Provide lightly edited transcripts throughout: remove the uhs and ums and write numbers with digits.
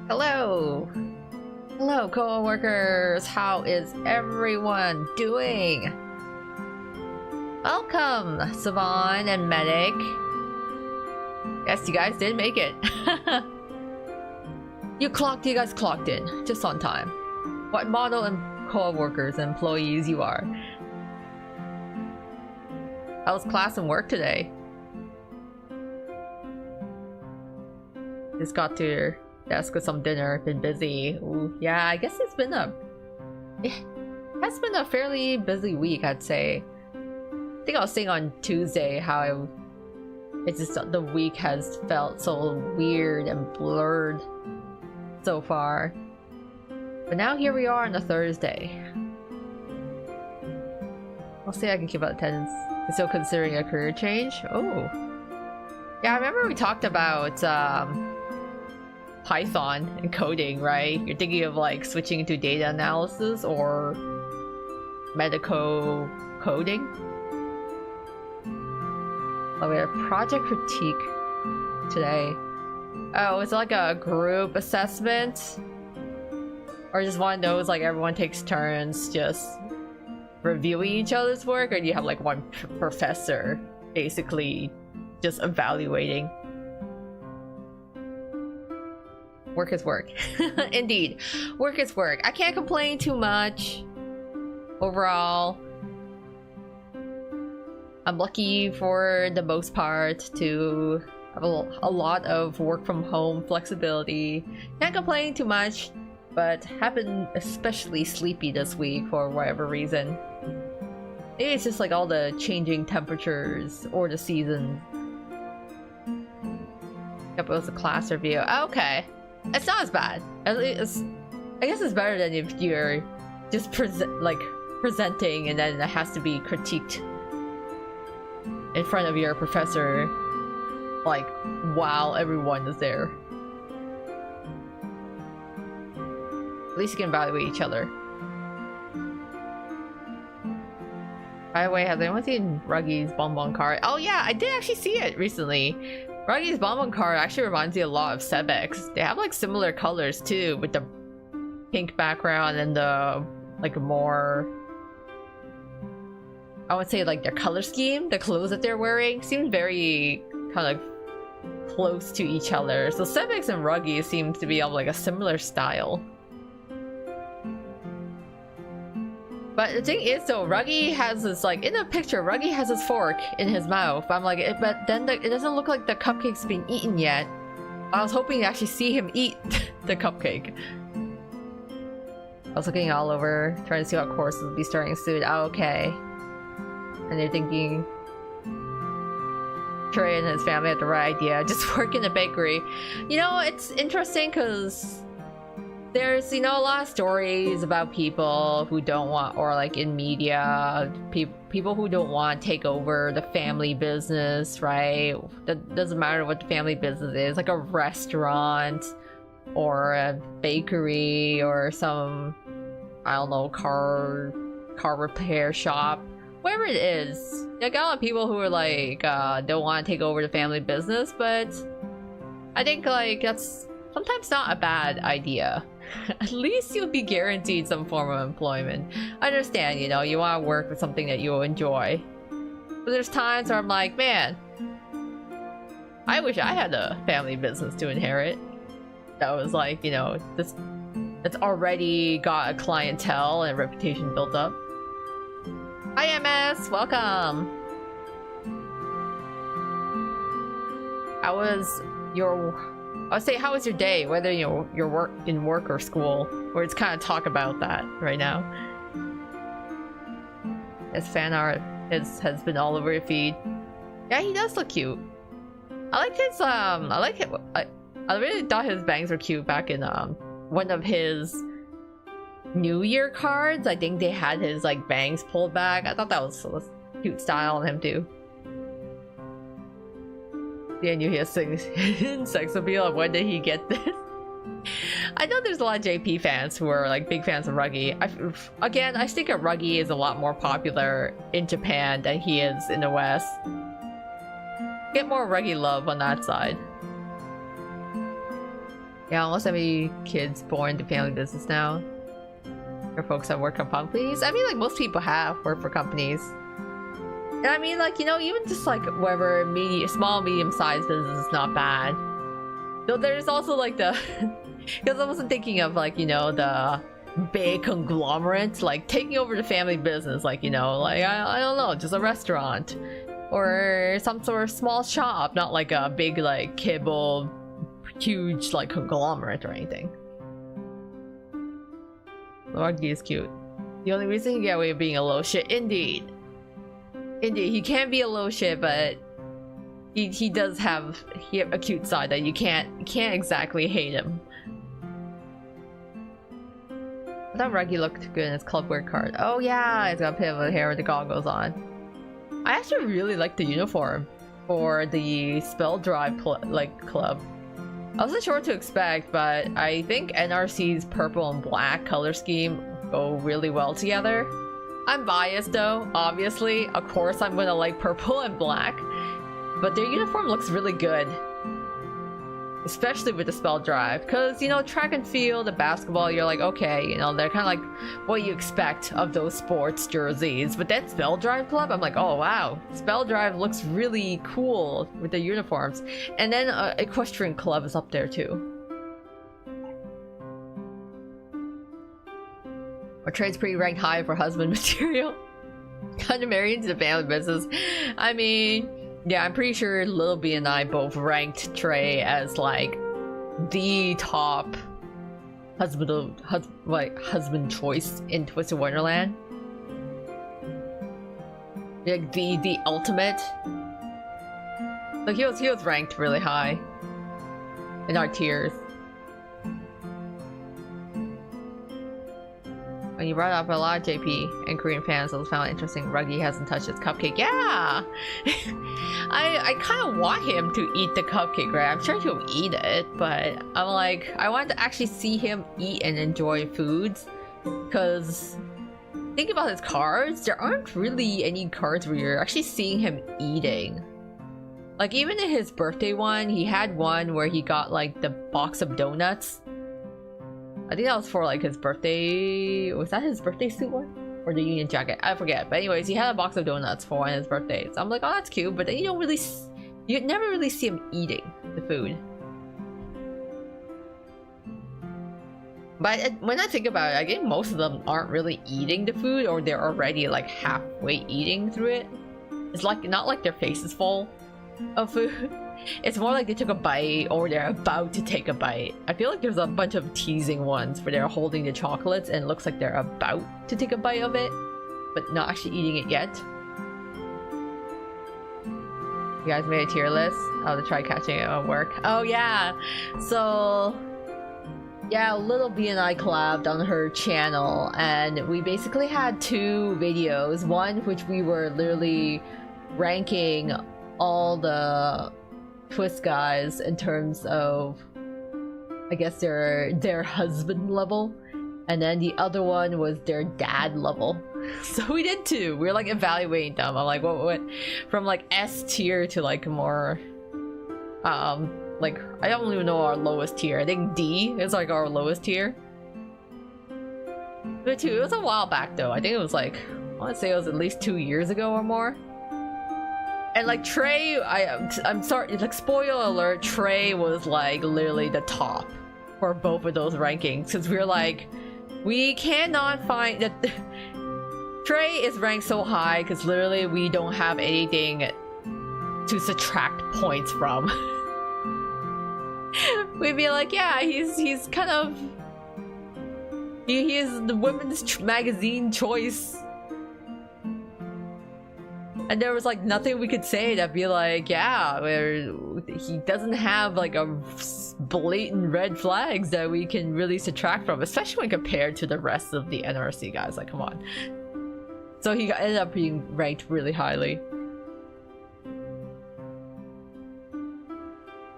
Hello! Hello, co-workers! How is everyone doing? Welcome, Savon and Medic. Yes, you guys did make it. You guys clocked in, just on time. What model and co-workers and employees you are. How was class and work today? Just got to your desk with some dinner, been busy. Ooh, yeah, I guess it has been a fairly busy week, I'd say. I think I was saying on Tuesday how it's just the week has felt so weird and blurred so far. But now here we are on a Thursday. I'll see if I can keep up attendance. I'm still considering a career change. Oh. Yeah, I remember we talked about Python and coding, right? You're thinking of like switching to data analysis or medical coding. Oh, we had a project critique today. Oh, it's like a group assessment? Or just one of those like everyone takes turns just reviewing each other's work? Or do you have like one professor basically just evaluating? Work is work. Indeed. Work is work. I can't complain too much. Overall, I'm lucky for the most part to have a lot of work from home flexibility. Can't complain too much, but have been especially sleepy this week for whatever reason. Maybe it's just like all the changing temperatures or the season. Yep, it was a class review. Okay. It's not as bad. I guess it's better than if you're just presenting and then it has to be critiqued in front of your professor, like while everyone is there. At least you can evaluate each other. By the way, has anyone seen Ruggy's bonbon card? Oh yeah, I did actually see it recently. Ruggy's bonbon card actually reminds me a lot of Sebex. They have like similar colors too, with the pink background and the like more, I would say like their color scheme, the clothes that they're wearing seem very kind of close to each other. So Sebex and Ruggy seems to be of like a similar style. But the thing is though, Ruggy has this like, in the picture, Ruggy has his fork in his mouth. I'm like, but then it doesn't look like the cupcake's been eaten yet. I was hoping to actually see him eat the cupcake. I was looking all over, trying to see what courses will be starting soon. Oh, okay. And they're thinking Trey and his family had the right idea, just work in a bakery. You know, it's interesting because there's, you know, a lot of stories about people who don't want, or like in media, people who don't want to take over the family business, right? That doesn't matter what the family business is, like a restaurant or a bakery or some, I don't know, car repair shop. Whatever it is, I got a lot of people who are like, don't want to take over the family business, but I think like that's sometimes not a bad idea. At least you'll be guaranteed some form of employment. I understand, you know, you want to work with something that you'll enjoy. But there's times where I'm like, man, I wish I had a family business to inherit. That was like, you know, that's already got a clientele and a reputation built up. Hi MS, welcome. How was your, I'll say, how was your day? Whether you're in work or school, or it's kind of talk about that right now. His fan art has been all over your feed. Yeah, he does look cute. I like his I really thought his bangs were cute back in one of his New Year cards. I think they had his like bangs pulled back. I thought that was a cute style on him too. Yeah, I knew he has sex appeal. When did he get this? I know there's a lot of JP fans who are like big fans of Ruggy. Again, I think that Ruggy is a lot more popular in Japan than he is in the West. Get more Ruggy love on that side. Yeah, almost every kid's born into family business now. Or folks that work for companies. I mean, like most people have worked for companies. And I mean, like, you know, even just like whatever small, medium-sized business is not bad. Though there's also like the, because I wasn't thinking of like, you know, the big conglomerate, like taking over the family business, like, you know, like, I don't know, just a restaurant. Or some sort of small shop, not like a big like kibble, huge like conglomerate or anything. Ruggy is cute. The only reason he get away with being a little shit, indeed. Indeed, he can be a little shit, but he does have a cute side that you can't exactly hate him. I thought Ruggy looked good in his club wear card. Oh yeah, he's got a bit of hair with the goggles on. I actually really like the uniform for the Spell Drive club. I wasn't sure what to expect, but I think NRC's purple and black color scheme go really well together. I'm biased though, obviously. Of course I'm gonna like purple and black. But their uniform looks really good. Especially with the Spell Drive. Because, you know, track and field, the basketball, you're like, okay, you know, they're kind of like what you expect of those sports jerseys. But that Spell Drive club, I'm like, oh wow. Spell Drive looks really cool with the uniforms. And then Equestrian Club is up there too. Our trade's pretty ranked high for husband material. Kind of married into the family business. I mean, yeah, I'm pretty sure Lil B and I both ranked Trey as like the top husband choice in Twisted Wonderland. Like the ultimate. Like he was ranked really high in our tiers. When you brought up a lot of JP and Korean fans, I found it interesting. Ruggy hasn't touched his cupcake. Yeah! I kind of want him to eat the cupcake, right? I'm sure he'll eat it, but I'm like, I want to actually see him eat and enjoy foods. Because, think about his cards, there aren't really any cards where you're actually seeing him eating. Like, even in his birthday one, he had one where he got, like, the box of donuts. I think that was for like his birthday. Was that his birthday suit one? Or the Union Jacket? I forget. But anyways, he had a box of donuts for one of his birthdays. I'm like, oh, that's cute. But then you don't really, you never really see him eating the food. But when I think about it, I think most of them aren't really eating the food, or they're already like halfway eating through it. It's like not like their face is full of food. It's more like they took a bite or they're about to take a bite. I feel like there's a bunch of teasing ones where they're holding the chocolates and it looks like they're about to take a bite of it, but not actually eating it yet. You guys made a tier list? I'll try catching it at work. Oh yeah! So yeah, Little B and I collabed on her channel and we basically had two videos. One which we were literally ranking all the Twist guys in terms of, I guess, their husband level, and then the other one was their dad level. So we did two. We were like evaluating them. I'm like, what from like S tier to like more like I don't even know our lowest tier. I think D is like our lowest tier. But too, it was a while back though. I think it was like, I want to say it was at least 2 years ago or more. And like Trey, I'm sorry, like spoiler alert, Trey was like literally the top for both of those rankings, because we're like, we cannot find that. Trey is ranked so high because literally we don't have anything to subtract points from. We'd be like, yeah, he's kind of, he is the women's magazine choice. And there was like nothing we could say that'd be like, yeah, where he doesn't have like a blatant red flags that we can really subtract from, especially when compared to the rest of the NRC guys. Like, come on. So he ended up being ranked really highly.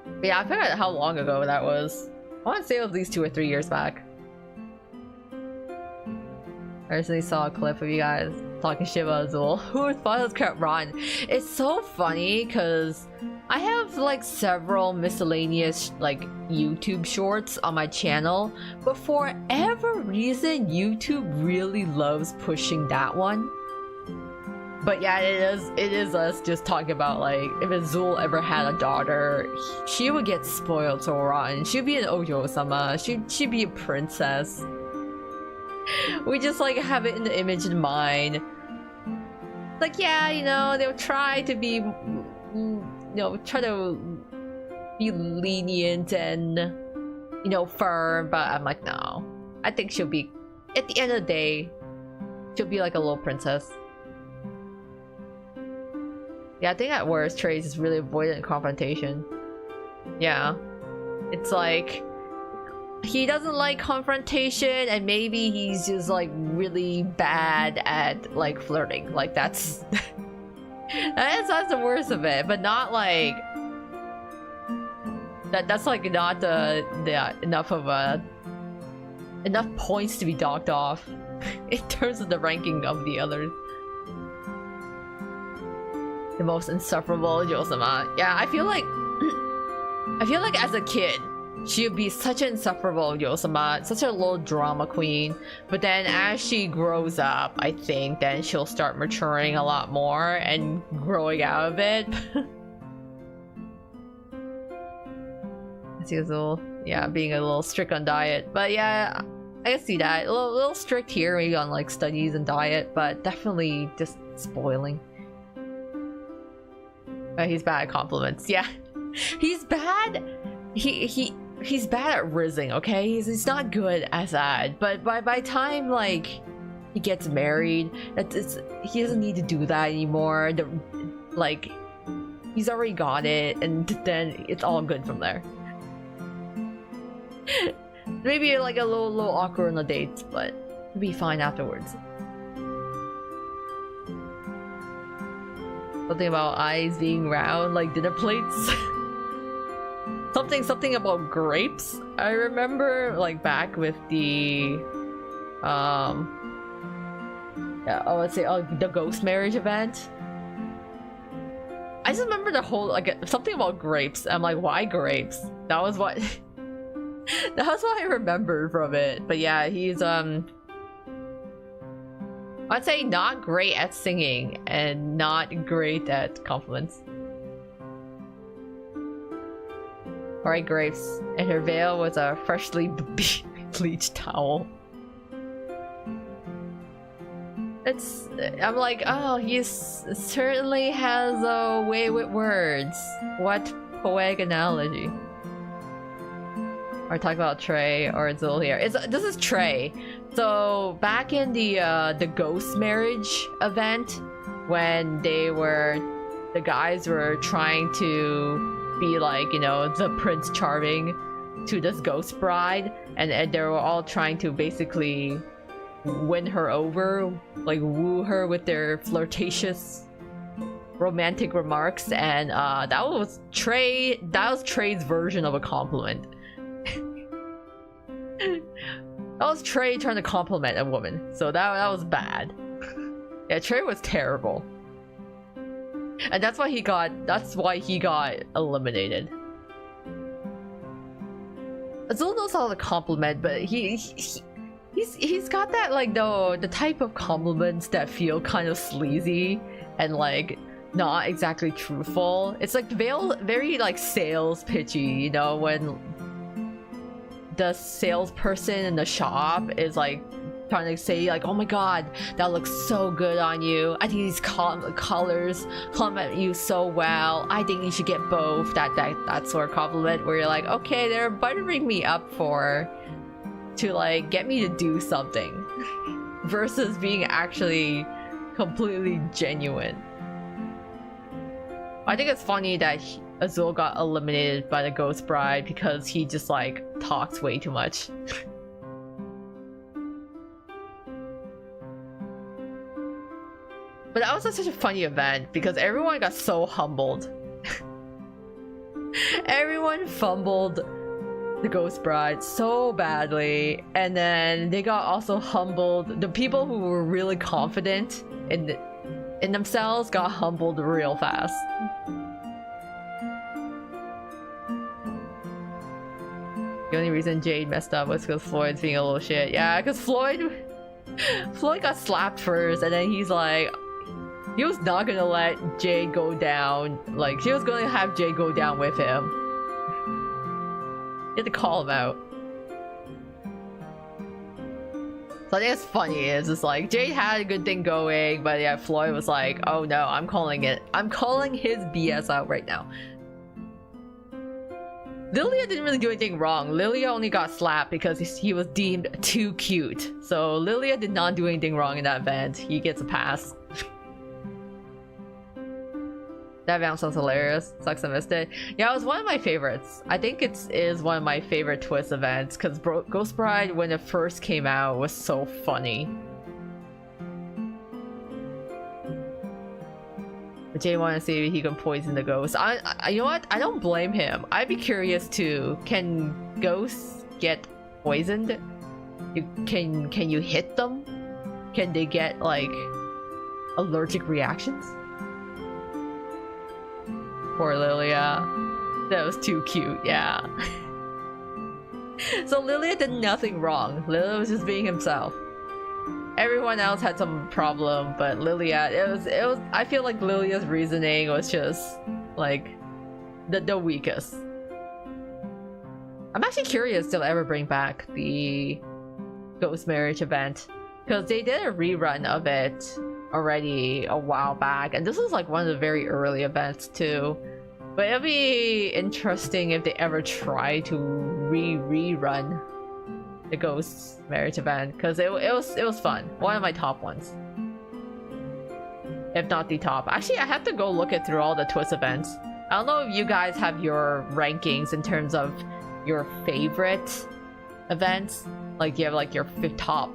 But yeah, I forgot how long ago that was. I want to say it was at least 2 or 3 years back. I recently saw a clip of you guys talking shit about Azul. Who would thought this kept run? It's so funny because I have like several miscellaneous like YouTube shorts on my channel, but for whatever reason, YouTube really loves pushing that one. But yeah, it is us just talking about like if Azul ever had a daughter, she would get spoiled so rotten. She'd be an Ojo-sama. She'd be a princess. We just like have it in the image in mind. Like, yeah, you know, they'll try to be, you know, try to be lenient and, you know, firm, but I'm like, no. I think she'll be, at the end of the day, she'll be like a little princess. Yeah, I think at worst, Trace is really avoidant confrontation. Yeah. It's like, he doesn't like confrontation, and maybe he's just like really bad at like flirting. Like that's that's the worst of it, but not like that's like not the enough of a enough points to be docked off in terms of the ranking of the others. The most insufferable Josama. Yeah, I feel like as a kid she would be such an insufferable Yosama, such a little drama queen. But then as she grows up, I think then she'll start maturing a lot more and growing out of it. I see Azul, yeah, being a little strict on diet. But yeah, I can see that. A little strict here, maybe on like studies and diet, but definitely just spoiling. He's bad at compliments. Yeah, he's bad. He's bad at rizzing, okay? He's not good at that. But by time like he gets married, he doesn't need to do that anymore. Like he's already got it, and then it's all good from there. Maybe like a little awkward on the dates, but it'll be fine afterwards. Something about eyes being round like dinner plates. Something about grapes. I remember like back with the yeah, I would say the ghost marriage event. I just remember the whole like something about grapes. I'm like, why grapes? That was what that was what I remembered from it. But yeah, he's I'd say not great at singing and not great at compliments. Alright, grapes. And her veil was a freshly bleached towel. I'm like, oh, he certainly has a way with words. What poetic analogy. Or talk about Trey or Azul here. This is Trey. So back in the ghost marriage event, when the guys were trying to be like, you know, the Prince Charming to this ghost bride, and they were all trying to basically win her over, like woo her with their flirtatious romantic remarks, and that was Trey's version of a compliment. That was Trey trying to compliment a woman, so that was bad. Yeah, Trey was terrible. And that's why he got eliminated. Azul knows how to compliment, but he's got that like the type of compliments that feel kind of sleazy and like not exactly truthful. It's like very like sales pitchy, you know, when the salesperson in the shop is like trying to say like, oh my god, that looks so good on you. I think these colors complement you so well. I think you should get both. That sort of compliment where you're like, okay, they're buttering me up to like get me to do something versus being actually completely genuine. I think it's funny that Azul got eliminated by the Ghost Bride because he just like talks way too much. But that was such a funny event because everyone got so humbled. Everyone fumbled the Ghost Bride so badly, and then they got also humbled. The people who were really confident in themselves got humbled real fast. The only reason Jade messed up was because Floyd's being a little shit. Yeah, because Floyd got slapped first, and then he's like, he was not gonna let Jade go down. Like, he was gonna have Jade go down with him. You had to call him out. So I think it's funny. It's just like Jade had a good thing going, but yeah, Floyd was like, "Oh no, I'm calling it. I'm calling his BS out right now." Lilia didn't really do anything wrong. Lilia only got slapped because he was deemed too cute. So Lilia did not do anything wrong in that event. He gets a pass. That event sounds hilarious. Sucks I missed it. Yeah, it was one of my favorites. I think it is one of my favorite Twist events because Ghost Bride, when it first came out, was so funny. But Jay wanted to see if he can poison the ghost. You know what? I don't blame him. I'd be curious too. Can ghosts get poisoned? Can you hit them? Can they get like allergic reactions? Poor Lilia. That was too cute, yeah. So Lilia did nothing wrong. Lilia was just being himself. Everyone else had some problem, but Lilia, it was I feel like Lilia's reasoning was just like the weakest. I'm actually curious to ever bring back the ghost marriage event, because they did a rerun of it already a while back, and this was like one of the very early events too. But it'll be interesting if they ever try to rerun the ghost marriage event, because it was fun. One of my top ones, if not the top. Actually, I have to go look it through all the Twist events. I don't know if you guys have your rankings in terms of your favorite events. Like you have like your top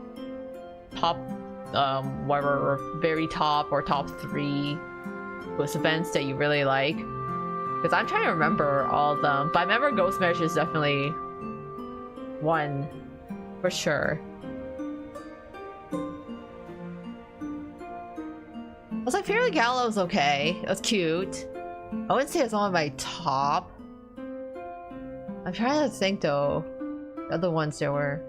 whatever, very top or top 3 Twist events that you really like. Because I'm trying to remember all of them, but I remember Ghost Marriage is definitely one for sure. I was like, Fairly Gala was okay. It was cute. I wouldn't say it's one of my top. I'm trying to think though. The other ones there were.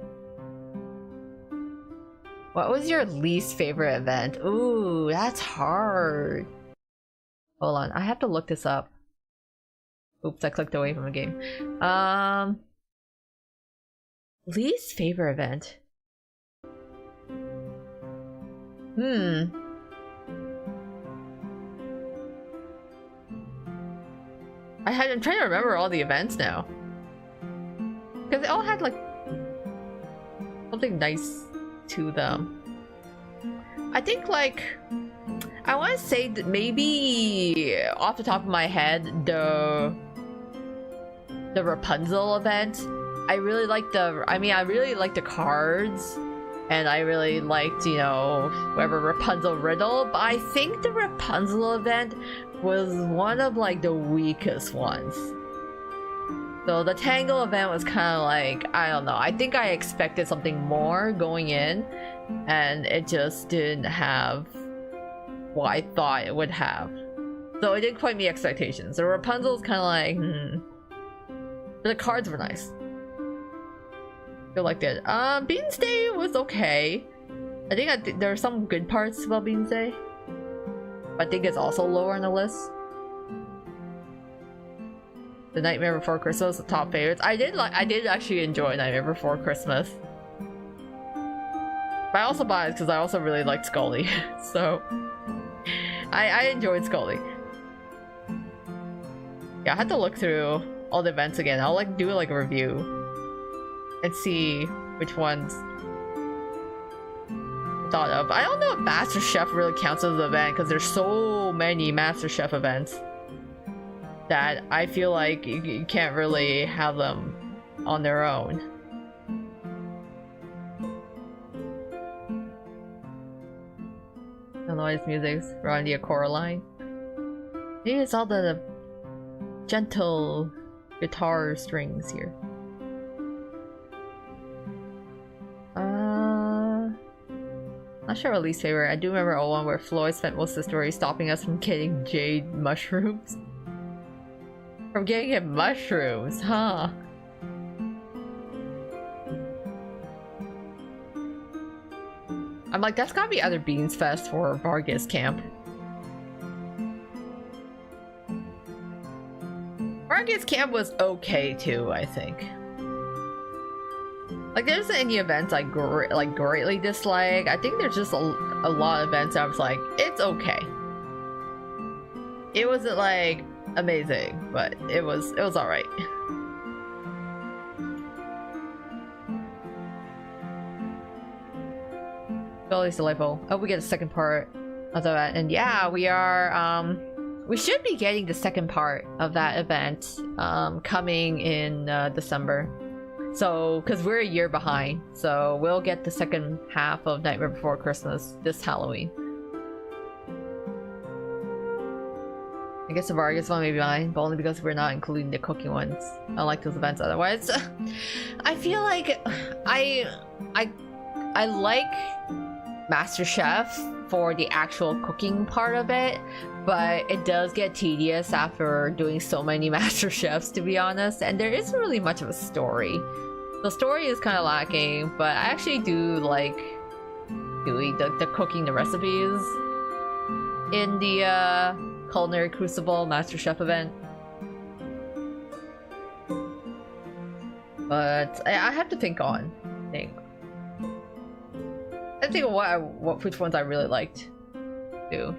What was your least favorite event? Ooh, that's hard. Hold on, I have to look this up. Oops, I clicked away from the game. Least favorite event? I'm trying to remember all the events now. Because they all had like something nice to them. I think like I want to say that maybe off the top of my head, the Rapunzel event. I really liked I really liked the cards, and I really liked, you know, whatever Rapunzel riddle, but I think the Rapunzel event was one of like the weakest ones. So the Tangle event was kind of like, I don't know, I think I expected something more going in, and it just didn't have what I thought it would have. So it didn't quite meet expectations. The Rapunzel's kind of like, But the cards were nice. I liked it. Beans Day was okay. I think there are some good parts about Beans Day. I think it's also lower on the list. The Nightmare Before Christmas, the top favorites. I did actually enjoy Nightmare Before Christmas. But I also bought it because I also really liked Scully. So I enjoyed Scully. Yeah, I had to look through all the events again. I'll like do like a review and see which ones I thought of. I don't know if Master Chef really counts as an event because there's so many Master Chef events that I feel like you can't really have them on their own. I don't know why this music's running the Coraline. Maybe it's all the gentle guitar strings here. not sure what least favorite. I do remember one where Floyd spent most of the story stopping us from getting jade mushrooms. From getting him mushrooms, huh? I'm like, that's gotta be other Beans Fest for Vargas Camp. Vargas Camp was okay too, I think. Like, there isn't any events I greatly dislike. I think there's just a lot of events I was like, it's okay. It wasn't like amazing, but it was alright. Always delightful. Oh, we get a second part of that, and yeah, we are we should be getting the second part of that event coming in December. So, because we're a year behind, so we'll get the second half of Nightmare Before Christmas this Halloween. I guess the Vargas one may be mine, but only because we're not including the cooking ones. I like those events otherwise. I feel like I like MasterChef for the actual cooking part of it, but it does get tedious after doing so many MasterChefs, to be honest, and there isn't really much of a story. The story is kind of lacking, but I actually do like doing the cooking the recipes in the Culinary Crucible MasterChef event. But I have to think on. I think of which ones I really liked too.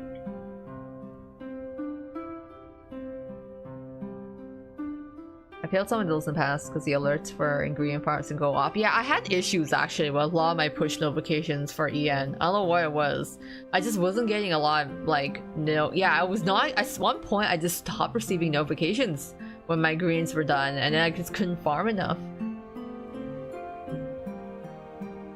I failed some of those in the past because the alerts for ingredient parts didn't go off. Yeah, I had issues actually with a lot of my push notifications for EN. I don't know what it was. I just wasn't getting a lot of, like, no. Yeah, I was not. At one point, I just stopped receiving notifications when my greens were done, and then I just couldn't farm enough.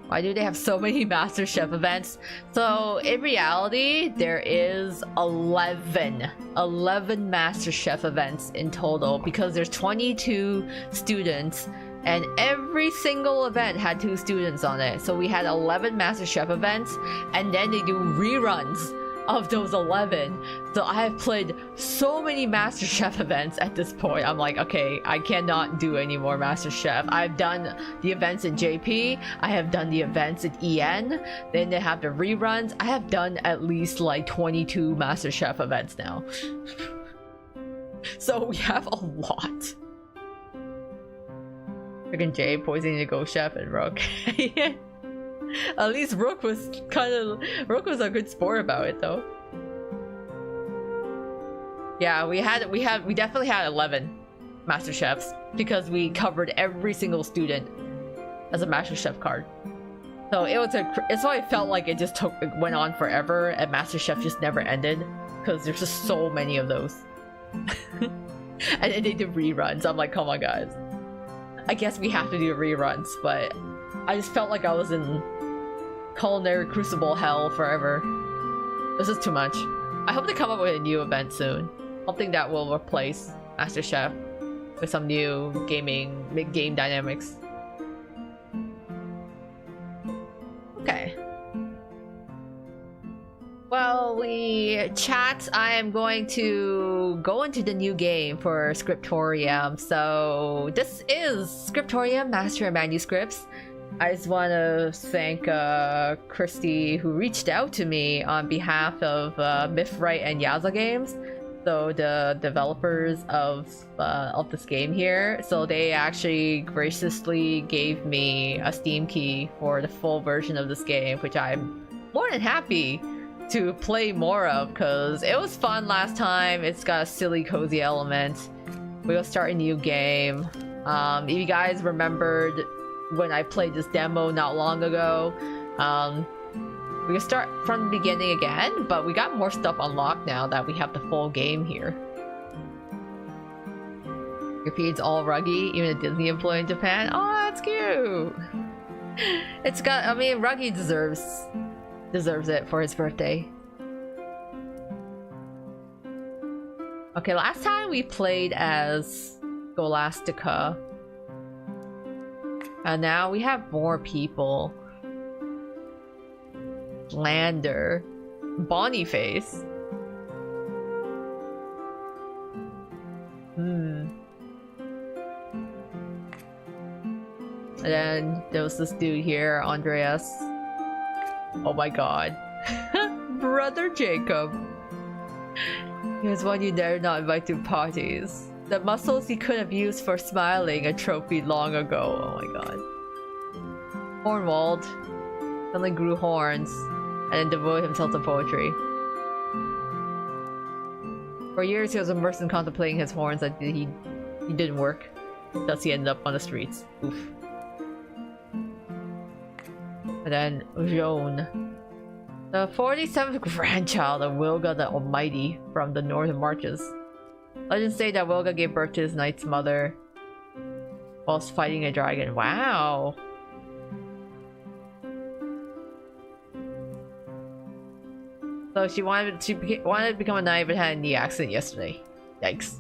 Why do they have so many MasterChef events? So in reality, there is 11 MasterChef events in total because there's 22 students and every single event had 2 students on it. So we had 11 MasterChef events, and then they do reruns of those 11. So I have played so many MasterChef events at this point. I'm like, okay, I cannot do any more MasterChef. I've done the events in JP, I have done the events in EN, then they have the reruns. I have done at least like 22 MasterChef events now. So we have a lot. Freaking Jay poisoning the ghost chef and Rook. At least Rook was a good sport about it though. Yeah, we definitely had 11 Master Chefs because we covered every single student as a Master Chef card. So it's why it felt like it went on forever and Master Chef just never ended because there's just so many of those. And then they did reruns. I'm like, come on guys. I guess we have to do reruns, but I just felt like I was in Culinary Crucible hell forever. This is too much. I hope they come up with a new event soon. Something that will replace MasterChef with some new game dynamics. Okay. Well, I am going to go into the new game for Scriptorium. So this is Scriptorium Master of Manuscripts. I just want to thank Christy, who reached out to me on behalf of Mythright and Yaza Games, so the developers of this game here. So they actually graciously gave me a Steam key for the full version of this game, which I'm more than happy to play more of because it was fun last time. It's got a silly, cozy element. We'll start a new game. If you guys remembered when I played this demo not long ago, we can start from the beginning again, but we got more stuff unlocked now that we have the full game here. Your feed's all Ruggy, even a Disney employee in Japan. Oh, that's cute. It's got, I mean, Ruggy deserves it for his birthday. Okay, last time we played as Scholastica. And now we have more people. Lander. Boniface. And then there was this dude here, Andreas. Oh my god. Brother Jacob. Here's one you dare not invite to parties. The muscles he could have used for smiling a trophy long ago. Oh my god. Hornwald suddenly grew horns and then devoted himself to poetry. For years he was immersed in contemplating his horns that he didn't work. Thus he ended up on the streets. Oof. And then Joan. The 47th grandchild of Wilga the Almighty from the Northern Marches. Legends say that Wilga gave birth to his knight's mother whilst fighting a dragon. Wow! So she wanted to become a knight but had a knee accident yesterday. Yikes.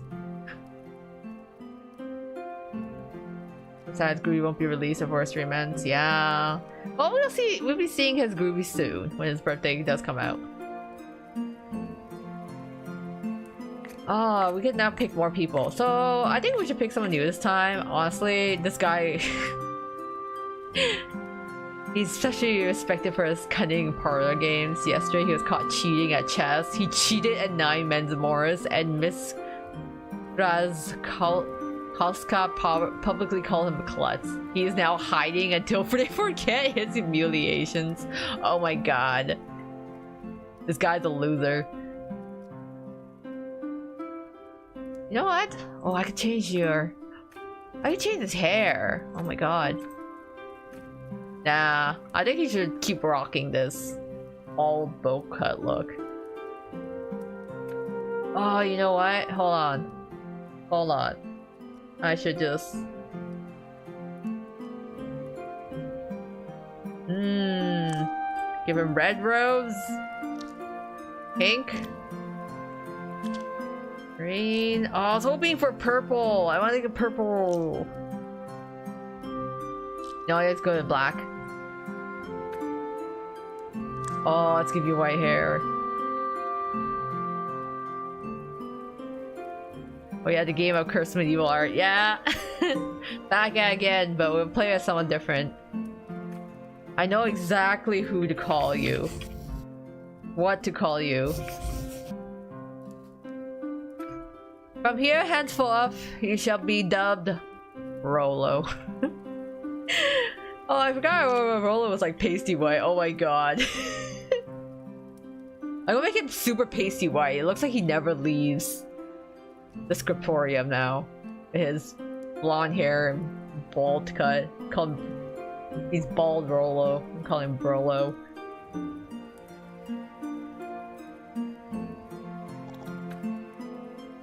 Besides, Groovy won't be released before his 3 months. Yeah. Well, we'll be seeing his Groovy soon when his birthday does come out. Oh, we could now pick more people. So I think we should pick someone new this time. Honestly, this guy he's especially respected for his cunning parlor games. Yesterday he was caught cheating at chess. He cheated at 9 men's Morris and Miss Razkalska publicly called him a klutz. He is now hiding until they forget his humiliations. Oh my god. This guy's a loser. You know what? Oh, I could change I could change his hair. Oh my god. Nah, I think he should keep rocking this all bow cut look. Oh, you know what? Hold on. Hold on. I should just... Give him red robes. Pink. Green. Oh, I was hoping for purple. I want to get purple. No, let's go to black. Oh, let's give you white hair. Oh yeah, the game of cursed medieval art. Yeah. Back again, but we'll play as someone different. I know exactly who to call you. What to call you. From here henceforth, you shall be dubbed Rolo. Oh, I forgot Rolo was like pasty white. Oh my god. I'm gonna make him super pasty white. It looks like he never leaves the scriptorium now. His blonde hair and bald cut. Call him, he's bald Rolo. I'm calling him Brolo.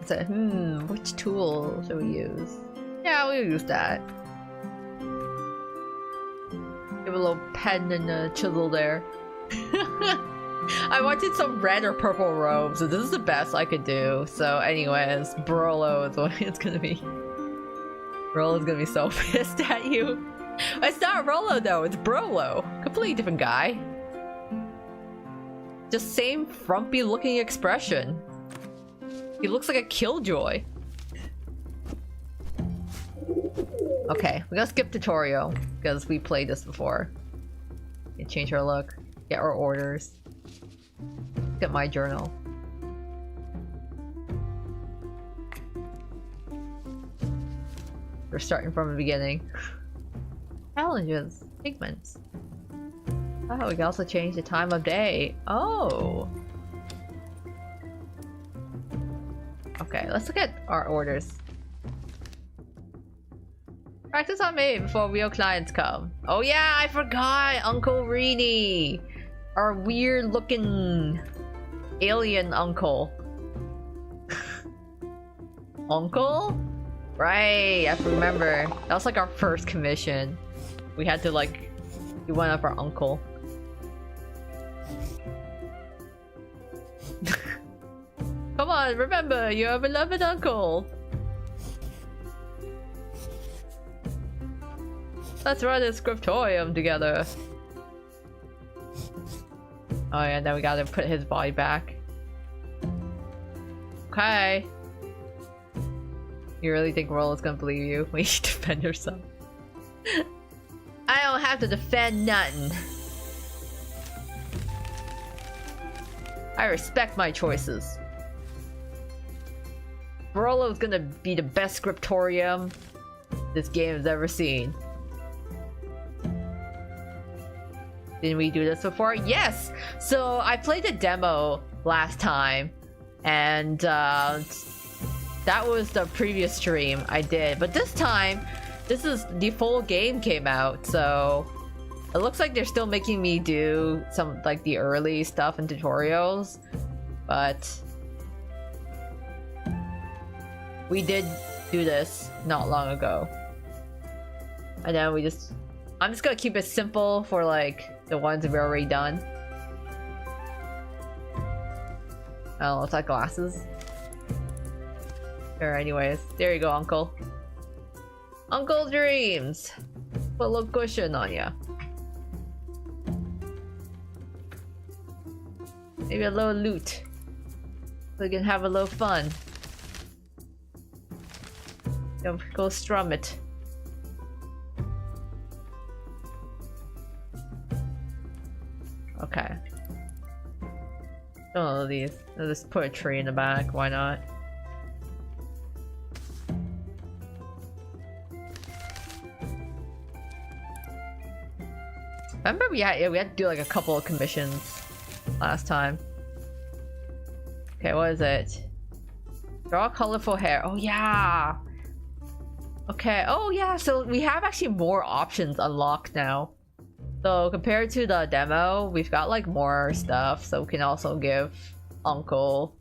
So, which tool should we use? Yeah, we'll use that. Give a little pen and a chisel there. I wanted some red or purple robes, so this is the best I could do. So anyways, Brolo is what it's gonna be. Rolo's gonna be so pissed at you. It's not Rolo though, it's Brolo. Completely different guy. Just same frumpy looking expression. He looks like a killjoy. Okay, we're gonna skip tutorial because we played this before. Change our look, get our orders. Get my journal. We're starting from the beginning. Challenges, pigments. Oh, we can also change the time of day. Oh. Okay, let's look at our orders. Practice on me before real clients come. Oh yeah, I forgot! Uncle Reedy! Our weird looking alien uncle. Uncle? Right, I remember. That was like our first commission. We had to like do one of our uncle. Come on, remember, you're a beloved uncle. Let's run a scriptorium together. Oh yeah, then we gotta put his body back. Okay. You really think Rolla's gonna believe you when you defend yourself? I don't have to defend nothing. I respect my choices. Rollo's gonna be the best scriptorium this game has ever seen. Didn't we do this before? Yes! So I played the demo last time, and that was the previous stream I did. But this time, the full game came out, so it looks like they're still making me do some like the early stuff and tutorials, but we did do this not long ago. And then I'm just gonna keep it simple for like the ones we've already done. Oh, it's like glasses. Sure, anyways. There you go, Uncle. Uncle Dreams! Put a little cushion on ya. Maybe a little loot. So we can have a little fun. Go strum it. Okay. Oh, these. I'll just put a tree in the back. Why not? I remember we had to do like a couple of commissions last time. Okay, what is it? Draw colorful hair. Oh yeah. Okay. Oh yeah. So we have actually more options unlocked now. So compared to the demo, we've got like more stuff. So we can also give Uncle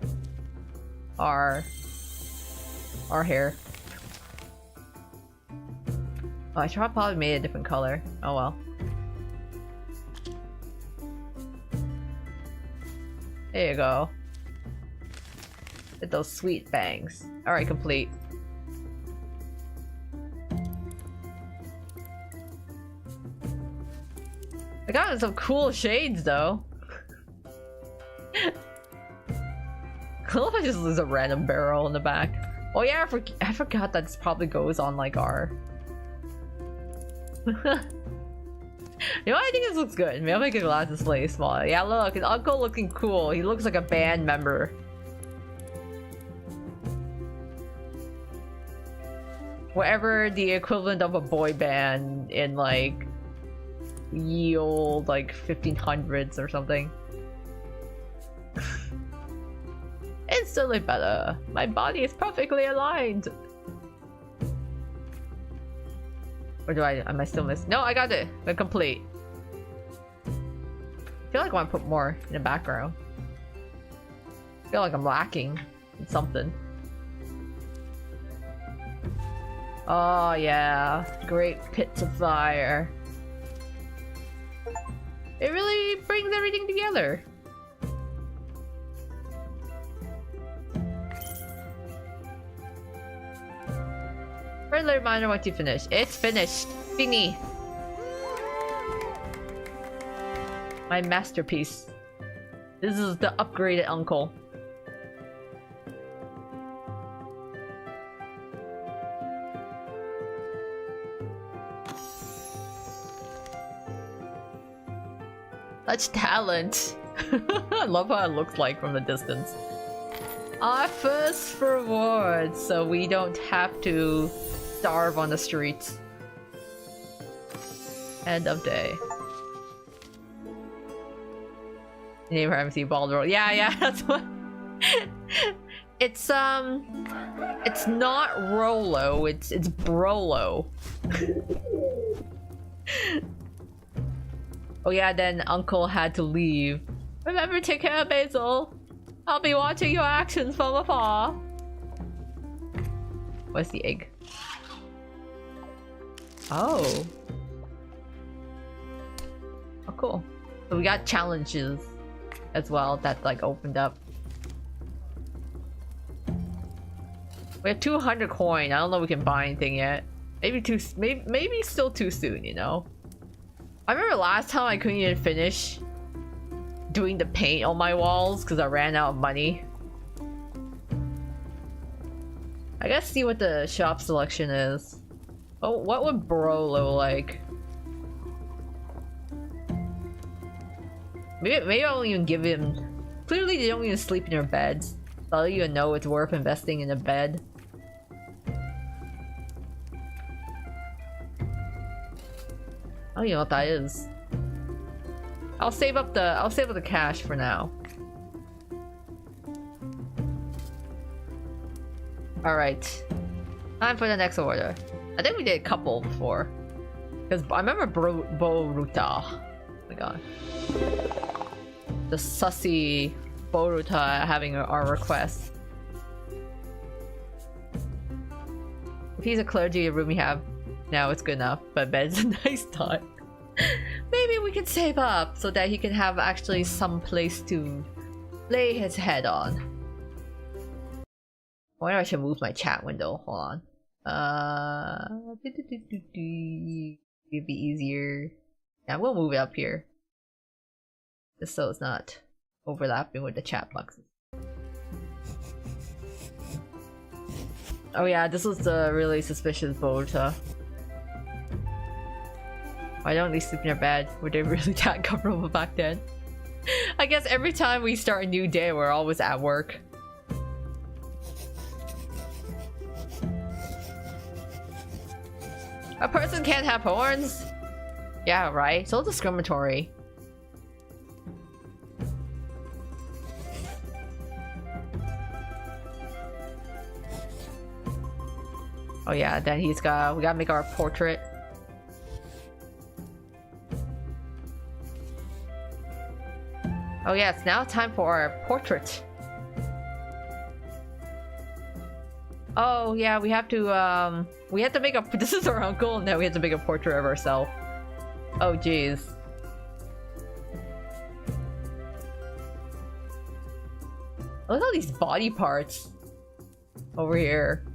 our hair. Oh, I should have probably made a different color. Oh well. There you go. Get those sweet bangs. Alright, complete. I got some cool shades though. I love it just there's a random barrel in the back. Oh yeah, I forgot that this probably goes on like our... You know, I think this looks good. Maybe I'll make a glasses slightly smaller. Yeah, look, his uncle looking cool. He looks like a band member. Whatever the equivalent of a boy band in like ye old like 1500s or something. Instantly better. My body is perfectly aligned. Or am I still missing? No, I got it. They're complete. I feel like I want to put more in the background. I feel like I'm lacking in something. Oh yeah, great pits of fire. It really brings everything together. Friendly reminder once you finish. It's finished. Fingy. My masterpiece. This is the upgraded uncle. Such talent. I love how it looks like from the distance. Our first reward, so we don't have to starve on the streets. End of day. Name her MC Baldur. Yeah, that's what. It's not Rolo. It's Brolo. Oh yeah, then Uncle had to leave. Remember, take care of Basil. I'll be watching your actions from afar. What's the egg? Oh. Oh, cool. So we got challenges as well that like opened up. We have 200 coin. I don't know if we can buy anything yet. Maybe still too soon, you know? I remember last time I couldn't even finish doing the paint on my walls because I ran out of money. I gotta see what the shop selection is. Oh, what would Bro look like? Maybe I won't even give him... Clearly they don't even sleep in their beds. So I don't even know it's worth investing in a bed. I don't even know what that is. I'll save up the cash for now. Alright. Time for the next order. I think we did a couple before. Because I remember Boruta. Oh my god. The sussy Boruta having our request. If he's a clergy, the room we have now it's good enough, but bed's a nice thought. Maybe we can save up so that he can have actually some place to lay his head on. I wonder if I should move my chat window. Hold on. It'd be easier. Yeah, we'll move it up here. Just so it's not overlapping with the chat boxes. Oh yeah, this was the really suspicious Boruta. Why don't they sleep in their bed? Were they really that comfortable back then? I guess every time we start a new day, we're always at work. A person can't have horns? Yeah, right? So discriminatory. Oh yeah, then we gotta make our portrait. Oh yeah, it's now time for our portrait. Oh yeah, we have to make a- this is our uncle, and now we have to make a portrait of ourselves. Oh jeez. Look at all these body parts over here.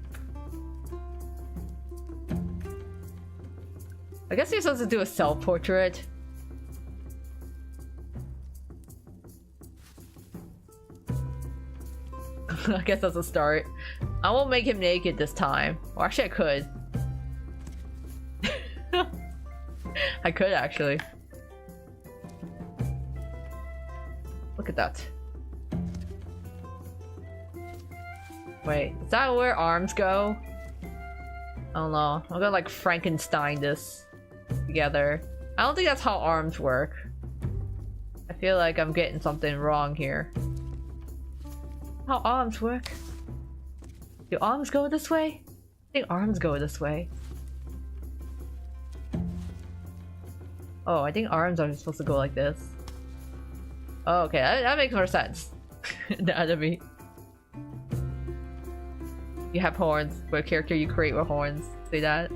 I guess you're supposed to do a self-portrait. I guess that's a start. I won't make him naked this time. Or actually I could. I could actually. Look at that. Wait, is that where arms go? I don't know. I'm gonna like Frankenstein this together. I don't think that's how arms work. I feel like I'm getting something wrong here. How arms work? Do arms go this way? I think arms go this way. Oh, I think arms are supposed to go like this. Oh, okay, that makes more sense. The enemy. You have horns. For a character you create with horns. Say that.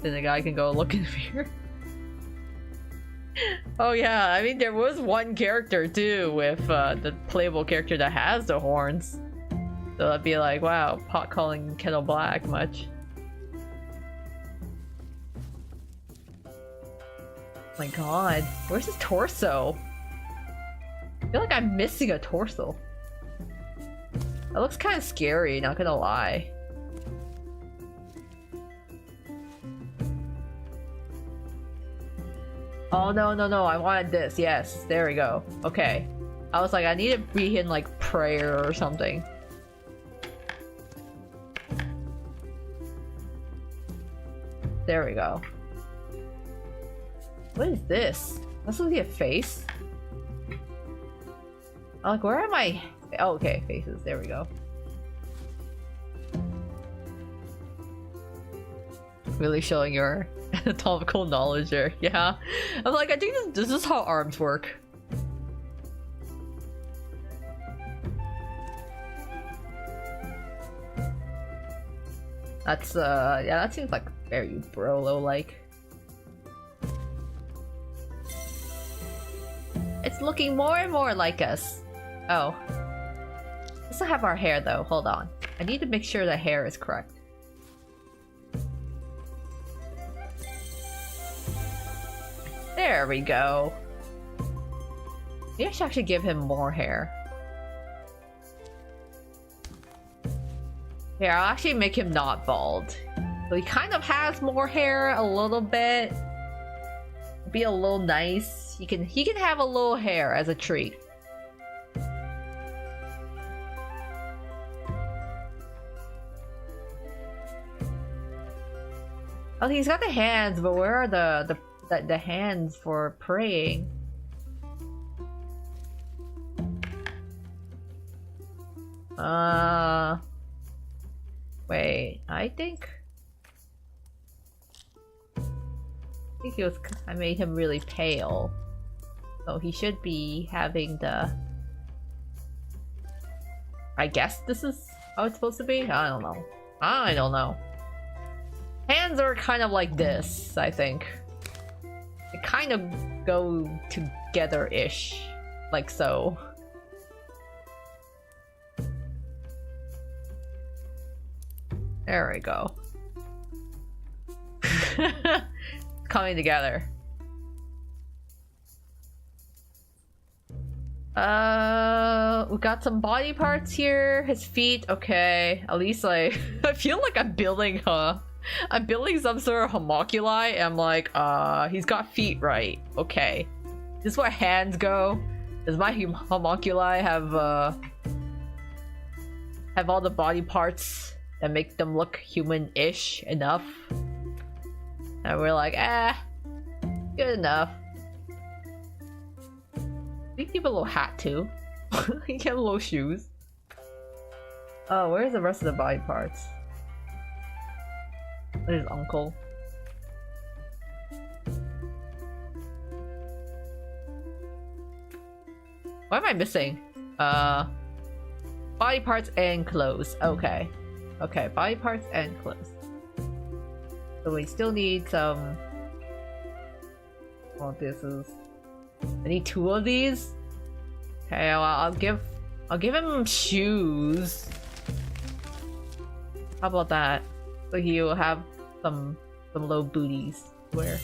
Then the guy can go look in the mirror. Oh yeah, I mean there was one character too with the playable character that has the horns. So I'd be like, wow, pot calling kettle black much. My god, where's his torso? I feel like I'm missing a torso. That looks kind of scary, not gonna lie. Oh no, no, no, I wanted this. Yes, there we go. Okay. I was like, I need to be in like prayer or something. There we go. What is this? That's supposed to be a face? I'm like, where am I? Oh, okay, faces. There we go. Really showing your anatomical knowledge there. Yeah. I'm like, I think this is how arms work. That's, yeah, that seems like very Brolo-like. It's looking more and more like us. Oh. We still have our hair though, hold on. I need to make sure the hair is correct. There we go. Maybe I should actually give him more hair. Here, I'll actually make him not bald. So he kind of has more hair a little bit. Be a little nice. He can have a little hair as a treat. Oh, he's got the hands, but where are the hands for praying? Wait, I think I made him really pale. So he should be having the... I guess this is how it's supposed to be? I don't know. I don't know. Hands are kind of like this, I think. They kind of go together-ish. Like so. There we go. Coming together. We got some body parts here. His feet, okay. At least I feel like I'm building some sort of homunculi. And I'm like, he's got feet, right? Okay. This is where hands go. Does my homunculi have all the body parts that make them look human-ish enough? And we're like, good enough. We can give a little hat too. You can have little shoes. Oh, where's the rest of the body parts? There's Uncle. What am I missing? Body parts and clothes. Okay. Okay, body parts and clothes. So we still need some... Well, this is... I need 2 of these? Okay, well, I'll give him shoes. How about that? So he will have some low booties to wear.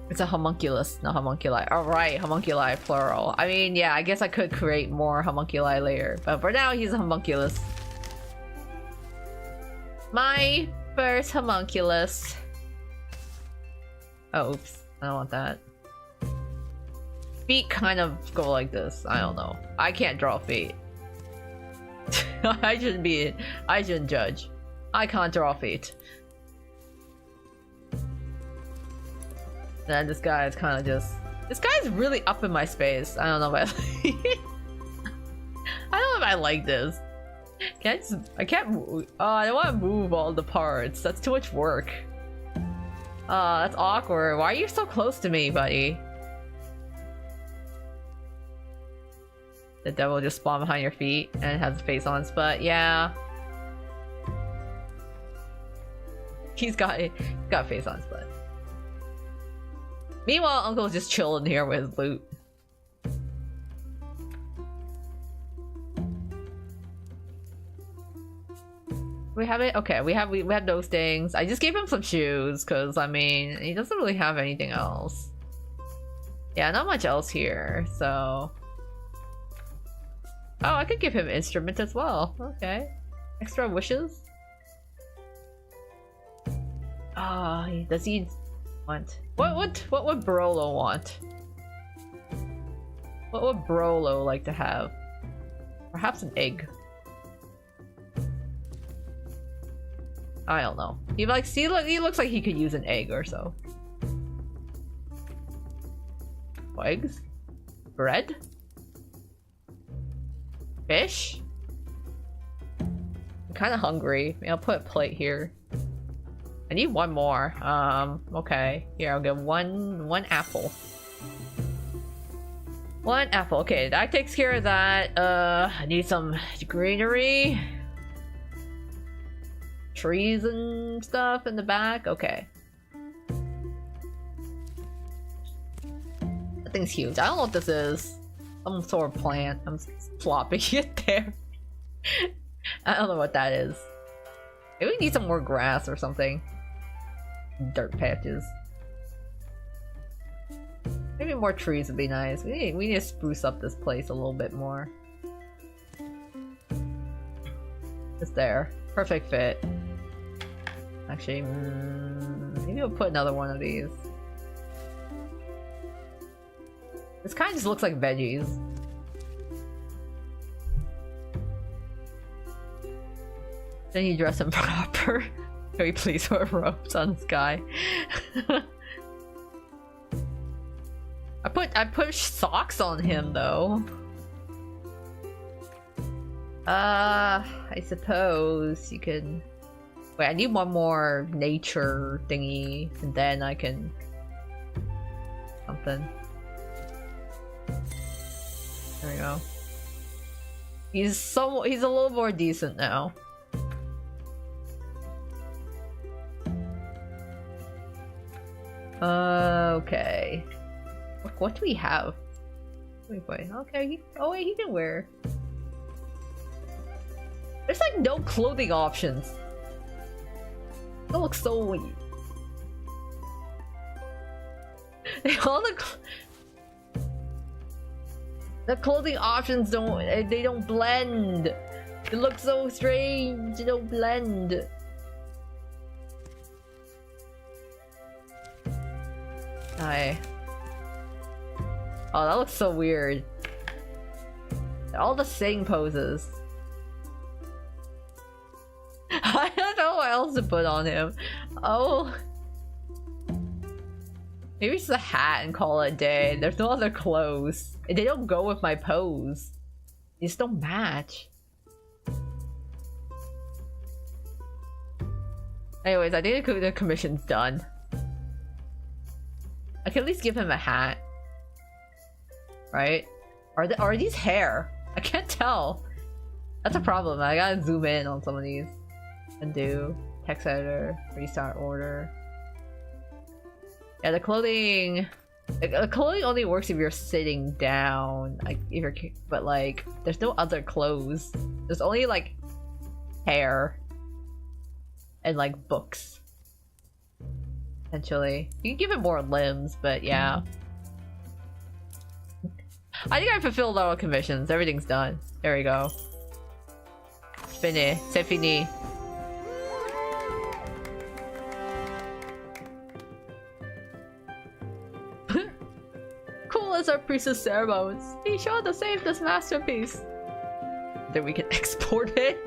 It's a homunculus, not homunculi. Alright, homunculi, plural. I mean, yeah, I guess I could create more homunculi later. But for now, he's a homunculus. My first homunculus. Oh, oops. I don't want that. Feet kind of go like this. I don't know. I can't draw feet. I shouldn't judge. I can't draw feet. And this guy is kind of just... This guy's really up in my space. I don't know if I don't know if I like this. I can't move. Oh, I don't want to move all the parts. That's too much work. That's awkward. Why are you so close to me, buddy? The devil just spawned behind your feet and has a face on his butt. Yeah. He's got a face on his butt. Meanwhile, Uncle's just chilling here with his loot. We have it? Okay, we have those things. I just gave him some shoes, because, I mean, he doesn't really have anything else. Yeah, not much else here, so... Oh, I could give him instrument as well. Okay. Extra wishes? Ah, does he want... What would Brolo want? What would Brolo like to have? Perhaps an egg. I don't know. He looks like he could use an egg or so. Eggs? Bread? Fish? I'm kind of hungry. I'll put a plate here. I need one more. Okay. Here, I'll get one apple. One apple. Okay, that takes care of that. I need some greenery. Trees and stuff in the back. Okay. That thing's huge. I don't know what this is. Some sort of plant. I'm flopping it there. I don't know what that is. Maybe we need some more grass or something. dirt patches. Maybe more trees would be nice. We need to spruce up this place a little bit more. Just there. Perfect fit. Actually, maybe we'll put another one of these. This kind of just looks like veggies. Then you dress him proper. Can we please wear robes on this guy? I put socks on him though. I suppose you could. Wait, I need one more nature thingy, and then I can something. There we go. He's a little more decent now. Okay. What do we have? Wait. Okay. Oh wait, he can wear. There's like no clothing options. That looks so weird. All the clothing options don't blend. It looks so strange. They don't blend. Hi. Oh, that looks so weird. They're all the same poses. I don't know what else to put on him. Oh. Maybe just a hat and call it a day. There's no other clothes. They don't go with my pose. They just don't match. Anyways, I think the commission's done. I can at least give him a hat. Right? Are these hair? I can't tell. That's a problem. I gotta zoom in on some of these. Undo. Text editor. Restart order. Yeah, the clothing only works if you're sitting down. Like if you're, but like there's no other clothes. There's only like hair and like books. Potentially, you can give it more limbs, but yeah. I think I fulfilled all commissions. Everything's done. There we go. Fini. C'est fini. Cool as our priestess ceremonies. Be sure to save this masterpiece. Then we can export it.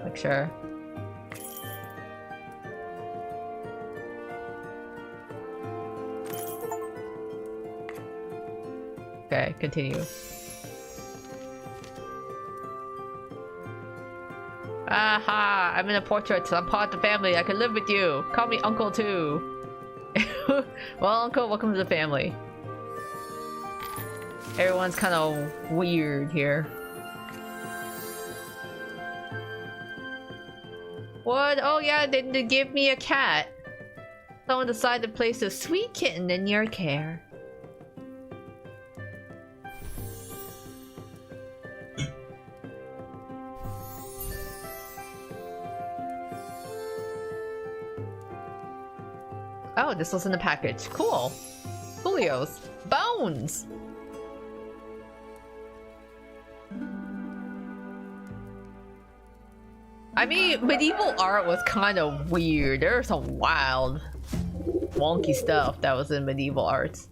Like sure. Okay, continue. Aha! I'm in a portrait, so I'm part of the family. I can live with you. Call me Uncle too. Well, Uncle, welcome to the family. Everyone's kind of weird here. What? Oh yeah, they gave me a cat. Someone decided to place a sweet kitten in your care. Oh, this was in the package. Cool. Julio's. Bones! I mean, medieval art was kind of weird. There was some wild, wonky stuff that was in medieval arts.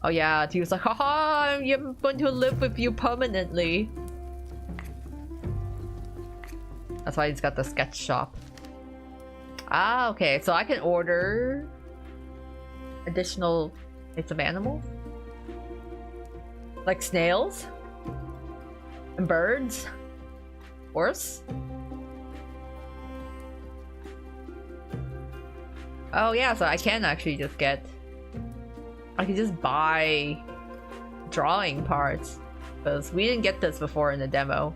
Oh yeah, he was like, haha, I'm going to live with you permanently. That's why he's got the sketch shop. Ah, okay, so I can order additional types of animals? Like snails? And birds? Horse? Oh yeah, so I can actually just get... I can just buy drawing parts. Because we didn't get this before in the demo.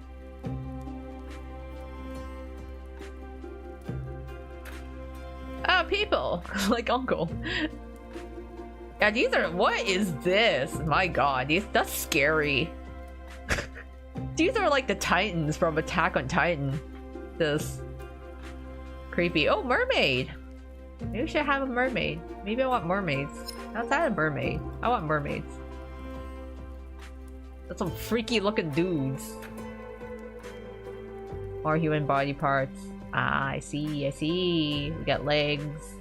Oh, people! Like Uncle. Yeah, these are... What is this? My god, that's scary. These are like the Titans from Attack on Titan. This creepy. Oh, mermaid. Maybe we should have a mermaid. Maybe I want mermaids. Outside of mermaid, I want mermaids. That's some freaky looking dudes. More human body parts. Ah, I see, I see. We got legs.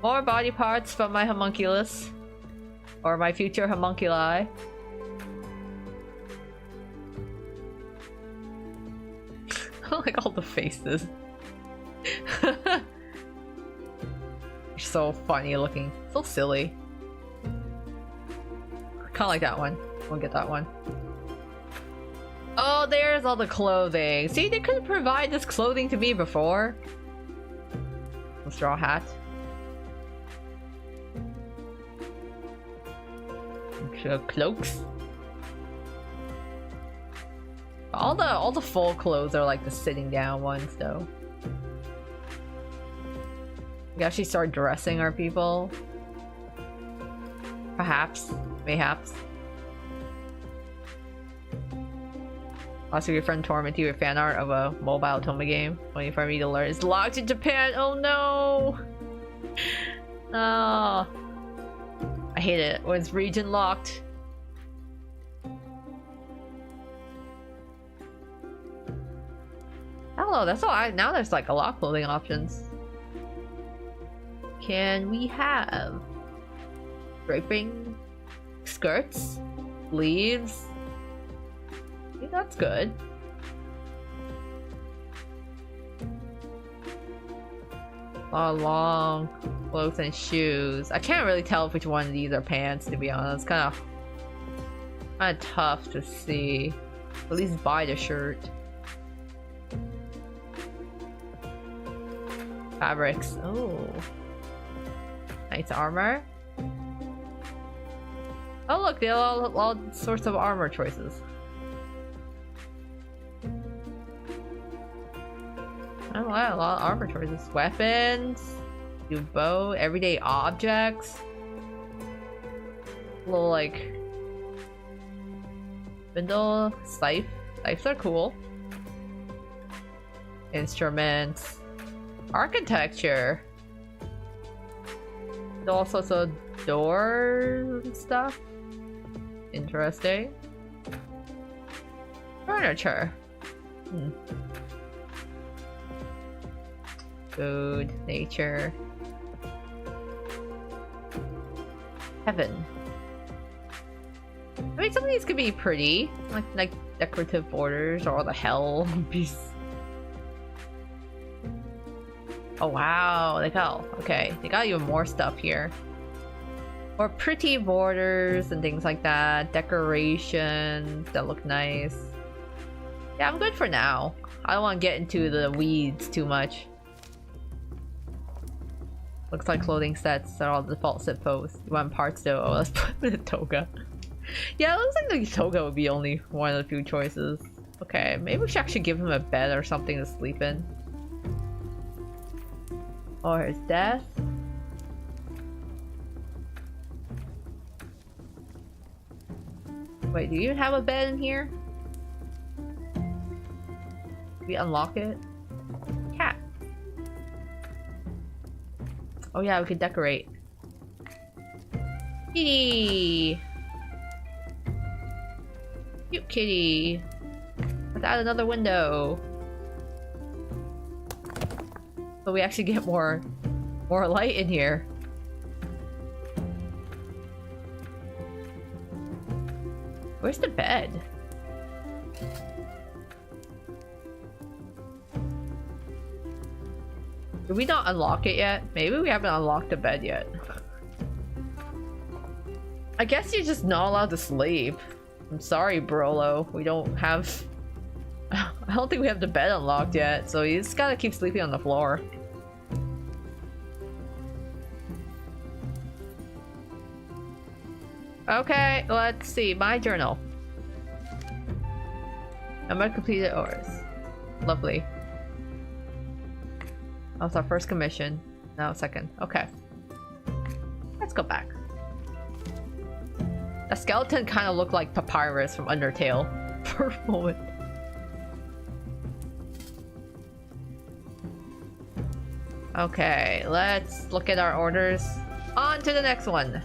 More body parts from my homunculus. Or my future homunculi. I like all the faces. So funny looking. So silly. Kinda like that one. We'll get that one. Oh, there's all the clothing. See, they couldn't provide this clothing to me before. A straw hat. Cloaks. All the full clothes are like the sitting down ones though. We actually start dressing our people. Perhaps. Mayhaps. Also, your friend torment you with fan art of a mobile Toma game. Waiting for me to learn. It's locked in Japan! Oh no! Oh. I hate it when it's region locked. Hello, that's all now there's like a lot of clothing options. Can we have draping skirts, sleeves? I think that's good. Long clothes and shoes. I can't really tell which one of these are pants, to be honest. It's kind of tough to see. At least buy the shirt. Fabrics. Oh. Nice armor. Oh look, they have all sorts of armor choices. Oh wow, a lot of armor choices. Weapons, do bow, everyday objects. A little like spindle, scythe. Scythes are cool. Instruments. Architecture. All sorts of doors and stuff. Interesting. Furniture. Food, nature. Heaven. I mean, some of these could be pretty, like decorative borders or the hell piece. Oh wow, they got they got even more stuff here. Or pretty borders and things like that. Decorations that look nice. Yeah, I'm good for now. I don't want to get into the weeds too much. Looks like clothing sets are all default sit pose. You want parts though? Oh, let's put the toga. Yeah, it looks like the toga would be only one of the few choices. Okay, maybe we should actually give him a bed or something to sleep in. Or his death. Wait, do you even have a bed in here? Did we unlock it? Cat. Oh yeah, we could decorate. Kitty! Cute kitty. Let's add another window. So we actually get more light in here. Where's the bed? Did we not unlock it yet? Maybe we haven't unlocked the bed yet. I guess you're just not allowed to sleep. I'm sorry, Brolo. We don't have... I don't think we have the bed unlocked yet, so you just gotta keep sleeping on the floor. Okay, let's see. My journal. Number completed orders. Lovely. That was our first commission. Now second. Okay. Let's go back. The skeleton kind of looked like Papyrus from Undertale. for a moment. Okay, let's look at our orders. On to the next one.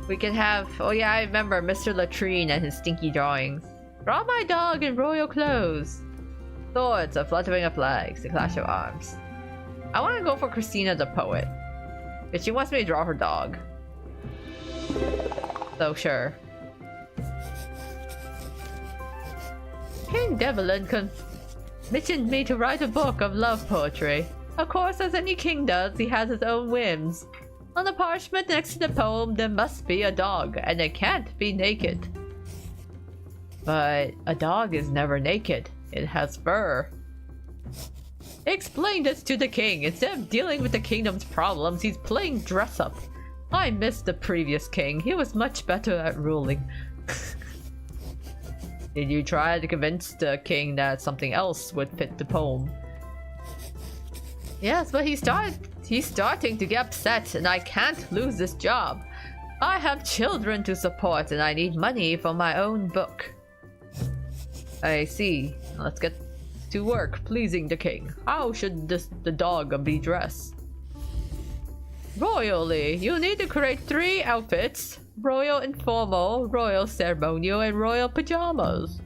We can have... Oh yeah, I remember Mr. Latrine and his stinky drawings. Draw my dog in royal clothes. Swords, a fluttering of flags, a clash of arms. I want to go for Christina the poet. But she wants me to draw her dog. So sure. King Devlin commissioned me to write a book of love poetry. Of course, as any king does, he has his own whims. On the parchment next to the poem, there must be a dog, and it can't be naked. But a dog is never naked. It has fur. Explain this to the king. Instead of dealing with the kingdom's problems, he's playing dress-up. I miss the previous king. He was much better at ruling. Did you try to convince the king that something else would fit the poem? Yes, but he's starting to get upset, and I can't lose this job. I have children to support, and I need money for my own book. I see. Let's get to work pleasing the king. How should the dog be dressed? Royally. You need to create 3 outfits. Royal informal, royal ceremonial, and royal pajamas.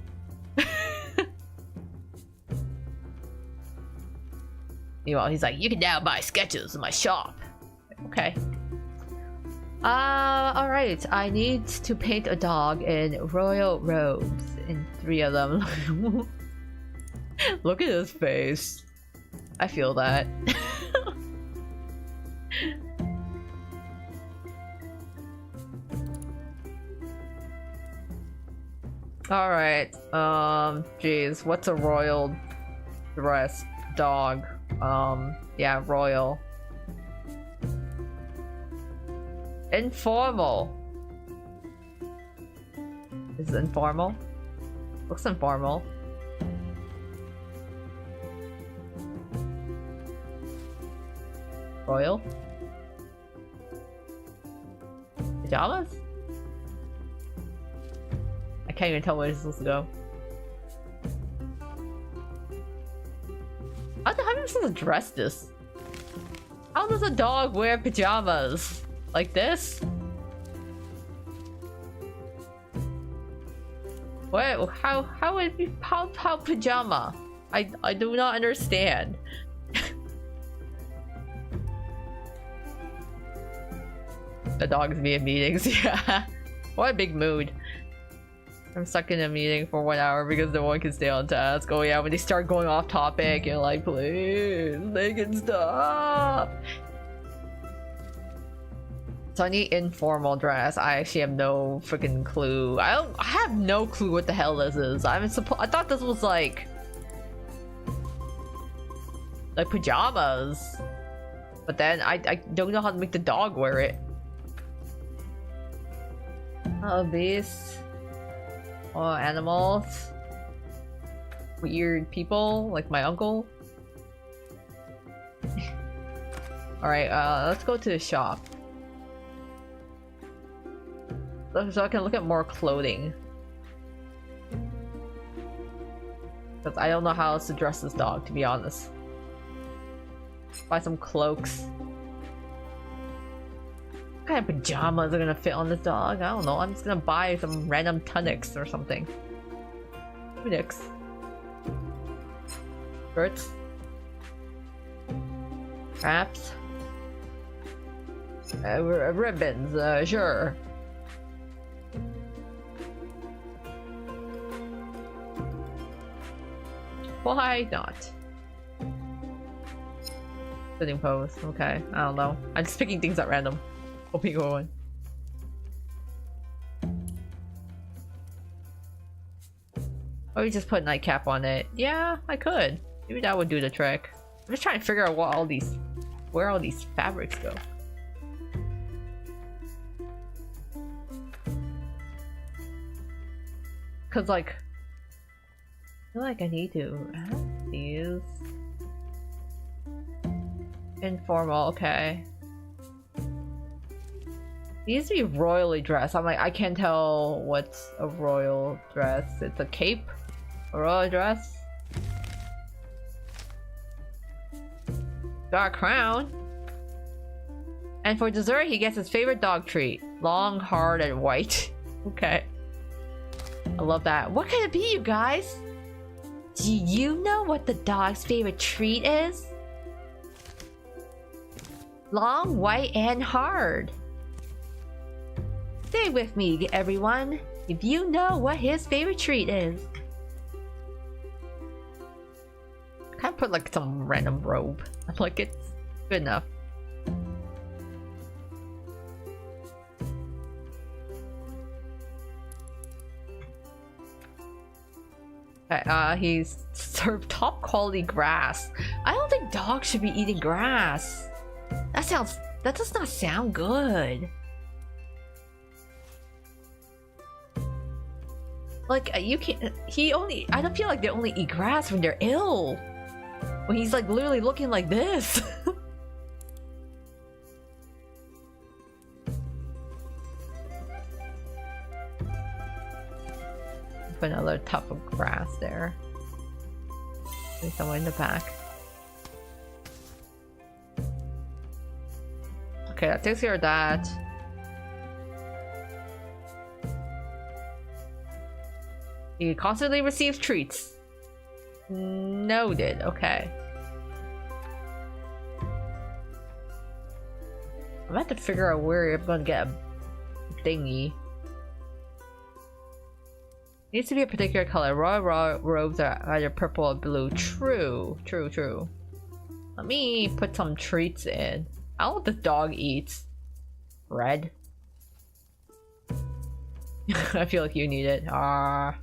Meanwhile, he's like, you can now buy sketches in my shop. Okay. Alright. I need to paint a dog in royal robes. In 3 of them. Look at his face. I feel that. Alright. Jeez. What's a royal dress dog? Yeah, royal. Informal. Is it informal? Looks informal. Royal? Pajamas? I can't even tell where it's supposed to go. How am I supposed to dress this? How does a dog wear pajamas? Like this? What? How would it be how pajama? I do not understand. The dog's being meetings, yeah. What a big mood. I'm stuck in a meeting for 1 hour because no one can stay on task. Oh yeah, when they start going off topic, you're like, please, they can stop. So I need informal dress. I actually have no freaking clue. I have no clue what the hell this is. I thought this was like pajamas. But then I don't know how to make the dog wear it. Oh, beasts. Oh, animals. Weird people, like my uncle. Alright, let's go to the shop. So I can look at more clothing. Because I don't know how else to dress this dog, to be honest. Buy some cloaks. What kind of pajamas are gonna fit on this dog? I don't know. I'm just gonna buy some random tunics or something. Tunics. Shirts. Wraps. Ribbons, sure. Why not? Sitting pose. Okay, I don't know. I'm just picking things at random. Hoping you go one. Or you just put nightcap on it. Yeah, I could. Maybe that would do the trick. I'm just trying to figure out where all these fabrics go. Cause like, I feel like I need to have these. Informal, okay. He needs to be royally dressed. I'm like, I can't tell what's a royal dress. It's a cape? A royal dress? Got a crown. And for dessert, he gets his favorite dog treat. Long, hard, and white. Okay. I love that. What can it be, you guys? Do you know what the dog's favorite treat is? Long, white, and hard. Stay with me, everyone. If you know what his favorite treat is. Kind of put like some random robe. Like it's good enough. He's served top quality grass. I don't think dogs should be eating grass. That does not sound good. Like you can't. I don't feel like they only eat grass when they're ill. When he's like literally looking like this. Put another tuft of grass there. Maybe somewhere in the back. Okay, that takes care of that. He constantly receives treats. Noted. Okay. I'm about to figure out where I'm gonna get a thingy. Needs to be a particular color. Royal robes are either purple or blue. True. Let me put some treats in. I don't know what the dog eats. Red. I feel like you need it. A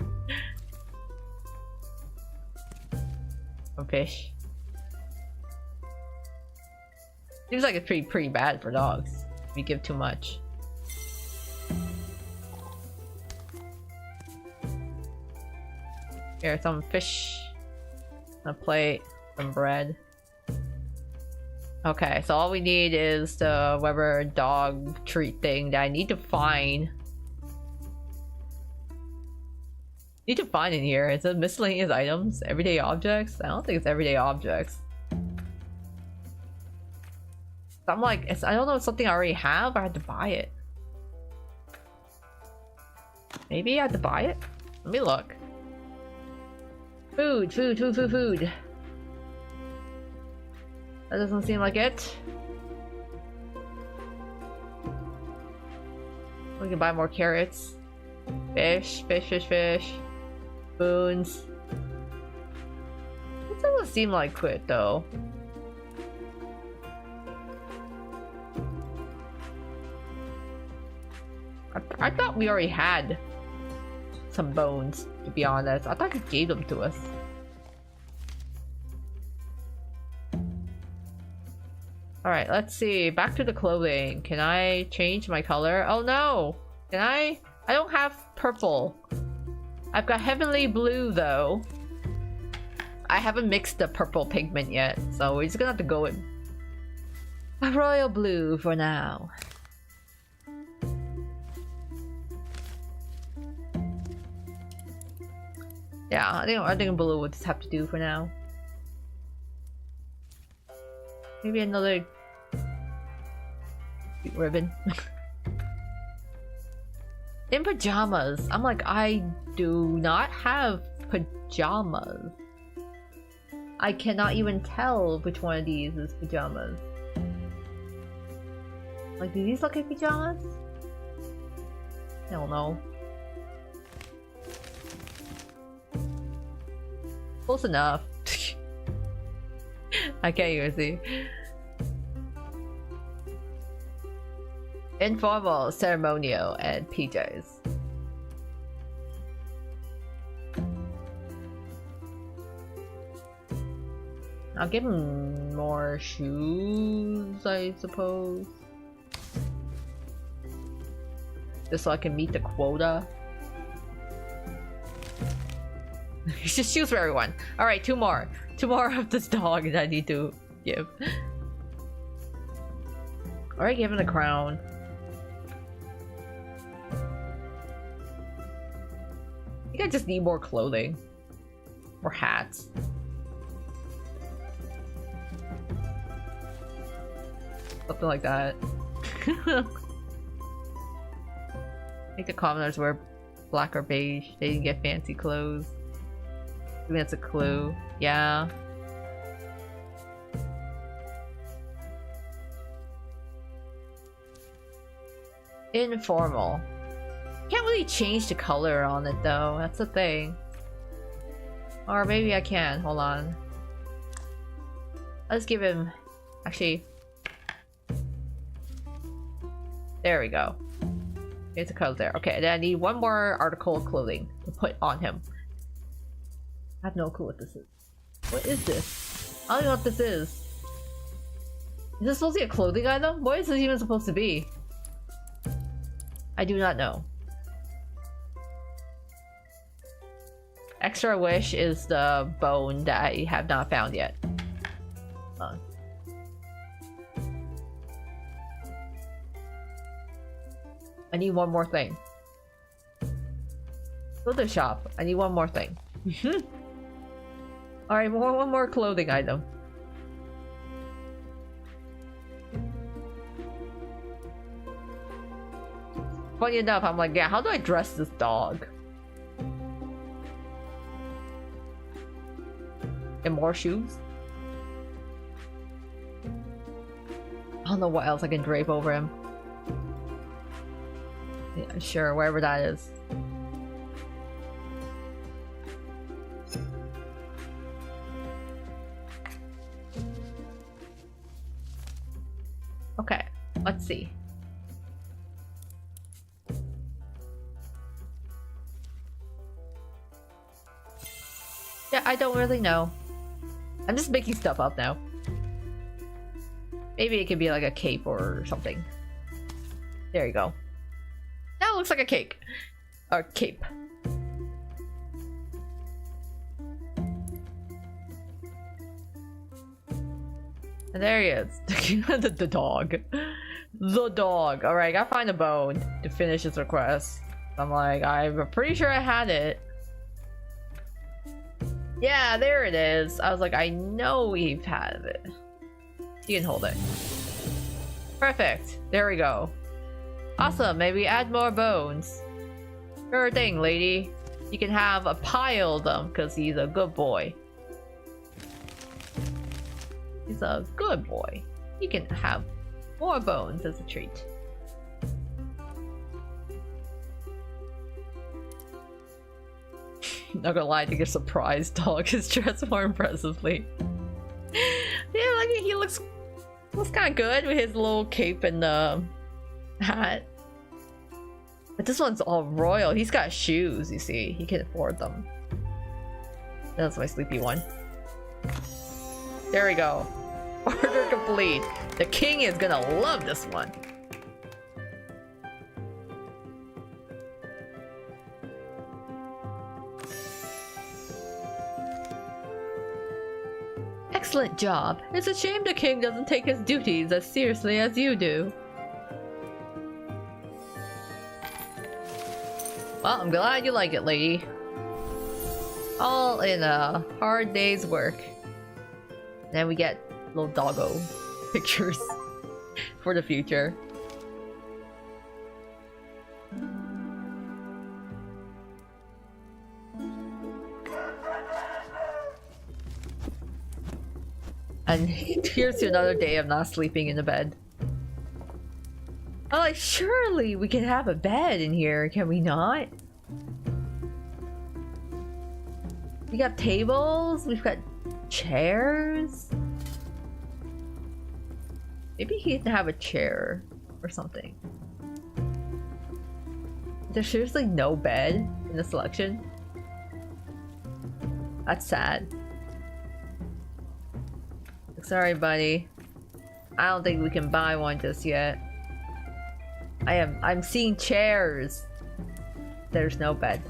fish. Seems like it's pretty bad for dogs if you give too much. Here, some fish, a plate, some bread. Okay, so all we need is the whatever dog treat thing that I need to find. Need to find in here. Is it miscellaneous items? Everyday objects? I don't think it's everyday objects. I'm like, I don't know if it's something I already have or I had to buy it. Maybe I had to buy it? Let me look. Food. That doesn't seem like it. We can buy more carrots. Fish. Spoons. It doesn't seem like quit though. I thought we already had some bones, to be honest. I thought he gave them to us. Alright, let's see. Back to the clothing. Can I change my color? Oh no! Can I? I don't have purple. I've got heavenly blue though. I haven't mixed the purple pigment yet, so we're just gonna have to go with a royal blue for now. Yeah, I think blue would just have to do for now. Maybe another ribbon. In pajamas. I'm like, I do not have pajamas. I cannot even tell which one of these is pajamas. Like, do these look like pajamas? I don't know. Close enough. I can't even see. Informal, ceremonial, and PJs. I'll give him more shoes, I suppose. Just so I can meet the quota. It's just shoes for everyone. Alright, two more. Two more of this dog that I need to give. Alright, give him the crown. I just need more clothing. Or hats. Something like that. Make the commoners wear black or beige. They didn't get fancy clothes. I think that's a clue. Yeah. Informal. Can't really change the color on it though. That's the thing. Or maybe I can. Hold on. Let's give him... Actually... There we go. It's a color there. Okay, then I need one more article of clothing to put on him. I have no clue what this is. What is this? I don't know what this is. Is this supposed to be a clothing item? What is this even supposed to be? I do not know. Extra wish is the bone that I have not found yet. I need one more thing. Go to the shop. I need one more thing. Alright, one more clothing item. Funny enough, I'm like, yeah, how do I dress this dog? And more shoes? I don't know what else I can drape over him. Yeah, sure, wherever that is. Okay, let's see. Yeah, I don't really know. I'm just making stuff up now. Maybe it could be like a cape or something. There you go. Now it looks like a cake. Or cape. And there he is. the dog. The dog. Alright, gotta find a bone to finish his request. I'm like, I'm pretty sure I had it. Yeah, there it is. I was like, I know we've had it. You can hold it. Perfect. There we go. Awesome. Maybe add more bones. Sure thing, lady. You can have a pile of them because he's a good boy. He's a good boy. You can have more bones as a treat. Not gonna lie, I think a surprised dog is dressed more impressively. Yeah, like he looks kind of good with his little cape and hat. But this one's all royal. He's got shoes, you see. He can afford them. That's my sleepy one. There we go. Order complete. The king is gonna love this one. Excellent job. It's a shame the king doesn't take his duties as seriously as you do. Well, I'm glad you like it, lady. All in a hard day's work. Then we get little doggo pictures for the future. And here's to another day of not sleeping in the bed. I'm like, surely we can have a bed in here, can we not? We got tables, we've got chairs. Maybe he can have a chair or something. There's seriously no bed in the selection. That's sad. Sorry, buddy. I don't think we can buy one just yet. I'm seeing chairs. There's no bed.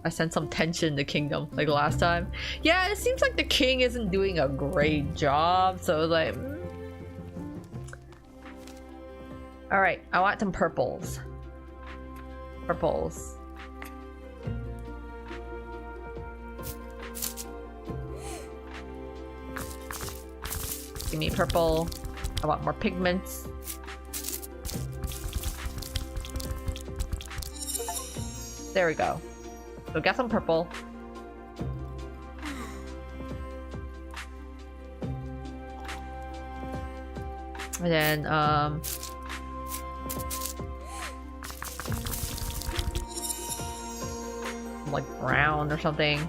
I sense some tension in the kingdom, like last time. Yeah, it seems like the king isn't doing a great job, so it's like... Alright, I want some purples. Purples. Give me purple. I want more pigments. There we go. So got some purple. And then like brown or something.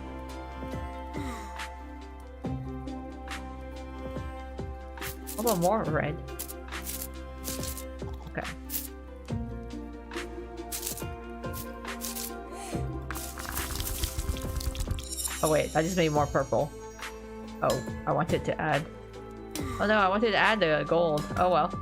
A little more red. Okay. Oh wait, I just made more purple. Oh, I wanted to add. Oh no, I wanted to add the gold. Oh well.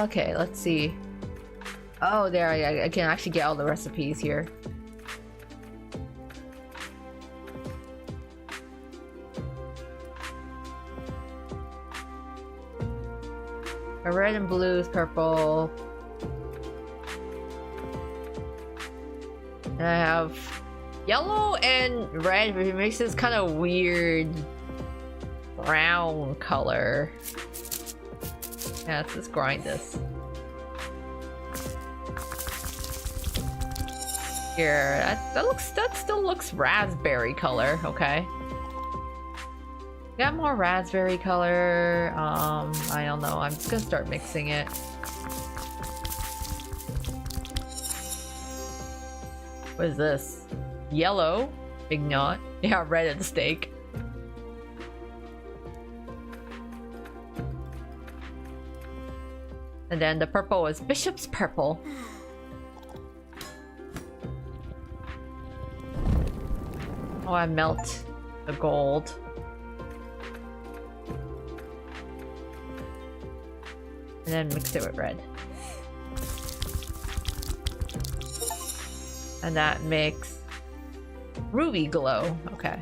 Okay, let's see. Oh, there, I can actually get all the recipes here. A red and blues, purple. And I have yellow and red, which makes this kind of weird brown color. Yeah, let's just grind this. Here, that still looks raspberry color. Okay. Got more raspberry color. I don't know. I'm just gonna start mixing it. What is this? Yellow? Big knot. Yeah, red at the stake. And then the purple was Bishop's Purple. Oh, I melt the gold. And then mix it with red. And that makes ruby glow. Okay.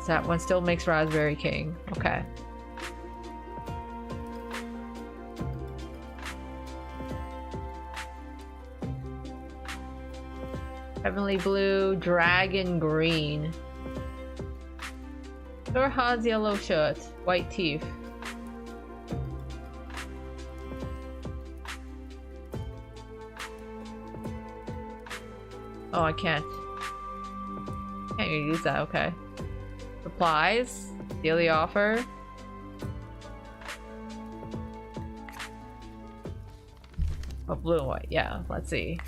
That one still makes Raspberry King. Okay. Heavenly Blue, Dragon Green. Surha's yellow shirt, white teeth. Oh, I can't. Can't use that, okay. Supplies, daily offer. Oh, blue and white, yeah, let's see.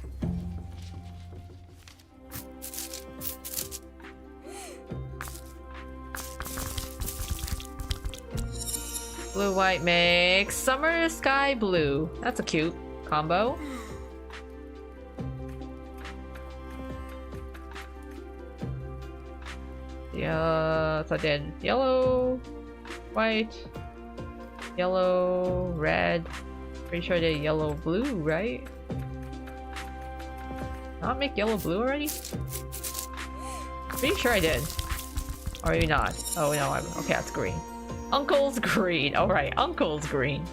Blue white makes Summer Sky Blue. That's a cute combo. Yeah, so I did yellow, white, yellow, red. Pretty sure I did yellow, blue, right? Not make yellow, blue already? Pretty sure I did. Or maybe not. Oh no, okay, that's green. Uncle's green. Alright, Uncle's green.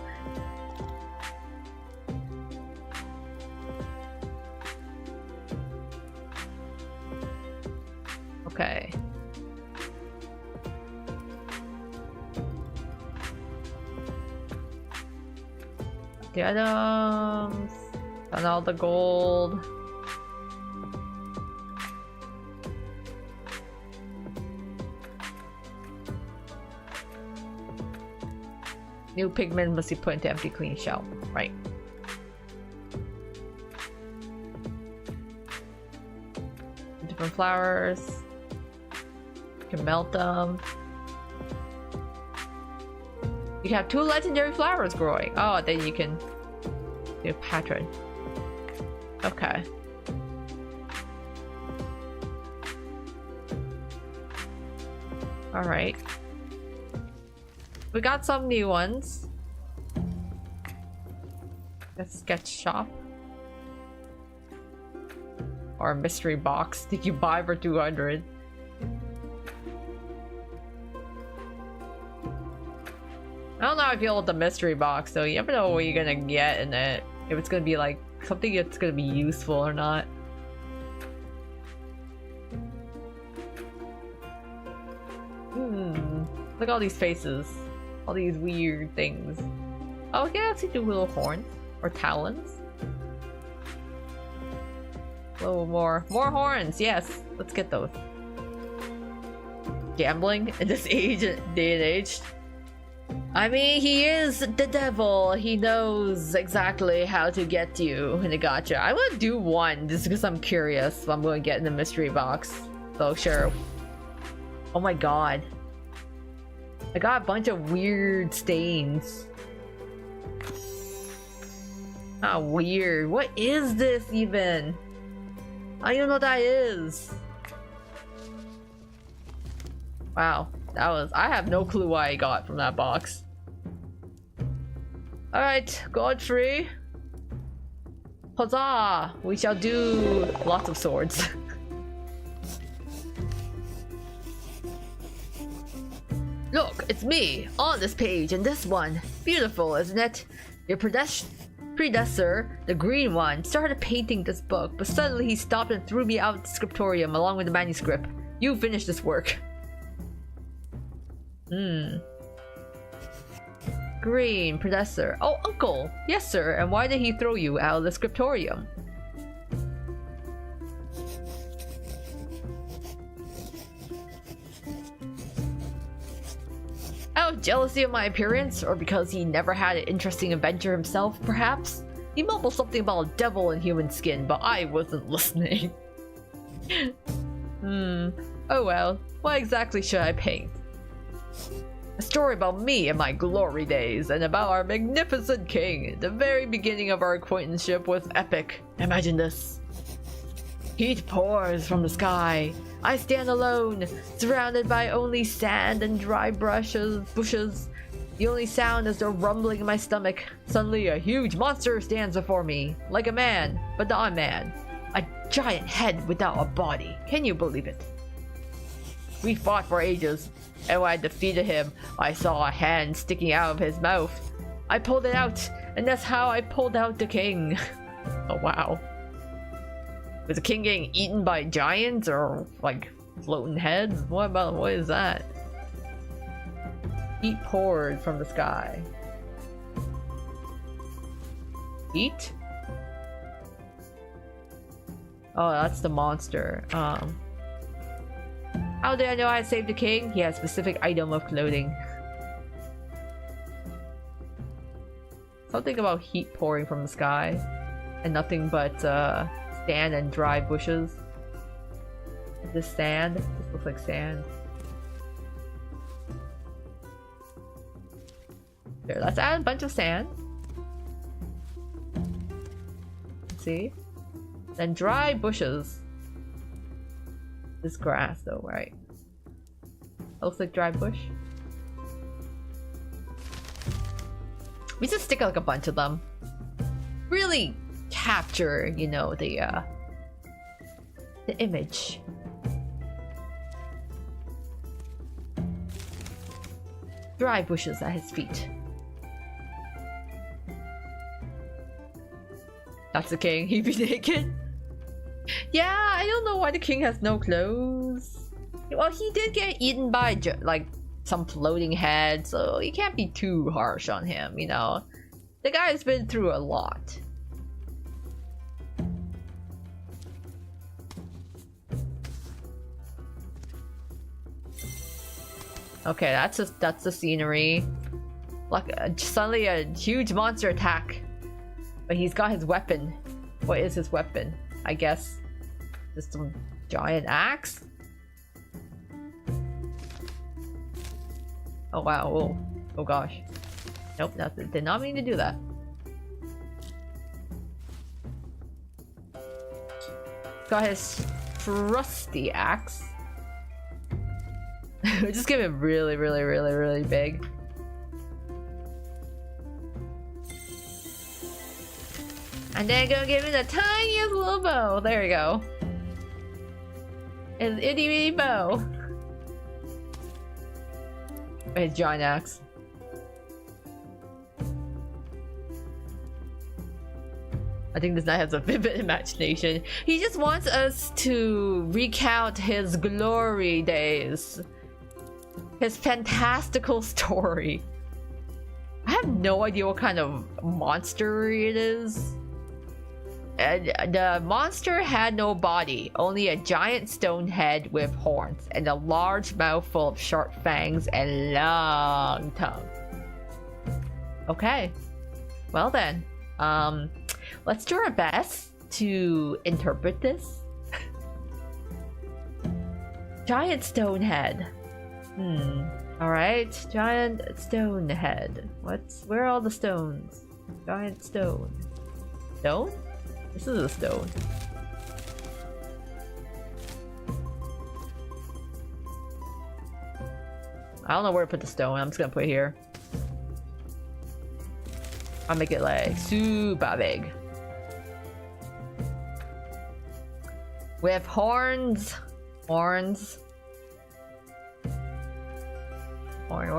Okay. The items and all the gold. New pigment must be put into empty clean shell. Right. Different flowers. You can melt them. You can have 2 legendary flowers growing. Oh, then you can do a pattern. Okay. Alright. We got some new ones. A sketch shop. Or a mystery box. Did you buy for 200? I don't know how I feel with the mystery box though. You never know what you're gonna get in it. If it's gonna be like something that's gonna be useful or not. Look at all these faces. All these weird things. Oh, yeah, let's see the little horns. Or talons. A little more. More horns, yes. Let's get those. Gambling in this day and age. I mean, he is the devil. He knows exactly how to get you in a gotcha. I would do one just because I'm curious if I'm going to get in the mystery box. So sure. Oh my god. I got a bunch of weird stains. How weird. What is this even? I don't even know what that is. Wow. That was... I have no clue why I got from that box. Alright, Godfrey. Huzzah! We shall do lots of swords. Look, it's me, on this page and this one. Beautiful, isn't it? Your predecessor, the green one, started painting this book, but suddenly he stopped and threw me out the scriptorium along with the manuscript. You finished this work. Green, predecessor. Oh, uncle! Yes, sir, and why did he throw you out of the scriptorium? Out of jealousy of my appearance, or because he never had an interesting adventure himself, perhaps? He mumbled something about a devil in human skin, but I wasn't listening. Oh well, what exactly should I paint? A story about me and my glory days, and about our magnificent king. The very beginning of our acquaintanceship was epic. Imagine this. Heat pours from the sky. I stand alone, surrounded by only sand and dry bushes. The only sound is the rumbling in my stomach. Suddenly, a huge monster stands before me, like a man, but not a man. A giant head without a body. Can you believe it? We fought for ages, and when I defeated him, I saw a hand sticking out of his mouth. I pulled it out, and that's how I pulled out the king. Oh wow. Was the king getting eaten by giants or like floating heads? What is that? Heat poured from the sky. Heat? Oh, that's the monster. How did I know I saved the king? He had a specific item of clothing. Something about heat pouring from the sky and nothing but sand and dry bushes. Is this sand? This looks like sand. There, let's add a bunch of sand. See? Then dry bushes. This grass though, right? That looks like dry bush. We just stick like a bunch of them. Really capture, you know, the image. Dry bushes at his feet. That's the king. He'd be naked. Yeah, I don't know why the king has no clothes. Well, he did get eaten by like some floating head, so you can't be too harsh on him, you know. The guy's been through a lot. Okay, that's the scenery. Like suddenly a huge monster attack, but he's got his weapon. What is his weapon? I guess just some giant axe. Oh wow! Oh, oh gosh! Nope, did not mean to do that. Got his trusty axe. Just give it really, really, really, really big. And then gonna give it the tiniest little bow. There we go. An itty bitty bow. It's giant axe. I think this knight has a vivid imagination. He just wants us to recount his glory days. His fantastical story. I have no idea what kind of monster it is. And the monster had no body, only a giant stone head with horns and a large mouth full of sharp fangs and long tongue. Okay. Well then, let's do our best to interpret this. Giant stone head. Alright, giant stone head. Where are all the stones? Giant stone. Stone? This is a stone. I don't know where to put the stone. I'm just gonna put it here. I'll make it like super big. We have horns. Horns. Horn.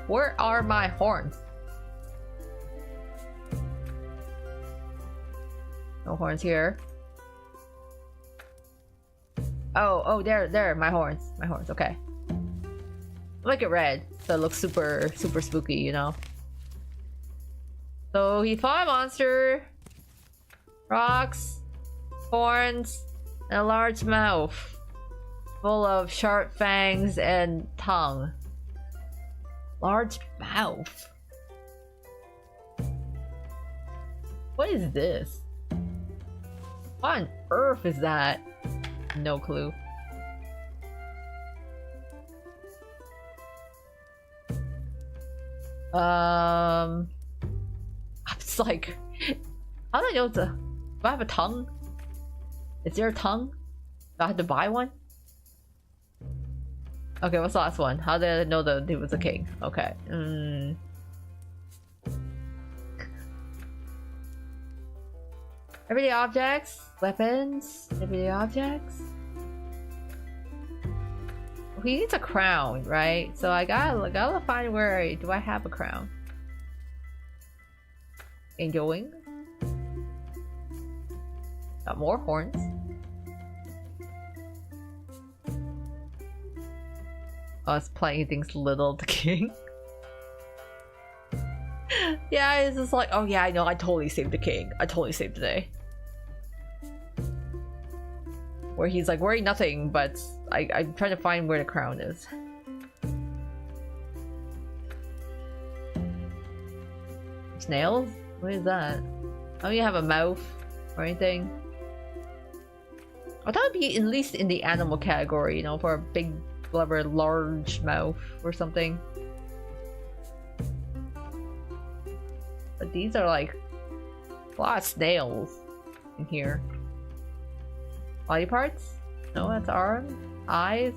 Where are my horns? No horns here. Oh, there, my horns. My horns, okay. Make it red, so it looks super spooky, you know? So he fought a monster. Rocks. Horns. And a large mouth. Full of sharp fangs and tongue. Large mouth. What is this? What on earth is that? No clue. I'm just like, how do I know do I have a tongue? Is there a tongue? Do I have to buy one? Okay, what's the last one? How did I know that he was a king? Okay. Everyday objects, weapons, everyday objects. He needs a crown, right? So I gotta find where do I have a crown? Enjoying. Got more horns. Oh, it's playing things little the king. Yeah, it's just like, oh yeah, I know, I totally saved the king. I totally saved the day. Where he's like worried nothing, but I'm trying to find where the crown is. Snails? What is that? I don't even have a mouth or anything. I thought it'd be at least in the animal category, you know, for a big, blubber, large mouth or something. But these are like a lot of snails in here. Body parts? No, that's arms. Eyes.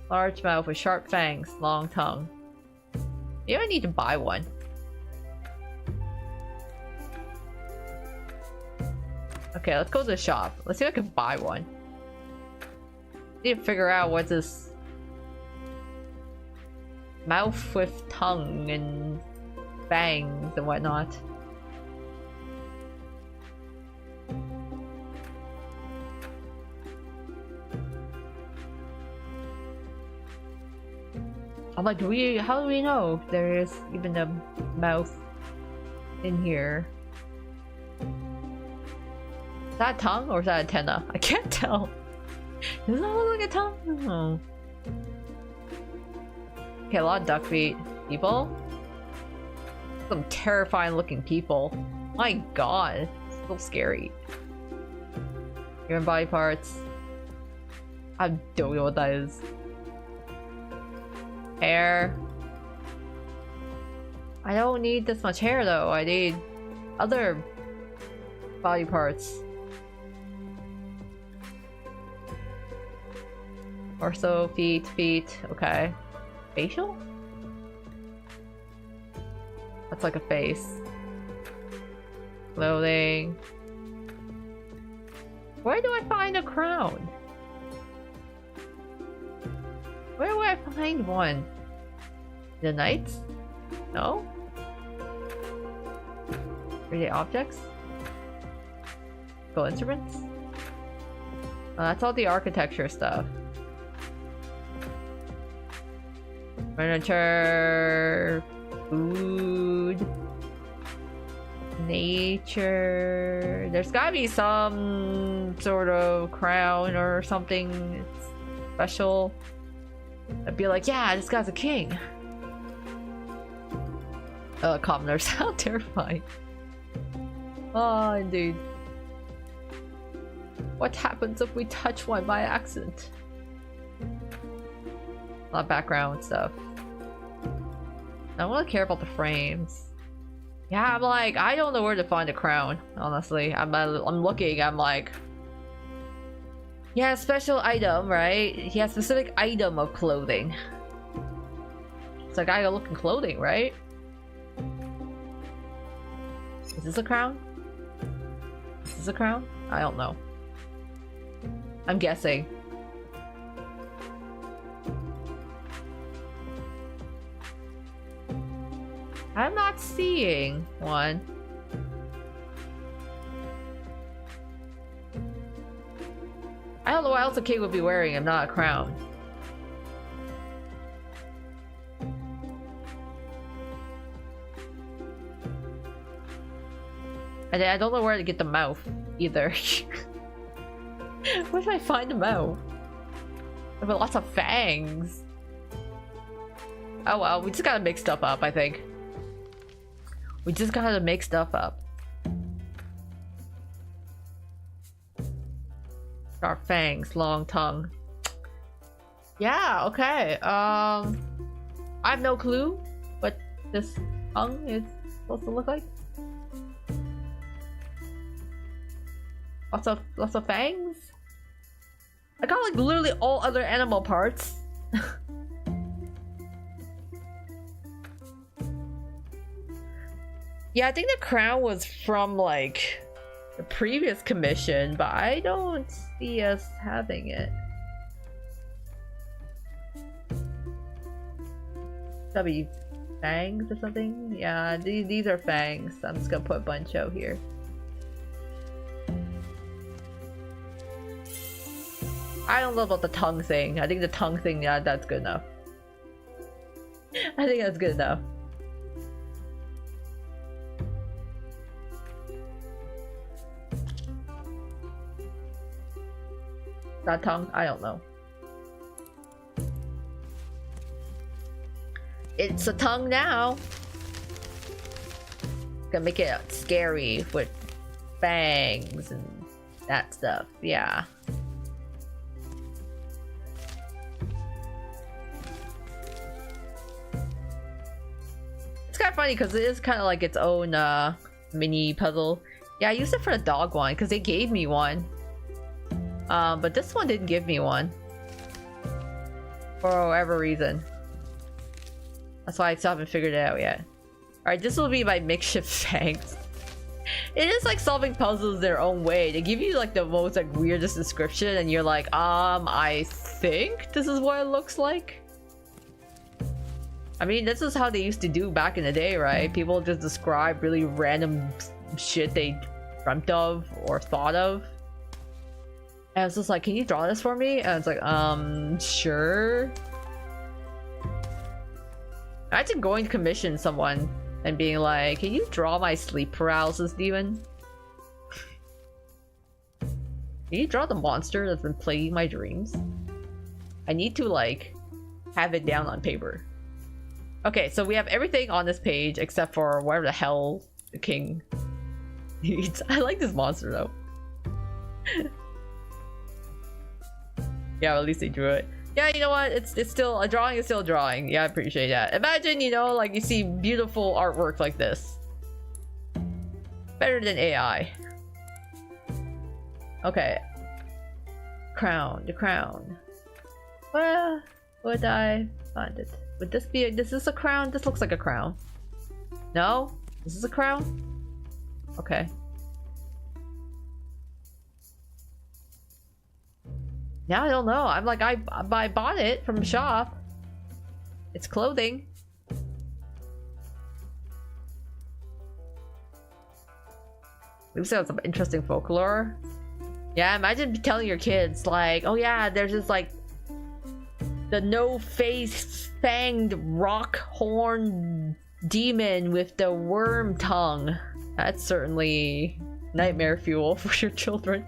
Large mouth with sharp fangs, long tongue. Maybe I need to buy one. Okay, let's go to the shop. Let's see if I can buy one. Need to figure out what this mouth with tongue and fangs and whatnot. I'm like, how do we know if there is even a mouth in here? Is that a tongue or is that antenna? I can't tell. Does that look like a tongue? Oh. Okay, a lot of duck feet. People? Some terrifying looking people. My god. It's so scary. Human body parts. I don't know what that is. Hair. I don't need this much hair though. I need other body parts. Torso, feet, okay. Facial? That's like a face. Clothing. Where do I find a crown? Where would I find one? The knights? No? Everyday objects? Cool instruments? That's all the architecture stuff. Furniture, food, nature. There's gotta be some sort of crown or something special. I'd be like, yeah, this guy's a king. Commoners sound terrifying. Oh, indeed. What happens if we touch one by accident? A lot of background stuff. I don't really care about the frames. Yeah, I'm like, I don't know where to find a crown, honestly. I'm looking, I'm like... Yeah, special item, right? Yeah, specific item of clothing. It's like, I gotta look in clothing, right? Is this a crown? Is this a crown? I don't know. I'm guessing. I'm not seeing one. I don't know what else a king would be wearing if not a crown. And I don't know where to get the mouth either. Where do I find the mouth? I've got lots of fangs. Oh well, we just gotta make stuff up, I think. We just gotta make stuff up. Sharp fangs, long tongue. Yeah, okay. I have no clue what this tongue is supposed to look like. Lots of fangs. I got like literally all other animal parts. Yeah, I think the crown was from like the previous commission, but I don't see us having it. That'd be fangs or something? Yeah, these are fangs. I'm just gonna put a bunch out here. I don't know about the tongue thing. I think the tongue thing, yeah, that's good enough. I think that's good enough. That tongue? I don't know. It's a tongue now. Gonna make it scary with fangs and that stuff. Yeah. It's kind of funny because it is kind of like its own mini puzzle. Yeah, I used it for the dog one because they gave me one. But this one didn't give me one. For whatever reason. That's why I still haven't figured it out yet. Alright, this will be my makeshift fangs. It is like solving puzzles their own way. They give you like the most like weirdest description and you're like, I think this is what it looks like. I mean, this is how they used to do back in the day, right? People just describe really random shit they dreamt of or thought of. And I was just like, can you draw this for me? And it's like, sure. Imagine going to commission someone and being like, can you draw my sleep paralysis demon? Can you draw the monster that's been plaguing my dreams? I need to like have it down on paper. Okay, so we have everything on this page except for whatever the hell the king needs. I like this monster though. Yeah, at least they drew it. Yeah, you know what? It's still a drawing is still a drawing. Yeah, I appreciate that. Imagine, you know, like you see beautiful artwork like this. Better than AI. Okay. Crown, the crown. Where would I find it? Would this be this is a crown? This looks like a crown. No? This is a crown? Okay. Now I don't know. I'm like, I bought it from the shop. It's clothing. Maybe sounds some interesting folklore. Yeah, imagine telling your kids like, oh yeah, there's this like the no-face fanged rock horn demon with the worm tongue. That's certainly nightmare fuel for your children.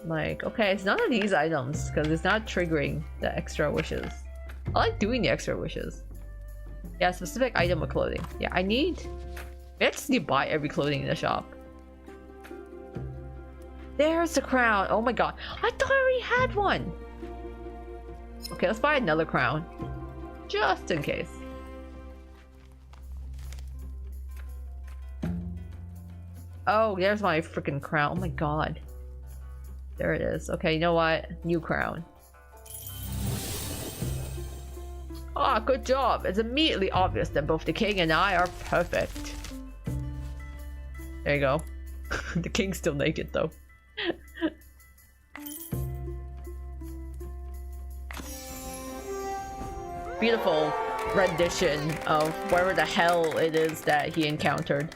Like, okay, it's none of these items because it's not triggering the extra wishes. I like doing the extra wishes. Yeah, specific item of clothing. Yeah, I just need to buy every clothing in the shop. There's the crown. Oh my god. I thought I already had one. Okay, let's buy another crown. Just in case. Oh, there's my freaking crown. Oh my god. There it is. Okay, you know what? New crown. Ah, good job. It's immediately obvious that both the king and I are perfect. There you go. The king's still naked though. Beautiful rendition of wherever the hell it is that he encountered.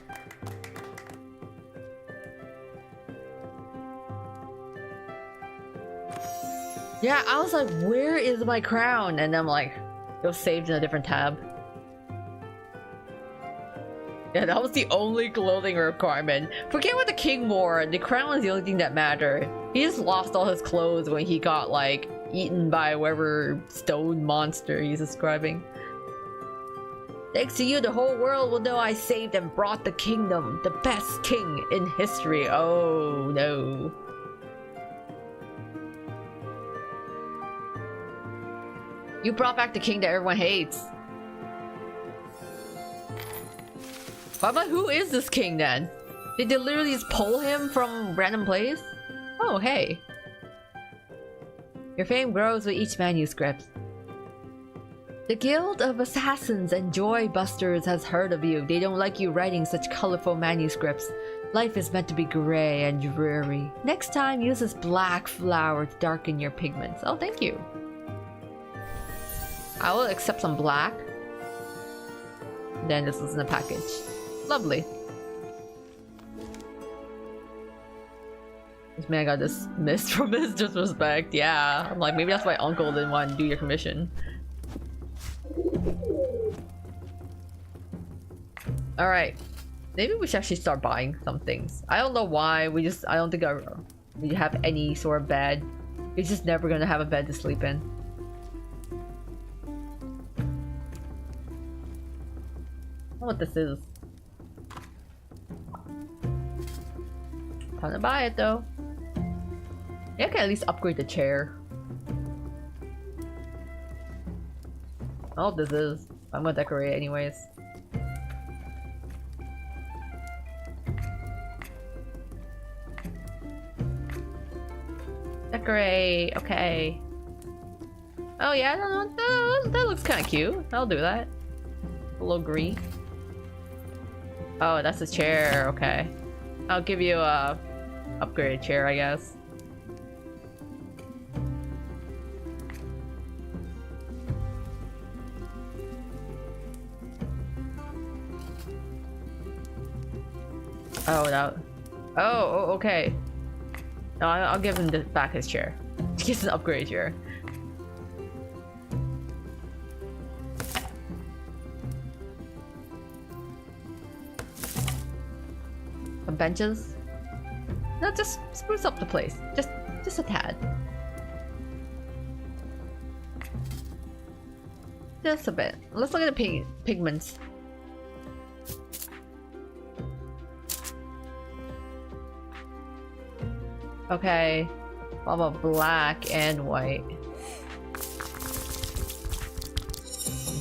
Yeah, I was like, where is my crown? And I'm like, it was saved in a different tab. Yeah, that was the only clothing requirement. Forget what the king wore. The crown was the only thing that mattered. He just lost all his clothes when he got like eaten by whatever stone monster he's describing. Thanks to you, the whole world will know I saved and brought the kingdom. The best king in history. Oh no. You brought back the king that everyone hates. But who is this king then? Did they literally just pull him from random place? Oh, hey. Your fame grows with each manuscript. The Guild of Assassins and Joy Busters has heard of you. They don't like you writing such colorful manuscripts. Life is meant to be gray and dreary. Next time, use this black flower to darken your pigments. Oh, thank you. I will accept some black. Then this is in a package. Lovely. This man got dismissed from his disrespect. Yeah, I'm like, maybe that's why uncle didn't want to do your commission. Alright. Maybe we should actually start buying some things. I don't know why. I don't think we have any sort of bed. We're just never gonna have a bed to sleep in. I don't know what this is. Time to buy it though. Yeah, I can at least upgrade the chair. Oh, this is. I'm gonna decorate it anyways. Decorate. Okay. Oh yeah, I don't know. That looks kind of cute. I'll do that. A little green. Oh, that's a chair. Okay. I'll give you a upgraded chair, I guess. Oh, that. Oh, okay. No, I'll give him back his chair. He gets an upgraded chair. Some benches. No, just spruce up the place. Just a tad. Just a bit. Let's look at the pigments. Okay. How about black and white?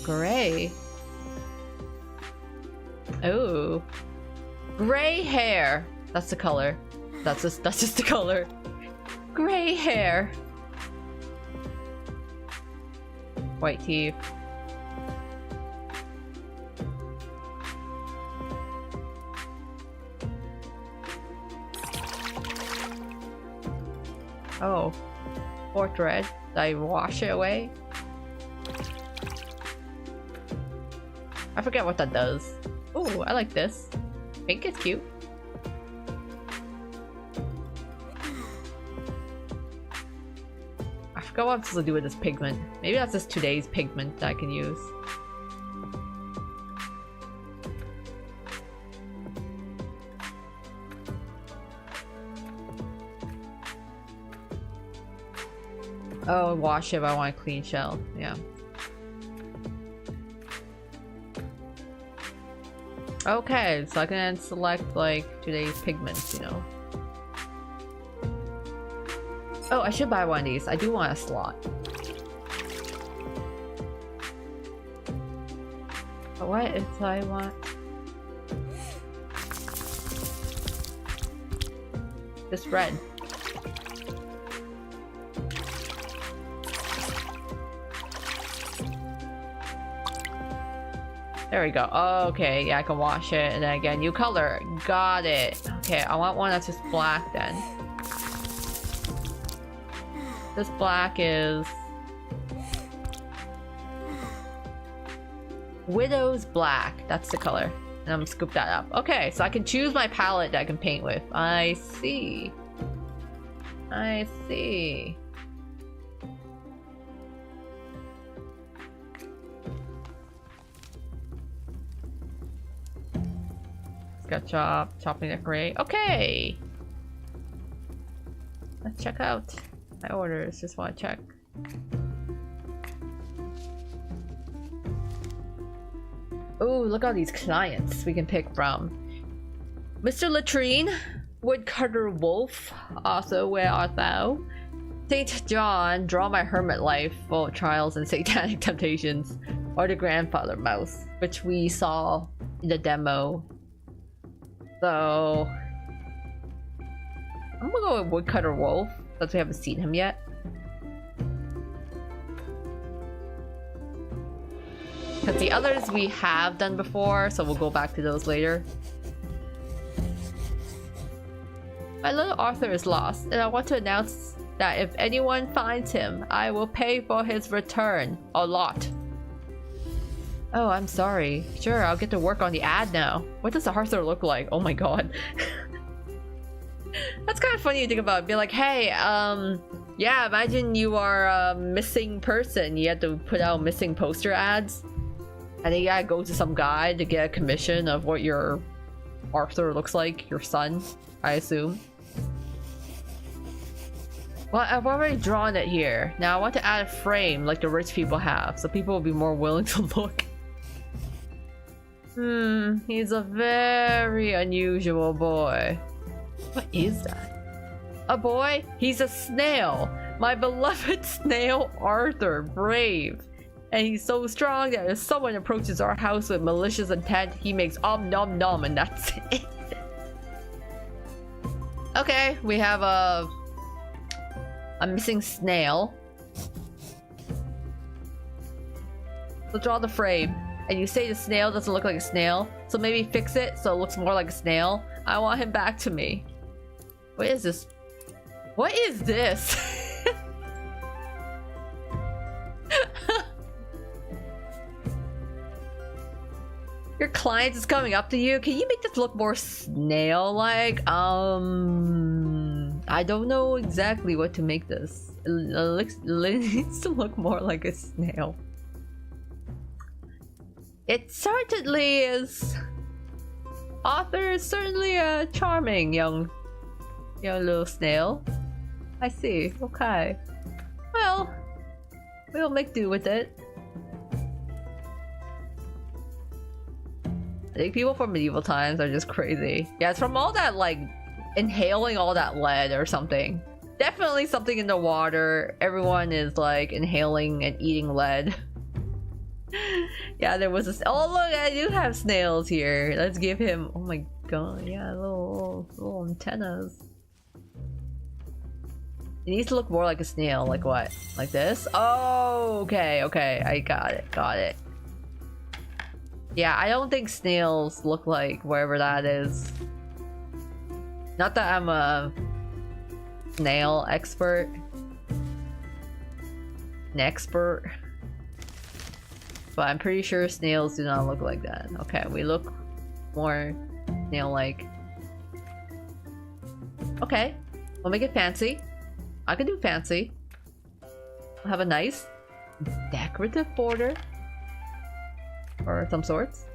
Gray. Ooh. Gray hair. That's the color. That's just the color. Gray hair. White teeth. Oh, portrait. Did I wash it away? I forget what that does. Oh, I like this. Pink is cute. I forgot what I'm supposed to do with this pigment. Maybe that's just today's pigment that I can use. Oh, wash it if I want a clean shell. Yeah. Okay, so I can select like today's pigments, you know. Oh, I should buy one of these. I do want a slot. But what if I want this red? There we go. Okay, yeah, I can wash it. And then again, new color. Got it. Okay, I want one that's just black then. This black is... Widow's Black. That's the color. And I'm gonna scoop that up. Okay, so I can choose my palette that I can paint with. I see. I see. Got chopping decorate. Okay. Let's check out my orders. Just want to check. Oh, look at all these clients we can pick from. Mr. Latrine, Woodcutter Wolf. Also, where art thou? Saint John, draw my hermit life full of trials and satanic temptations. Or the grandfather mouse, which we saw in the demo. So I'm gonna go with Woodcutter Wolf since we haven't seen him yet. Because the others we have done before, so we'll go back to those later. My little Arthur is lost, and I want to announce that if anyone finds him, I will pay for his return. A lot. Oh, I'm sorry. Sure, I'll get to work on the ad now. What does Arthur look like? Oh my god. That's kind of funny to think about. Be like, hey, yeah, imagine you are a missing person. You have to put out missing poster ads. And then you gotta go to some guy to get a commission of what your Arthur looks like. Your son, I assume. Well, I've already drawn it here. Now I want to add a frame like the rich people have, so people will be more willing to look. He's a very unusual boy. What is that? A boy? He's a snail! My beloved snail Arthur, brave. And he's so strong that if someone approaches our house with malicious intent, he makes nom nom and that's it. Okay, we have a missing snail. So draw the frame. And you say the snail doesn't look like a snail, so maybe fix it so it looks more like a snail. I want him back to me. What is this? What is this? Your client is coming up to you. Can you make this look more snail-like? I don't know exactly what to make this. It needs to look more like a snail. It certainly is. Arthur is certainly a charming young little snail. I see. Okay. Well, we'll make do with it. I think people from medieval times are just crazy. Yeah, it's from all that, like, inhaling all that lead or something. Definitely something in the water. Everyone is, like, inhaling and eating lead. Yeah, there was a... Oh, look, I do have snails here. Let's give him... Oh my god, yeah, little antennas. It needs to look more like a snail. Like what? Like this? Oh, okay, okay. I got it. Got it. Yeah, I don't think snails look like wherever that is. Not that I'm a snail expert. An expert. But I'm pretty sure snails do not look like that. Okay, we look more snail-like. Okay, we'll make it fancy. I can do fancy. We'll have a nice decorative border. Or some sorts.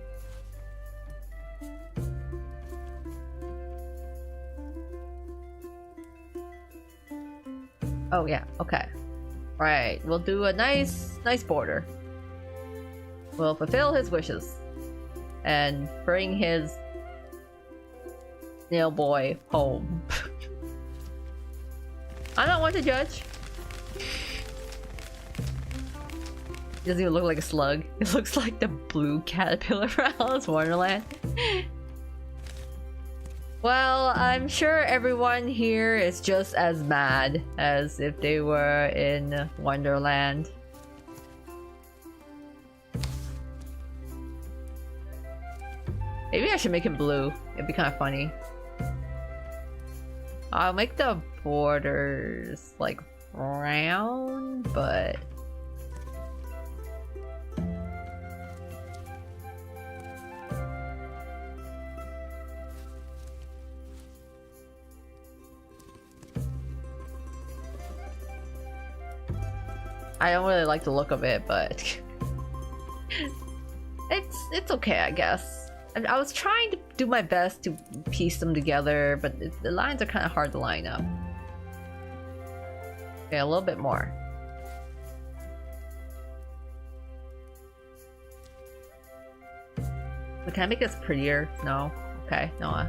Oh yeah, okay. Right, we'll do a nice border. We'll fulfill his wishes. And bring his snail boy home. I don't want to judge. It doesn't even look like a slug. It looks like the blue caterpillar from Alice in Wonderland. Well, I'm sure everyone here is just as mad as if they were in Wonderland. Maybe I should make him blue. It'd be kind of funny. I'll make the borders like brown, but I don't really like the look of it, but it's okay, I guess. I was trying to do my best to piece them together, but the lines are kind of hard to line up. Okay, a little bit more. But can I make this prettier? No. Okay, no.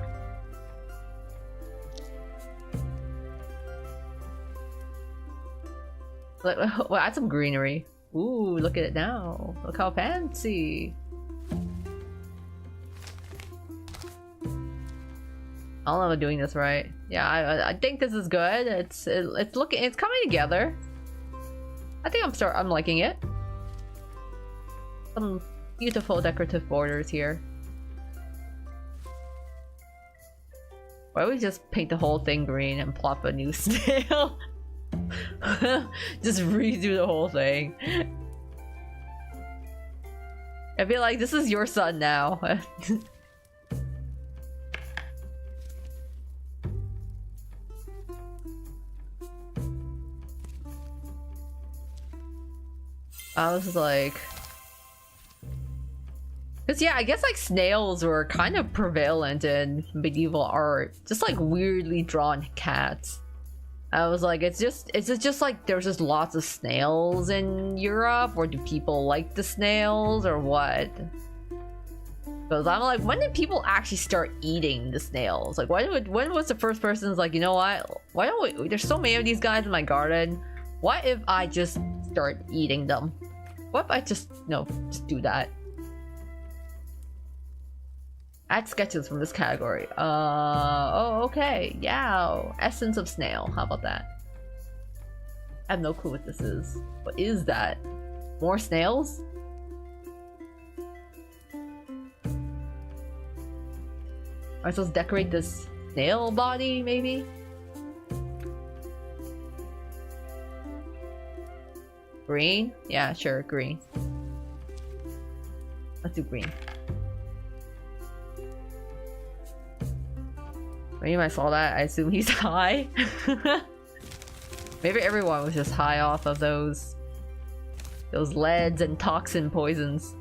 We'll add some greenery. Ooh, look at it now. Look how fancy. I don't know if I'm doing this right. Yeah, I think this is good. It's coming together. I think I'm liking it. Some beautiful decorative borders here. Why don't we just paint the whole thing green and plop a new snail? Just redo the whole thing. I feel like this is your son now. I was like, because yeah, I guess like snails were kind of prevalent in medieval art, just like weirdly drawn cats. I was like, it's just like there's just lots of snails in Europe, or do people like the snails, or what? Because I'm like, when did people actually start eating the snails? Like, when was the first person's like, you know what? Why don't we? There's so many of these guys in my garden. What if I just start eating them? What if I just do that? Add sketches from this category. Oh, okay. Yeah. Essence of snail. How about that? I have no clue what this is. What is that? More snails? Am I supposed to decorate this snail body, maybe? Green? Yeah, sure, green. Let's do green. Maybe when I saw that, I assume he's high. Maybe everyone was just high off of those leads and toxin poisons.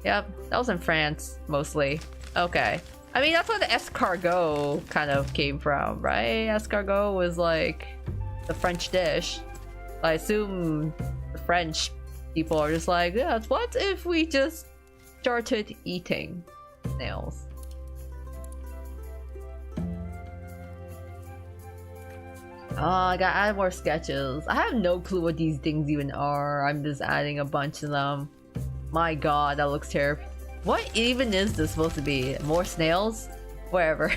Yep, that was in France, mostly. Okay. I mean, that's where the escargot kind of came from, right? Escargot was like the French dish. I assume the French people are just like, yeah, what if we just started eating snails? Oh, I gotta add more sketches. I have no clue what these things even are. I'm just adding a bunch of them. My god, that looks terrible. What even is this supposed to be? More snails? Whatever.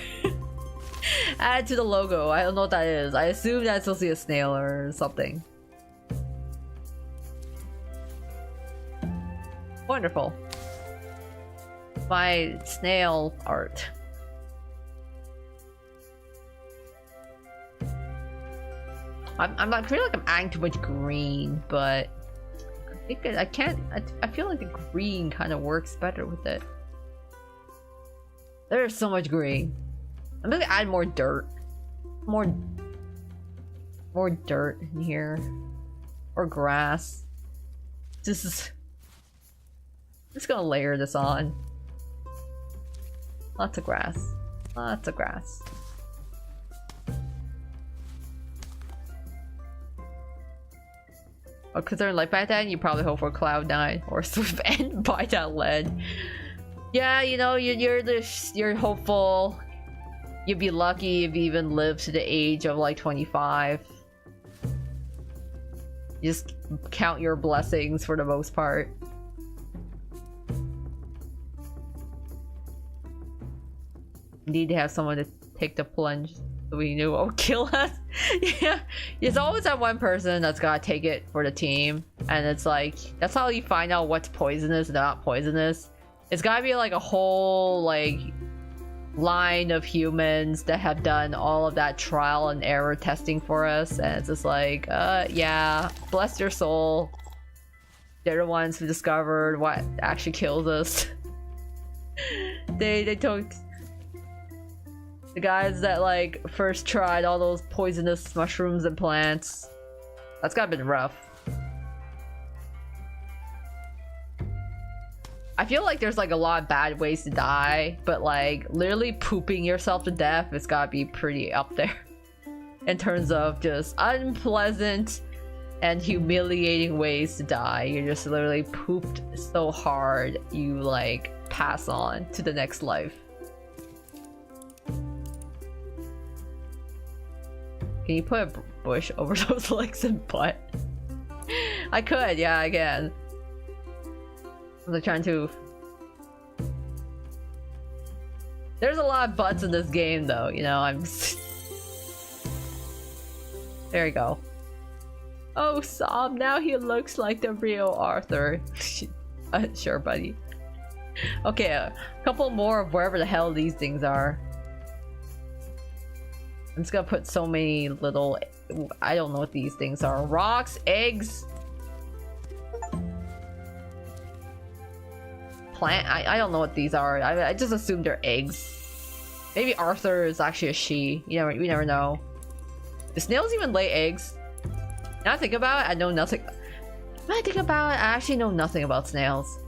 Add to the logo. I don't know what that is. I assume that's supposed to be a snail or something. Wonderful. My snail art. I feel like I'm adding too much green, but I think I can't. I feel like the green kind of works better with it. There's so much green. I'm gonna add more dirt. More dirt in here. Or grass. This is... I'm just gonna layer this on. Lots of grass. Lots of grass. Oh, considering like back then, you probably hope for Cloud9 or Swift and buy that lead. Yeah, you know, you're hopeful. You'd be lucky if you even live to the age of like 25. You just count your blessings for the most part. Need to have someone to take the plunge so we knew what would kill us. Yeah, there's always that one person that's gotta take it for the team, and it's like that's how you find out what's poisonous and not poisonous. It's gotta be like a whole like line of humans that have done all of that trial and error testing for us, and it's just like yeah, bless your soul, they're the ones who discovered what actually kills us. they took the guys that like first tried all those poisonous mushrooms and plants. That's gotta been rough. I feel like there's like a lot of bad ways to die, but like literally pooping yourself to death, it's gotta be pretty up there in terms of just unpleasant and humiliating ways to die. You're just literally pooped so hard you like pass on to the next life. Can you put a bush over those legs and butt? I could, yeah, I can. I'm like trying to... There's a lot of butts in this game though, you know, I'm... There you go. Oh, Sam, now he looks like the real Arthur. Sure, buddy. Okay, a couple more of wherever the hell these things are. I'm just gonna put so many little... I don't know what these things are. Rocks, eggs... Plant? I don't know what these are. I just assume they're eggs. Maybe Arthur is actually a she. You never know. Do snails even lay eggs? Now I think about it, I know nothing. When I think about it, I actually know nothing about snails.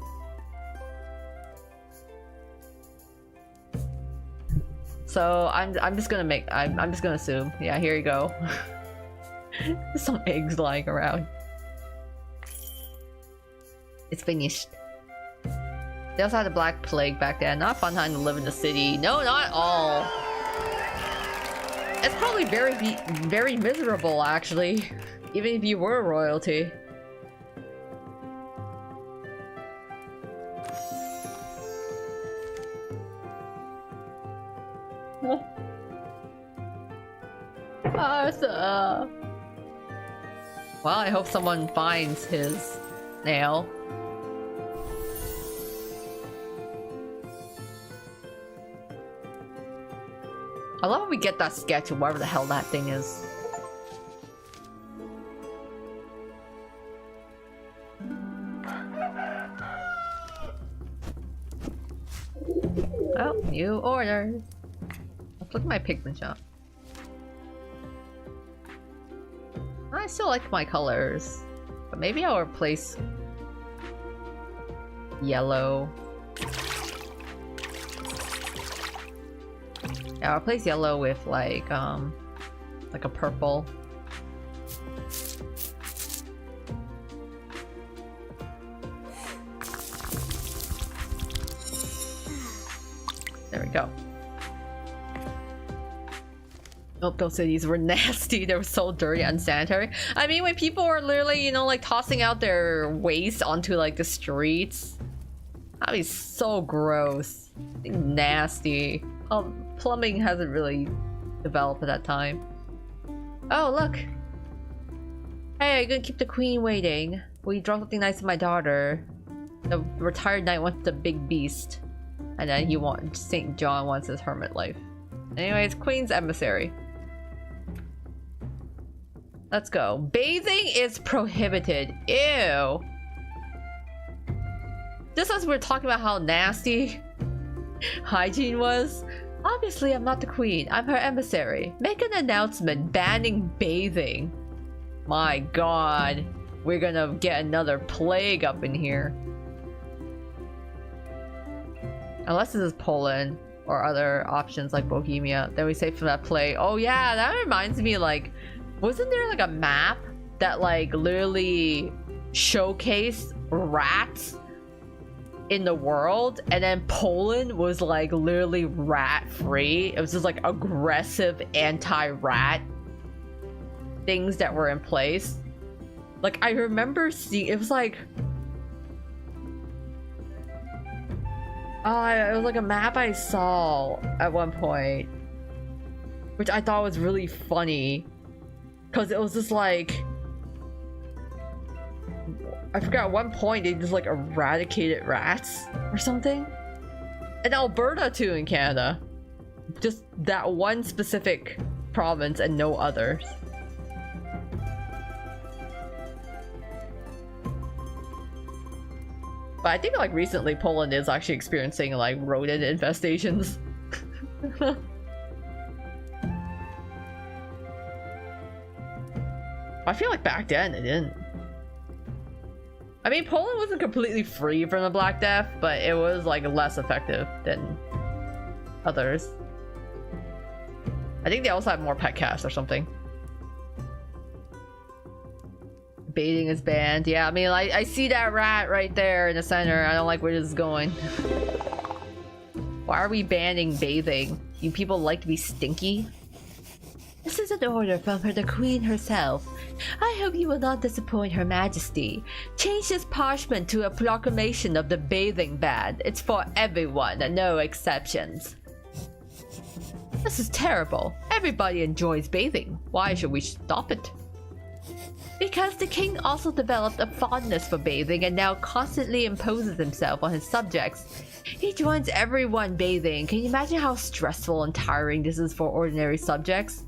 So I'm just gonna make... I'm just gonna assume. Yeah, here you go. Some eggs lying around. It's finished. They also had the Black Plague back then. Not a fun time to live in the city. No, not at all. It's probably very miserable, actually. Even if you were royalty. Arthur. Well, I hope someone finds his nail. I love when we get that sketch of whatever the hell that thing is. Oh, new order. Let's look at my pigment shop. I still like my colors, but maybe I'll replace yellow. Yeah, I'll replace yellow with like a purple. There we go. Nope, those cities were nasty. They were so dirty, unsanitary. I mean, when people were literally, you know, like tossing out their waste onto like the streets, that'd be so gross. Nasty. Plumbing hasn't really develop at that time. Oh, look! Hey, I'm gonna keep the queen waiting. Will you draw something nice to my daughter? The retired knight wants the big beast. And then St. John wants his hermit life. Anyways, Queen's Emissary. Let's go. Bathing is prohibited. Ew. Just as we were talking about how nasty hygiene was. Obviously, I'm not the queen. I'm her emissary. Make an announcement banning bathing. My god. We're gonna get another plague up in here. Unless this is Poland or other options like Bohemia. Then we save from that play. Oh yeah, that reminds me, like, wasn't there like a map that like literally showcased rats in the world, and then Poland was like literally rat free? It was just like aggressive anti-rat things that were in place. Like I remember seeing, it was like it was like a map I saw at one point, which I thought was really funny, because it was just like, I forgot at one point they just like eradicated rats or something. In Alberta too, in Canada. Just that one specific province and no others. But I think like recently Poland is actually experiencing like rodent infestations. I feel like back then it didn't. I mean, Poland wasn't completely free from the Black Death, but it was like less effective than others. I think they also have more pet cats or something. Baiting is banned. Yeah, I mean, I see that rat right there in the center. I don't like where this is going. Why are we banning bathing? You people like to be stinky? This is an order from the Queen herself. I hope you will not disappoint Her Majesty. Change this parchment to a proclamation of the bathing ban. It's for everyone, and no exceptions. This is terrible. Everybody enjoys bathing. Why should we stop it? Because the king also developed a fondness for bathing and now constantly imposes himself on his subjects. He joins everyone bathing. Can you imagine how stressful and tiring this is for ordinary subjects?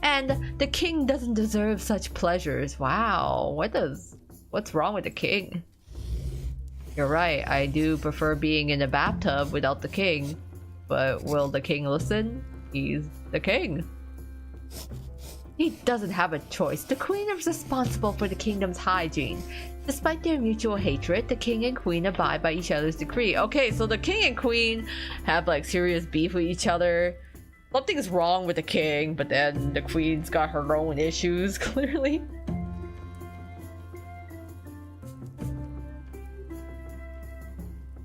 And the king doesn't deserve such pleasures. Wow, what's wrong with the king? You're right, I do prefer being in a bathtub without the king. But will the king listen? He's the king. He doesn't have a choice. The queen is responsible for the kingdom's hygiene. Despite their mutual hatred, the king and queen abide by each other's decree. Okay, so the king and queen have like serious beef with each other. Something's wrong with the king, but then the queen's got her own issues, clearly.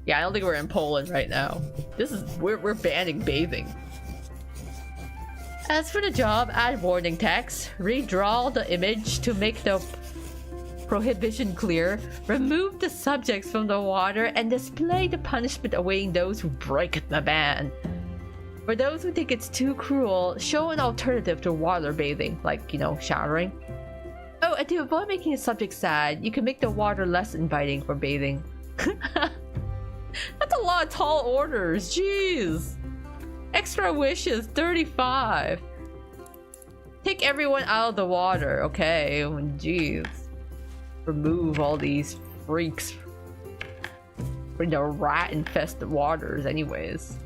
Yeah, I don't think we're in Poland right now. We're banning bathing. As for the job, add warning text, redraw the image to make the prohibition clear, remove the subjects from the water, and display the punishment awaiting those who break the ban. For those who think it's too cruel, show an alternative to water bathing, like, you know, showering. Oh, and to avoid making a subject sad, you can make the water less inviting for bathing. That's a lot of tall orders, jeez! Extra wishes, 35. Take everyone out of the water, okay, jeez. Remove all these freaks from the rat-infested waters anyways.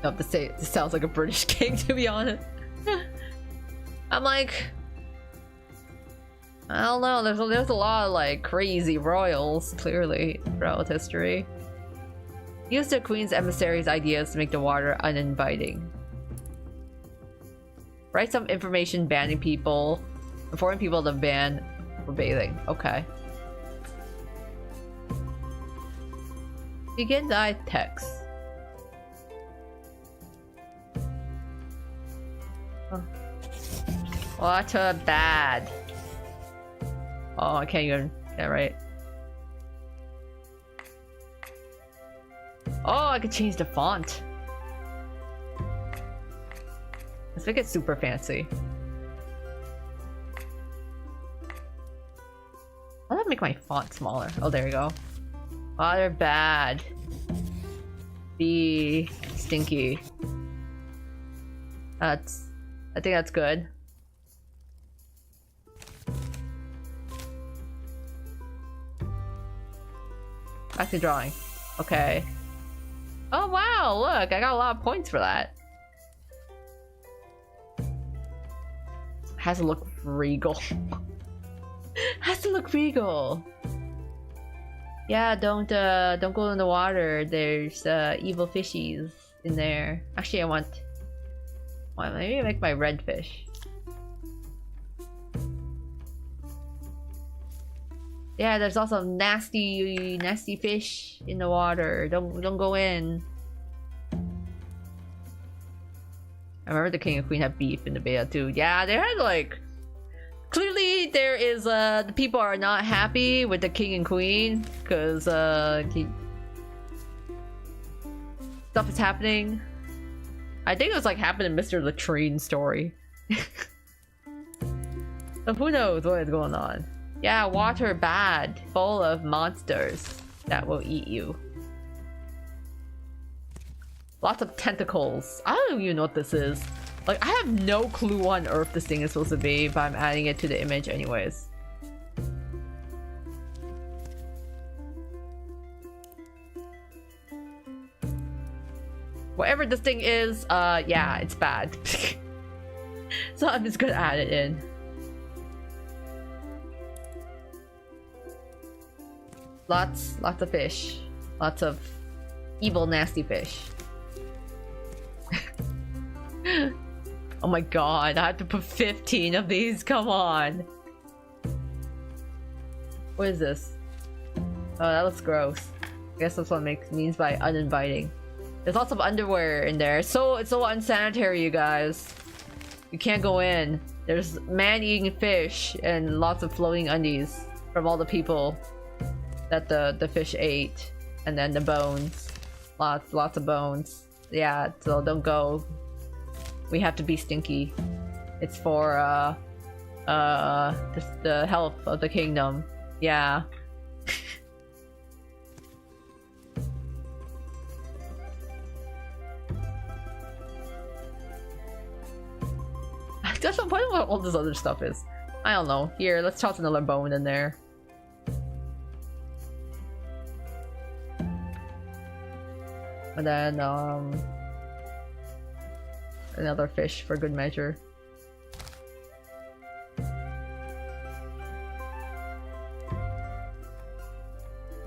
I have to say, this sounds like a British king, to be honest. I'm like, I don't know, there's a lot of like crazy royals, clearly, throughout history. Use the queen's emissaries' ideas to make the water uninviting. Write some information banning people, informing people to ban for bathing. Okay. Begin thy text. Huh. Water bad. Oh, I can't even get it right. Oh, I could change the font. Let's make it super fancy. I'll make my font smaller. Oh, there you go. Oh, they're bad. Be stinky. I think that's good. Back to drawing. Okay. Oh wow, look, I got a lot of points for that. Has to look regal. Has to look regal. Yeah, don't go in the water. There's evil fishies in there. Actually, I want. Well, maybe make my red fish. Yeah, there's also nasty fish in the water. Don't go in. I remember the king and queen had beef in the beta too. Yeah, they had like. Clearly, there is the people are not happy with the king and queen because stuff is happening. I think it was like happened in Mr. Latrine's story. So who knows what is going on? Yeah, water bad, full of monsters that will eat you. Lots of tentacles. I don't even know what this is. Like, I have no clue what on earth this thing is supposed to be, but I'm adding it to the image anyways. Whatever this thing is, yeah, it's bad. So I'm just gonna add it in. Lots of fish. Lots of evil, nasty fish. Oh my god, I have to put 15 of these, come on. What is this? Oh, that looks gross. I guess that's what means by uninviting. There's lots of underwear in there. It's so unsanitary, you guys. You can't go in. There's man-eating fish and lots of floating undies from all the people that the fish ate. And then the bones. Lots of bones. Yeah, so don't go. We have to be stinky. It's for the health of the kingdom. Yeah. That's the point of what all this other stuff is. I don't know. Here, let's toss another bone in there. And then another fish for good measure. I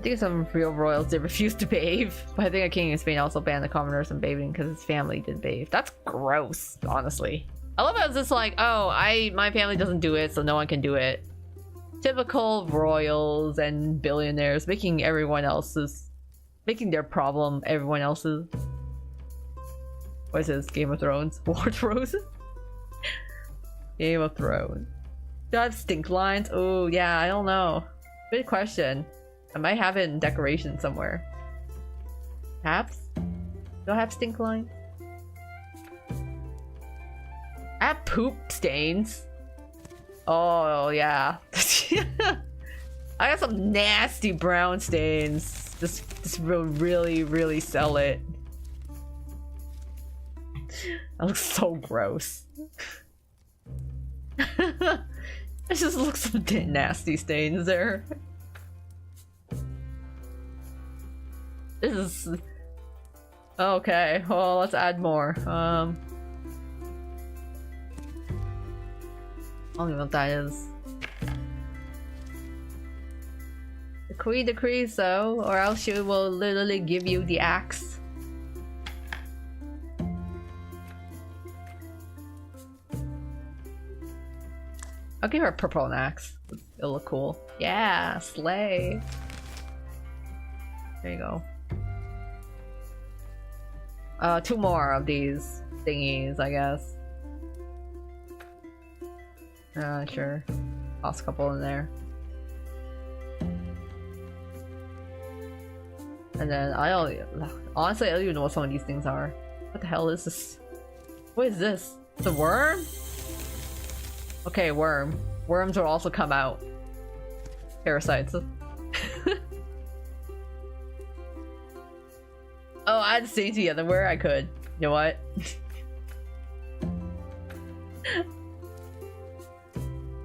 think some real royals did refuse to bathe, but I think a king in Spain also banned the commoners from bathing because his family did bathe. That's gross, honestly. I love how it's just like, oh, my family doesn't do it, so no one can do it. Typical royals and billionaires making their problem everyone else's. What is this? Game of Thrones? War Thrones? Game of Thrones. Do I have stink lines? Oh, yeah, I don't know. Good question. I might have it in decoration somewhere. Perhaps? Do I have stink lines? I have poop stains. Oh, yeah. I got some nasty brown stains. This will really, really sell it. That looks so gross. It just looks some nasty stains there. This is... Okay, well, let's add more. I don't even know what that is. The queen decrees so, or else she will literally give you the axe. I'll give her a purple and axe. It'll look cool. Yeah, slay. There you go. 2 more of these thingies, I guess. Sure. Toss a couple in there. And then I don't... Honestly, I don't even know what some of these things are. What the hell is this? What is this? It's a worm? Okay, worm. Worms will also come out. Parasites. Oh, I'd stay together where I could. You know what?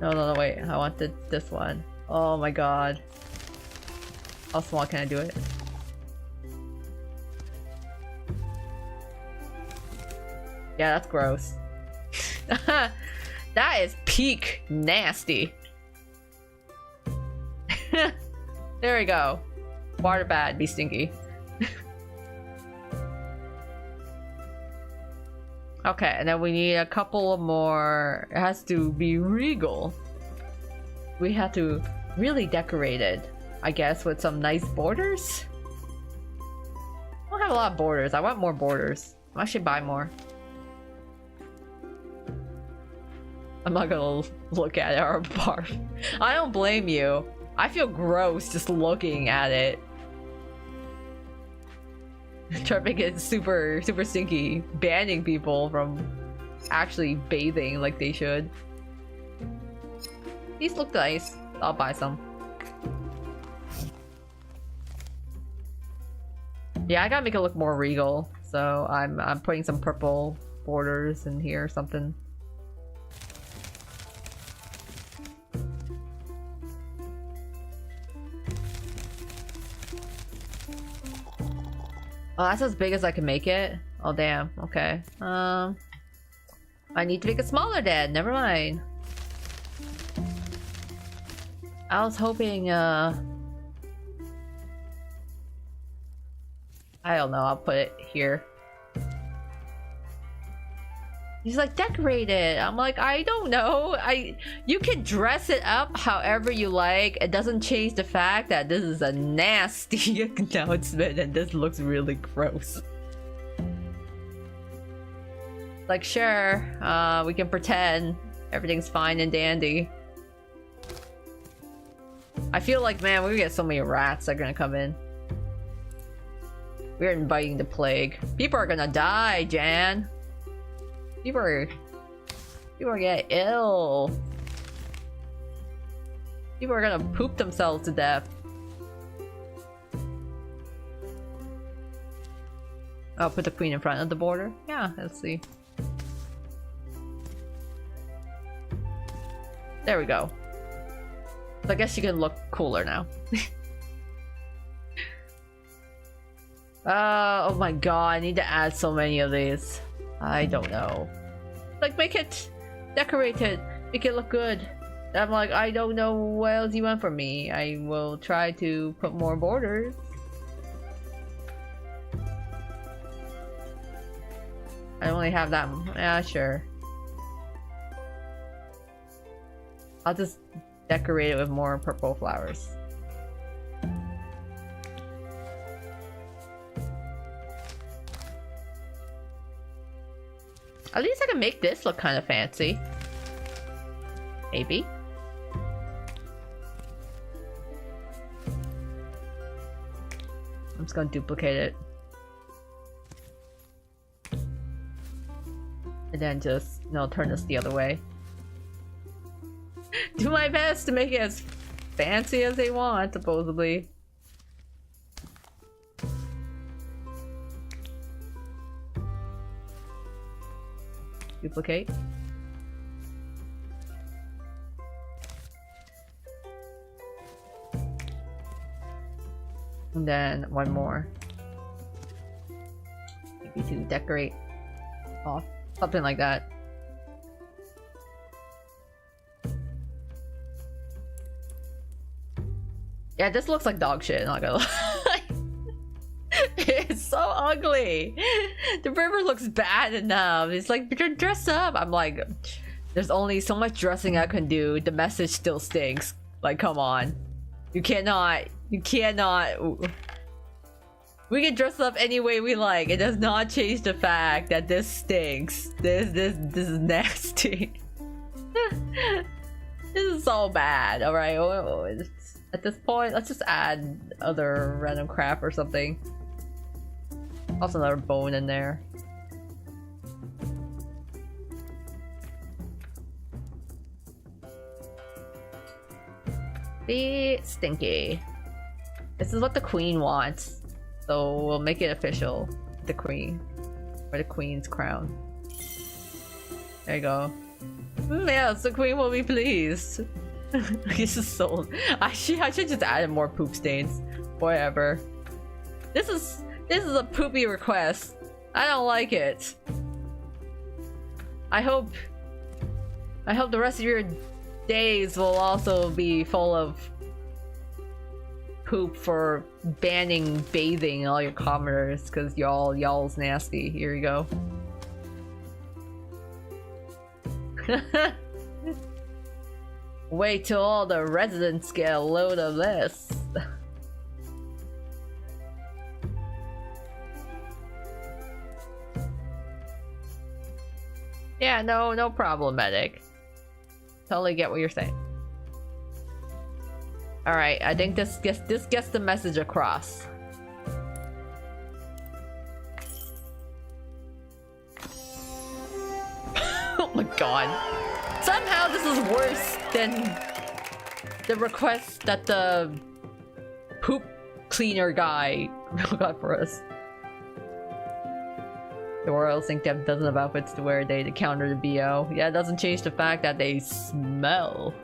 No, wait. I want this one. Oh my god. How small can I do it? Yeah, that's gross. That is peak nasty. There we go. Water bad, be stinky. Okay, and then we need a couple of more. It has to be regal. We have to really decorate it, I guess, with some nice borders. I don't have a lot of borders. I want more borders. I should buy more. I'm not gonna look at it or barf. I don't blame you. I feel gross just looking at it. Try to make it super stinky, banning people from actually bathing like they should. These look nice. I'll buy some. Yeah, I gotta make it look more regal. So I'm putting some purple borders in here or something. Oh, that's as big as I can make it? Oh, damn. Okay. I need to make it smaller then. Never mind. I was hoping, I don't know. I'll put it here. He's like, decorate it. I'm like, I don't know. You can dress it up however you like. It doesn't change the fact that this is a nasty announcement and this looks really gross. Like, sure, we can pretend everything's fine and dandy. I feel like, man, we get so many rats that are gonna come in. We're inviting the plague. People are gonna die, Jan. People are getting ill. People are gonna poop themselves to death. I'll put the queen in front of the border. Yeah, let's see. There we go. So I guess you can look cooler now. Oh my god, I need to add so many of these. I don't know. Like, make it decorated, make it look good. I'm like, I don't know what else you want from me. I will try to put more borders. I only have that. Yeah, sure. I'll just decorate it with more purple flowers. At least I can make this look kind of fancy. Maybe. I'm just gonna duplicate it. And then just, no, turn this the other way. Do my best to make it as fancy as they want, supposedly. Duplicate. And then one more. Maybe to decorate off. Something like that. Yeah, this looks like dog shit, not gonna lie. It's so ugly. The river looks bad enough. It's like, dress up. I'm like, there's only so much dressing I can do. The message still stinks. Like, come on. You cannot. We can dress up any way we like. It does not change the fact that this stinks. This is nasty. This is so bad. All right. At this point, let's just add other random crap or something. Also another bone in there. Be stinky. This is what the queen wants. So we'll make it official. The queen. Or the queen's crown. There you go. Yes, the queen will be pleased. This is so... I should just add more poop stains. Whatever. This is a poopy request. I don't like it. I hope the rest of your days will also be full of poop for banning bathing in all your commoners, because y'all's nasty. Here you go. Wait till all the residents get a load of this. Yeah, no problematic. Totally get what you're saying. Alright, I think this gets the message across. Oh my god. Somehow this is worse than the request that the poop cleaner guy got for us. The royals think they have dozens of outfits to wear a day to counter the BO. Yeah, it doesn't change the fact that they smell.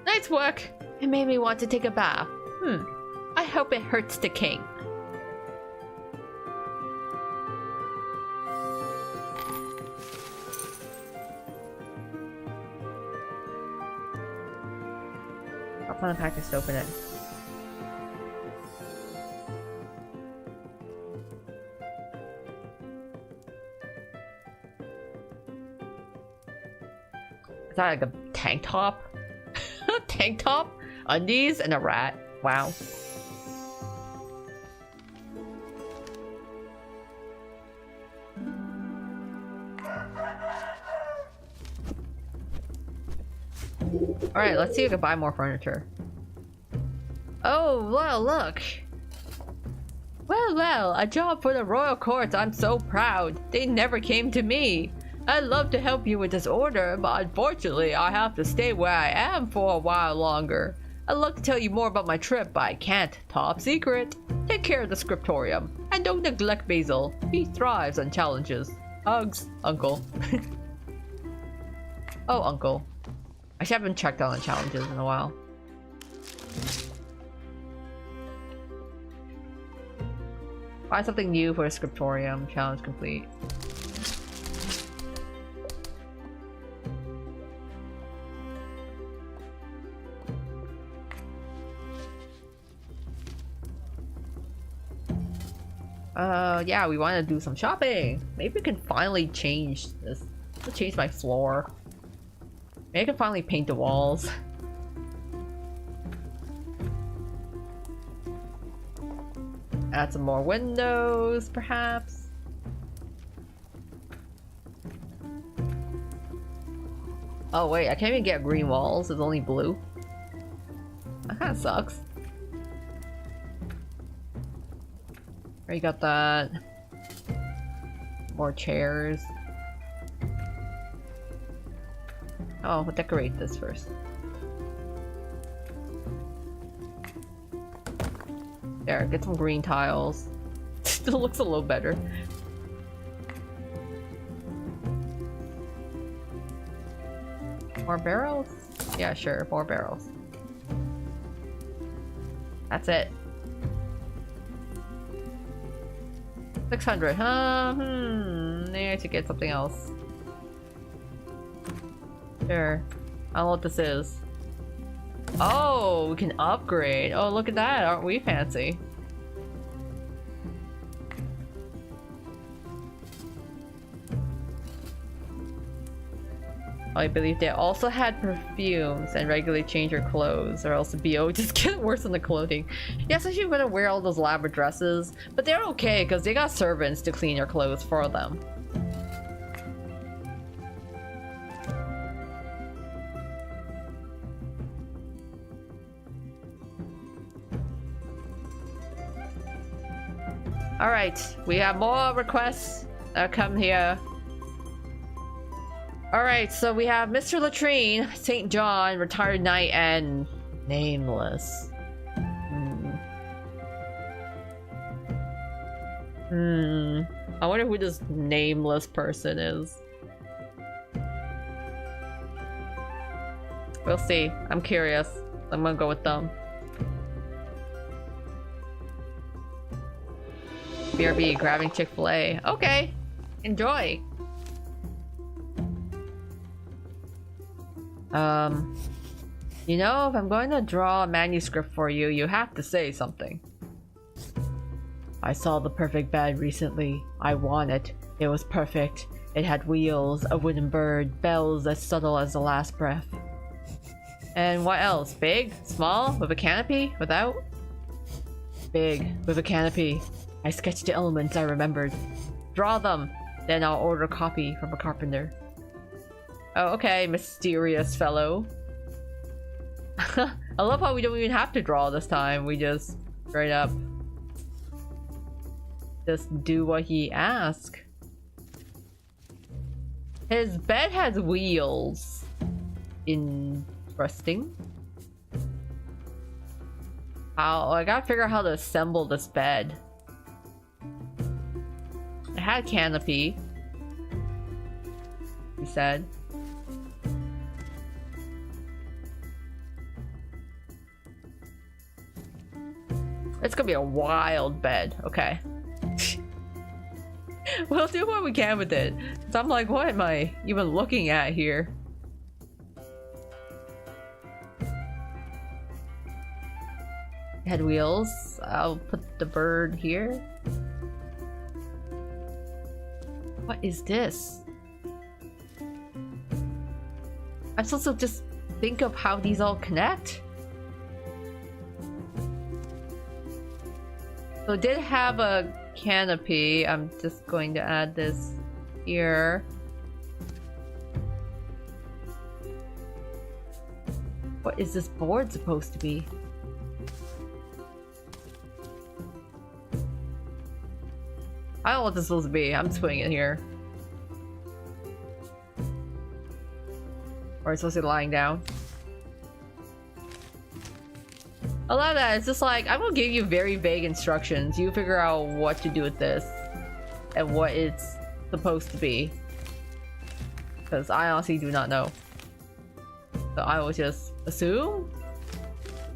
Nice work! It made me want to take a bath. I hope it hurts the king. I'll find a package to open it. Is that like a tank top? Tank top, undies, and a rat. Wow. Alright, let's see if we can buy more furniture. Oh, well, look. Well, a job for the royal courts. I'm so proud. They never came to me. I'd love to help you with this order, but unfortunately, I have to stay where I am for a while longer. I'd love to tell you more about my trip, but I can't. Top secret. Take care of the scriptorium, and don't neglect Basil. He thrives on challenges. Hugs, Uncle. Oh, Uncle. I haven't checked on the challenges in a while. Find something new for a scriptorium. Challenge complete. Yeah, we want to do some shopping. Maybe we can finally change this. I'll change my floor. Maybe I can finally paint the walls. Add some more windows, perhaps. Oh wait, I can't even get green walls. It's only blue. That kind of sucks. You got that. More chairs. Oh, we'll decorate this first. There, get some green tiles. Still looks a little better. More barrels? Yeah, sure, more barrels. That's it. 600, huh? Maybe I should get something else. Sure. I don't know what this is. Oh, we can upgrade. Oh, look at that. Aren't we fancy? I believe they also had perfumes and regularly change your clothes, or else the BO just get worse than the clothing. Yeah, especially if you're gonna wear all those elaborate dresses. But they're okay, because they got servants to clean your clothes for them. Alright, we have more requests that come here. Alright, so we have Mr. Latrine, St. John, Retired Knight, and Nameless. I wonder who this nameless person is. We'll see. I'm curious. I'm gonna go with them. BRB, grabbing Chick-fil-A. Okay. Enjoy. You know, if I'm going to draw a manuscript for you, you have to say something. I saw the perfect bed recently. I want it. It was perfect. It had wheels, a wooden bird, bells as subtle as the last breath. And what else? Big? Small? With a canopy? Without? Big. With a canopy. I sketched the elements I remembered. Draw them. Then I'll order a copy from a carpenter. Oh, okay, mysterious fellow. I love how we don't even have to draw this time. We just straight up just do what he asks. His bed has wheels. Interesting. I gotta figure out how to assemble this bed. It had a canopy, he said. It's gonna be a wild bed. Okay. We'll do what we can with it. So I'm like, what am I even looking at here? Head wheels. I'll put the bird here. What is this? I'm supposed to just think of how these all connect? So it did have a canopy. I'm just going to add this here. What is this board supposed to be? I don't know what this is supposed to be. I'm just putting it here. Or it's supposed to be lying down. I love that. It's just like, I'm gonna give you very vague instructions. You figure out what to do with this and what it's supposed to be. Because I honestly do not know. So I will just assume.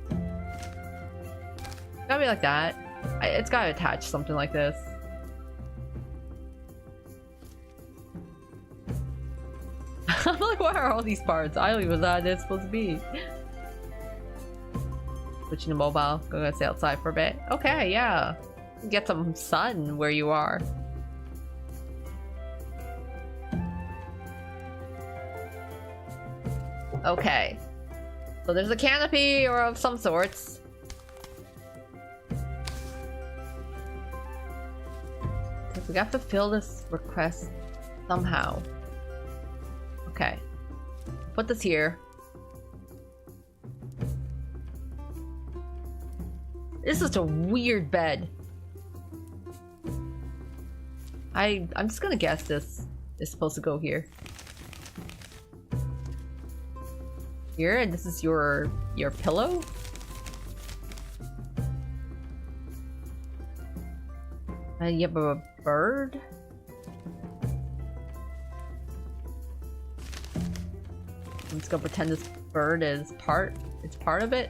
It's gotta be like that. It's gotta attach something like this. I'm like, what are all these parts? I don't even know how it's supposed to be. Switching to mobile. Gonna stay outside for a bit. Okay, yeah. Get some sun where you are. Okay. So there's a canopy or of some sorts. We have to fill this request somehow. Okay. Put this here. This is a weird bed. I'm just gonna guess this is supposed to go here. Here, and this is your pillow? And you have a bird? I'm just gonna pretend this bird is part of it.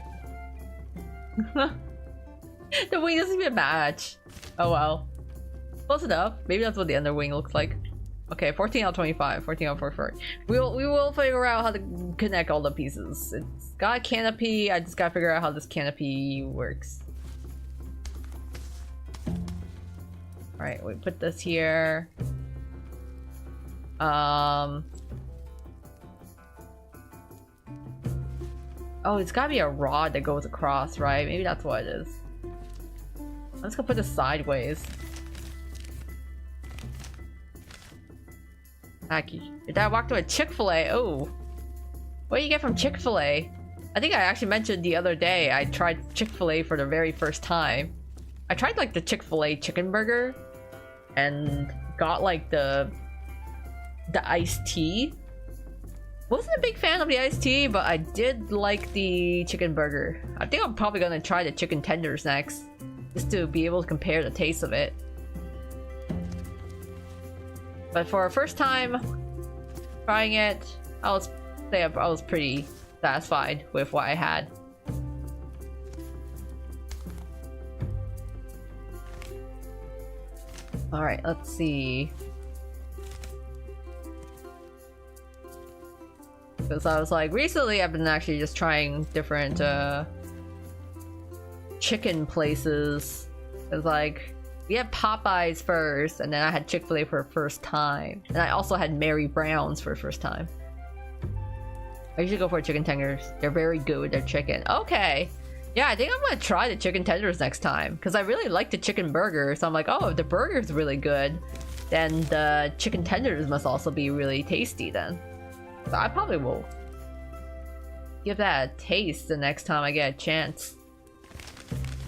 The wing doesn't even match. Oh well. Close enough. Maybe that's what the underwing looks like. Okay, 14 out of 25, 14 out of 44. We will figure out how to connect all the pieces. It's got a canopy. I just gotta figure out how this canopy works. Alright, we put this here. Oh, it's gotta be a rod that goes across, right? Maybe that's what it is. Let's go put this sideways. Did I walk to a Chick-fil-A? Oh. What do you get from Chick-fil-A? I think I actually mentioned the other day I tried Chick-fil-A for the very first time. I tried like the Chick-fil-A chicken burger and got like the iced tea. Wasn't a big fan of the iced tea, but I did like the chicken burger. I think I'm probably gonna try the chicken tenders next, just to be able to compare the taste of it. But for a first time trying it, I was pretty satisfied with what I had. All right, let's see. Because I was like, recently I've been actually just trying different chicken places. It was like, we had Popeyes first, and then I had Chick-fil-A for the first time. And I also had Mary Brown's for the first time. I usually go for chicken tenders. They're very good with their chicken. Okay. Yeah, I think I'm gonna try the chicken tenders next time. Because I really like the chicken burger. So I'm like, oh, if the burger's really good, then the chicken tenders must also be really tasty then. So I probably will give that a taste the next time I get a chance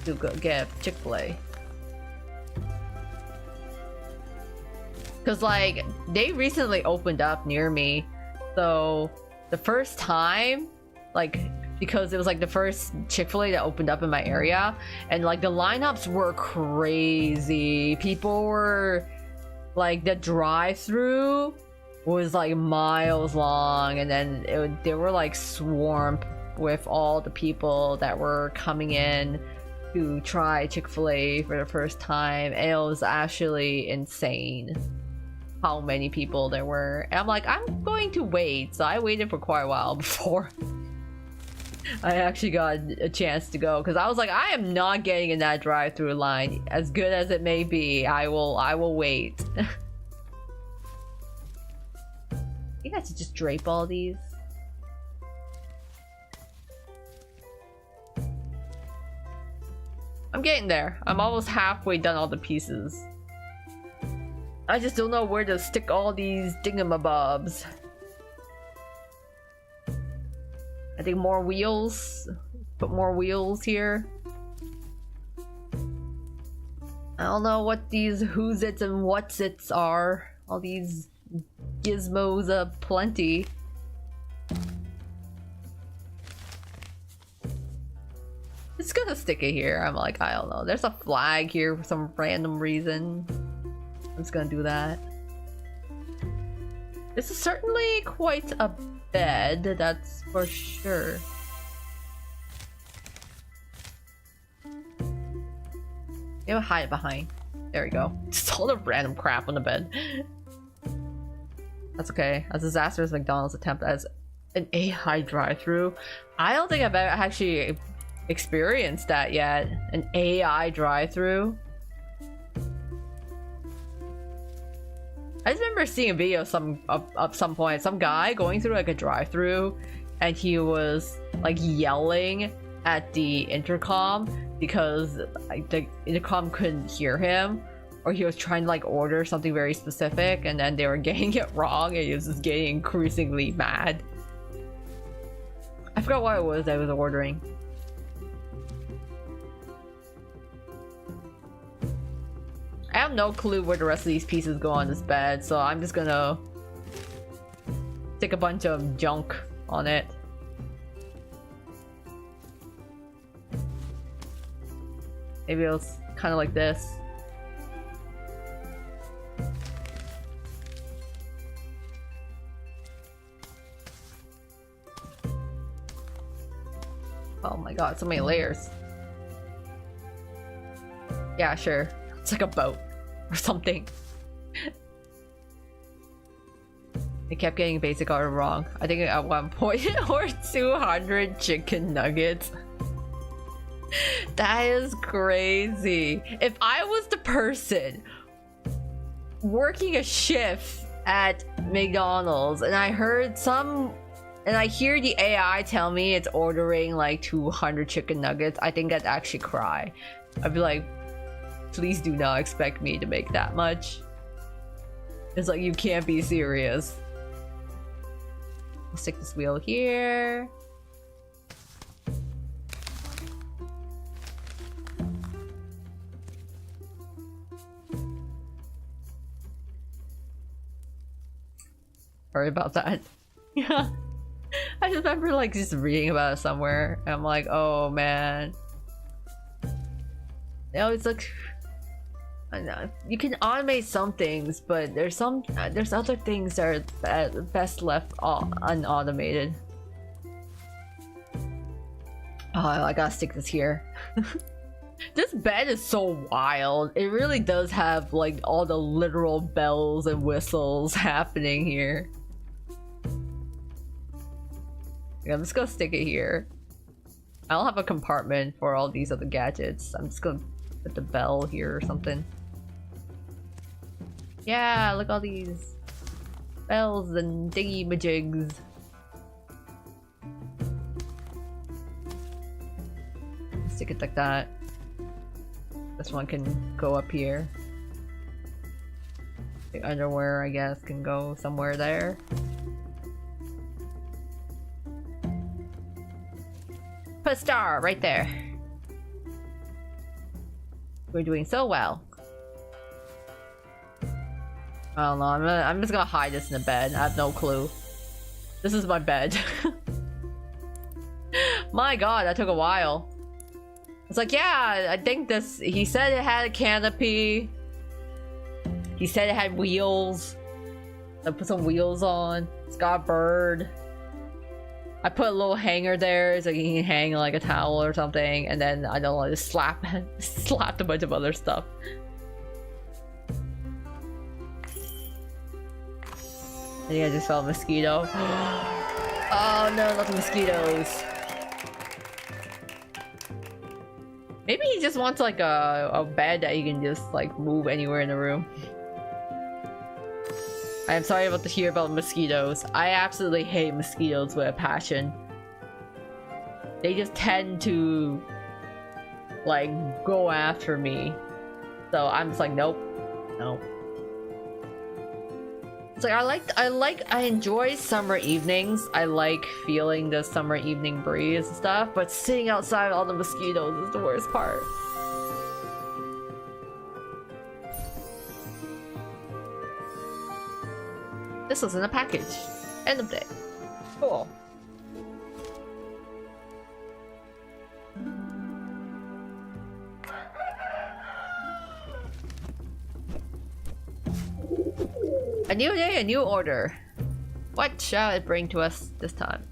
to go get Chick-fil-A. Because like, they recently opened up near me. So the first time, like, because it was like the first Chick-fil-A that opened up in my area, and like the lineups were crazy. People were like, the drive-through was like miles long, and then they were like swamped with all the people that were coming in to try Chick-fil-A for the first time. And it was actually insane how many people there were. And I'm like, I'm going to wait. So I waited for quite a while before I actually got a chance to go, because I was like, I am not getting in that drive-through line. As good as it may be, I will wait. You guys should just drape all these. I'm getting there. I'm almost halfway done all the pieces. I just don't know where to stick all these dingamabobs. I think more wheels. Put more wheels here. I don't know what these who's its and what's its are. All these gizmos aplenty. Just gonna stick it here. I'm like, I don't know. There's a flag here for some random reason. I'm just gonna do that. This is certainly quite a bed, that's for sure. You know, hide it behind. There we go. Just all the random crap on the bed. That's okay. A disastrous McDonald's attempt as an AI drive-thru. I don't think I've ever actually experienced that yet. An AI drive-thru. I just remember seeing a video of some point, some guy going through like a drive-thru, and he was like yelling at the intercom because like the intercom couldn't hear him, or he was trying to like order something very specific, and then they were getting it wrong, and he was just getting increasingly mad. I forgot what it was I was ordering. I have no clue where the rest of these pieces go on this bed, so I'm just gonna stick a bunch of junk on it. Maybe it was kind of like this. Oh my god, so many layers. Yeah, sure. It's like a boat or something. I kept getting basic order wrong. I think at one point or 200 chicken nuggets. That is crazy. If I was the person working a shift at McDonald's and I heard and I hear the AI tell me it's ordering like 200 chicken nuggets, I think I'd actually cry. I'd be like, please do not expect me to make that much. It's like, you can't be serious. I'll stick this wheel here. Sorry about that. Yeah. I just remember like just reading about it somewhere and I'm like, oh man. You know, it's like, I know, you can automate some things, but there's other things that are best left unautomated. Oh, I gotta stick this here. This bed is so wild. It really does have like all the literal bells and whistles happening here. Yeah, I'm just gonna stick it here. I don't have a compartment for all these other gadgets. I'm just gonna put the bell here or something. Yeah, look at all these bells and dingy majigs. Stick it like that. This one can go up here. The underwear, I guess, can go somewhere there. Put a star right there. We're doing so well. I don't know. I'm just gonna hide this in the bed. I have no clue. This is my bed. My god, that took a while. It's like, yeah, I think this. He said it had a canopy. He said it had wheels. I put some wheels on. It's got a bird. I put a little hanger there so you can hang like a towel or something, and then I don't know, just slapped a bunch of other stuff. I think I just felt a mosquito. Oh no, not the mosquitoes. Maybe he just wants like a bed that you can just like move anywhere in the room. I am sorry about to hear about mosquitoes. I absolutely hate mosquitoes with a passion. They just tend to like go after me. So I'm just like, nope. Nope. It's like I enjoy summer evenings. I like feeling the summer evening breeze and stuff, but sitting outside all the mosquitoes is the worst part. This was in a package. End of day. Cool. A new day, a new order. What shall it bring to us this time?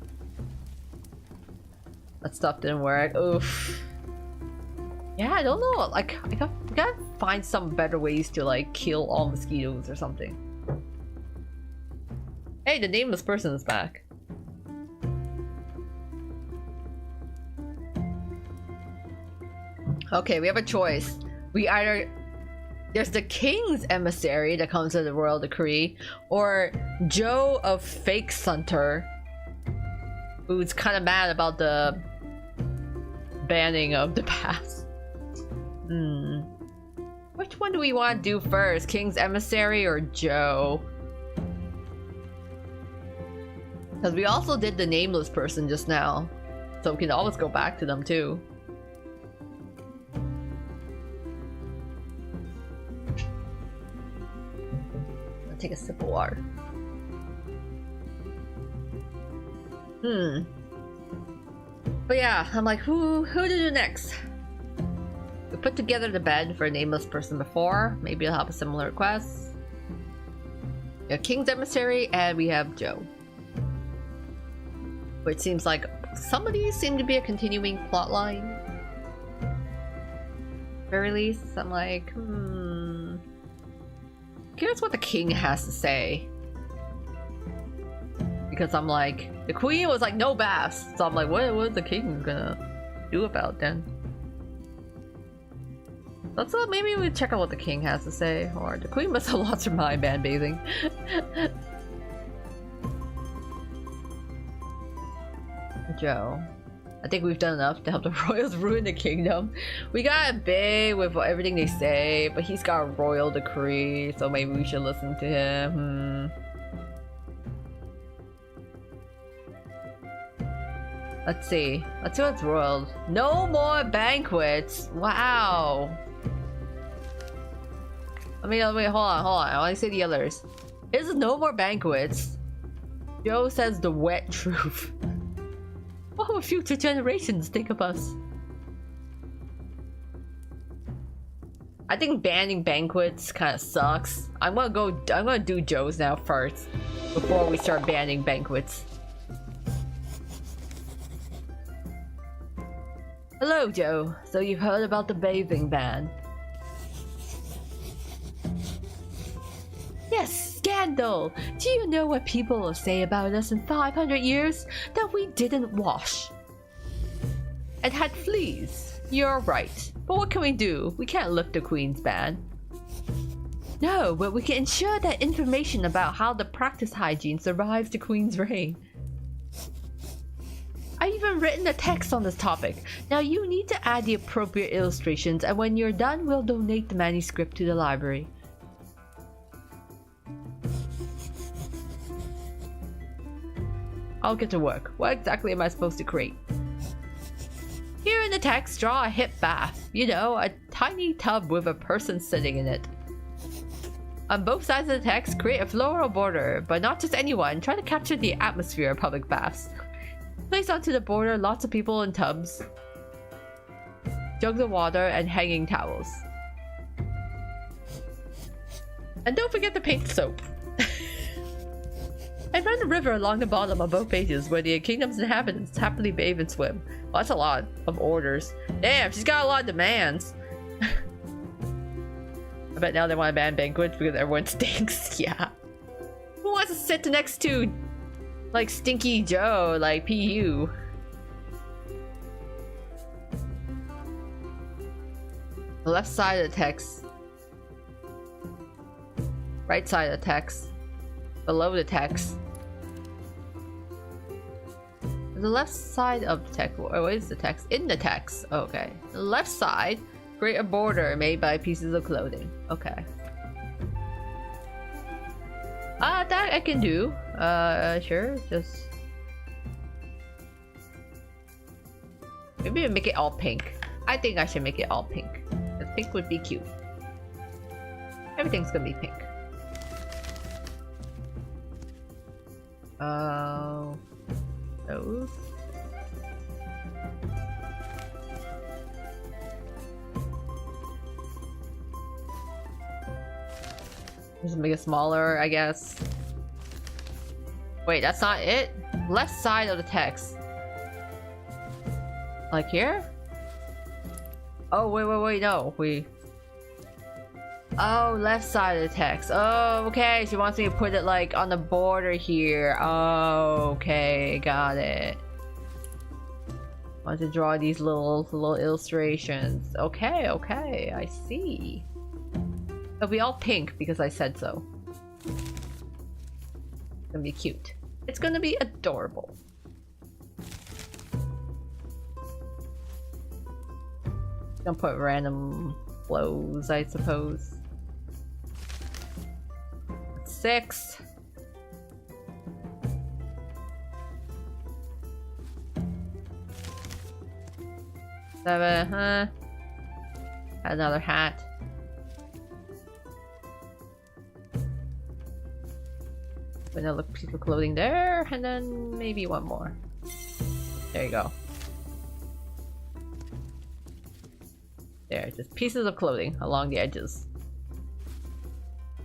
That stuff didn't work. Oof. Yeah, I don't know. Like, I gotta find some better ways to like kill all mosquitoes or something. Hey, the nameless person is back. Okay, we have a choice. We either... There's the King's Emissary that comes with the Royal Decree, or Joe of Fake Sunter, who's kind of mad about the banning of the pass. Which one do we want to do first? King's Emissary or Joe? Because we also did the nameless person just now, so we can always go back to them too. I'll take a sip of water. But yeah, I'm like, who to do next? We put together the bed for a nameless person before. Maybe I'll have a similar request. We have King's Emissary and we have Joe. Which seems like some of these seem to be a continuing plotline. Very least, I'm like, Here's what the king has to say. Because I'm like, the queen was like, no baths. So I'm like, what is the king gonna do about then? Let's maybe we check out what the king has to say. Or the queen must have lost her mind ban bathing. Joe. I think we've done enough to help the royals ruin the kingdom. We got a big with everything they say, but he's got a royal decree, so maybe we should listen to him. Let's see. Let's see what's royal. No more banquets. Wow. Wait, hold on. I want to say the others. Is no more banquets. Joe says the wet truth. What will future generations think of us? I think banning banquets kind of sucks. I'm gonna do Joe's now first before we start banning banquets. Hello, Joe. So you've heard about the bathing ban? Yes, scandal! Do you know what people will say about us in 500 years? That we didn't wash and had fleas. You're right. But what can we do? We can't lift the Queen's ban. No, but we can ensure that information about how to practice hygiene survives the Queen's reign. I've even written a text on this topic. Now you need to add the appropriate illustrations, and when you're done, we'll donate the manuscript to the library. I'll get to work. What exactly am I supposed to create? Here in the text, draw a hip bath. You know, a tiny tub with a person sitting in it. On both sides of the text, create a floral border, but not just anyone. Try to capture the atmosphere of public baths. Place onto the border lots of people in tubs, jugs of water, and hanging towels. And don't forget to paint soap. And run the river along the bottom of both pages where the kingdom's inhabitants happily bathe and swim. Well, that's a lot of orders. Damn, she's got a lot of demands. I bet now they want to ban banquets because everyone stinks. Yeah. Who wants to sit next to, like, Stinky Joe, like PU? The left side of the text. Right side of the text. Below the text. The left side of the text. What is the text? In the text. Okay. The left side. Create a border made by pieces of clothing. Okay. That I can do. Sure. Just maybe make it all pink. I think I should make it all pink. Because pink would be cute. Everything's gonna be pink. Those. Just make it smaller, I guess. Wait, that's not it? Left side of the text. Like here? Oh, wait, no. Oh, left side of the text. Oh, okay. She wants me to put it like on the border here. Oh, okay. Got it. I want to draw these little illustrations. Okay. I see. It'll be all pink because I said so. It's gonna be cute. It's gonna be adorable. Gonna put random flows, I suppose. 6. Seven, huh? Add another hat. Put another piece of clothing there, and then maybe one more. There you go. There, just pieces of clothing along the edges.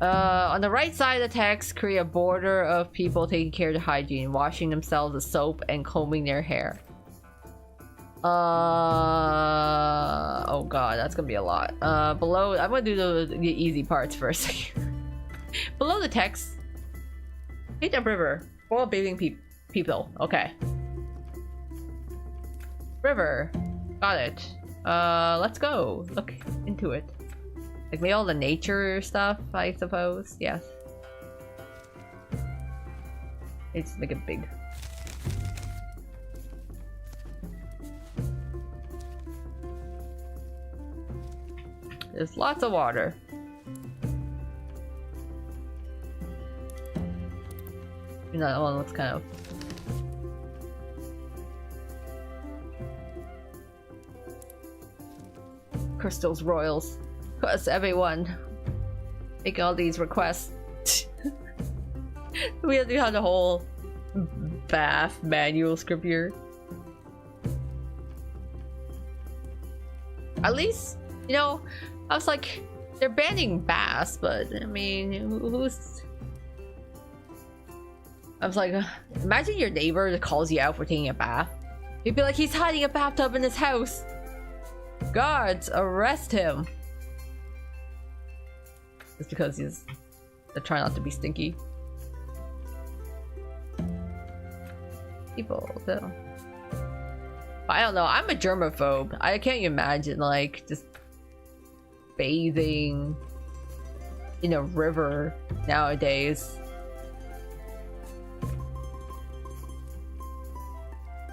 On the right side of the text, create a border of people taking care of the hygiene, washing themselves with soap and combing their hair. Oh god, that's gonna be a lot. Below, I'm gonna do the easy parts first. Below the text, paint a river full of bathing people. Okay. River. Got it. Let's go. Look into it. Like maybe all the nature stuff, I suppose. Yes. It's like a big. There's lots of water. You know, that one looks kind of... Crystals Royals. Request everyone. Make all these requests. We have to have the whole bath manual script here. At least, you know, I was like, they're banning baths, but I mean, who's... I was like, imagine your neighbor that calls you out for taking a bath. You'd be like, he's hiding a bathtub in his house. Guards, arrest him. Just because they're trying not to be stinky. People, though. I don't know, I'm a germaphobe. I can't imagine, like, just bathing in a river nowadays.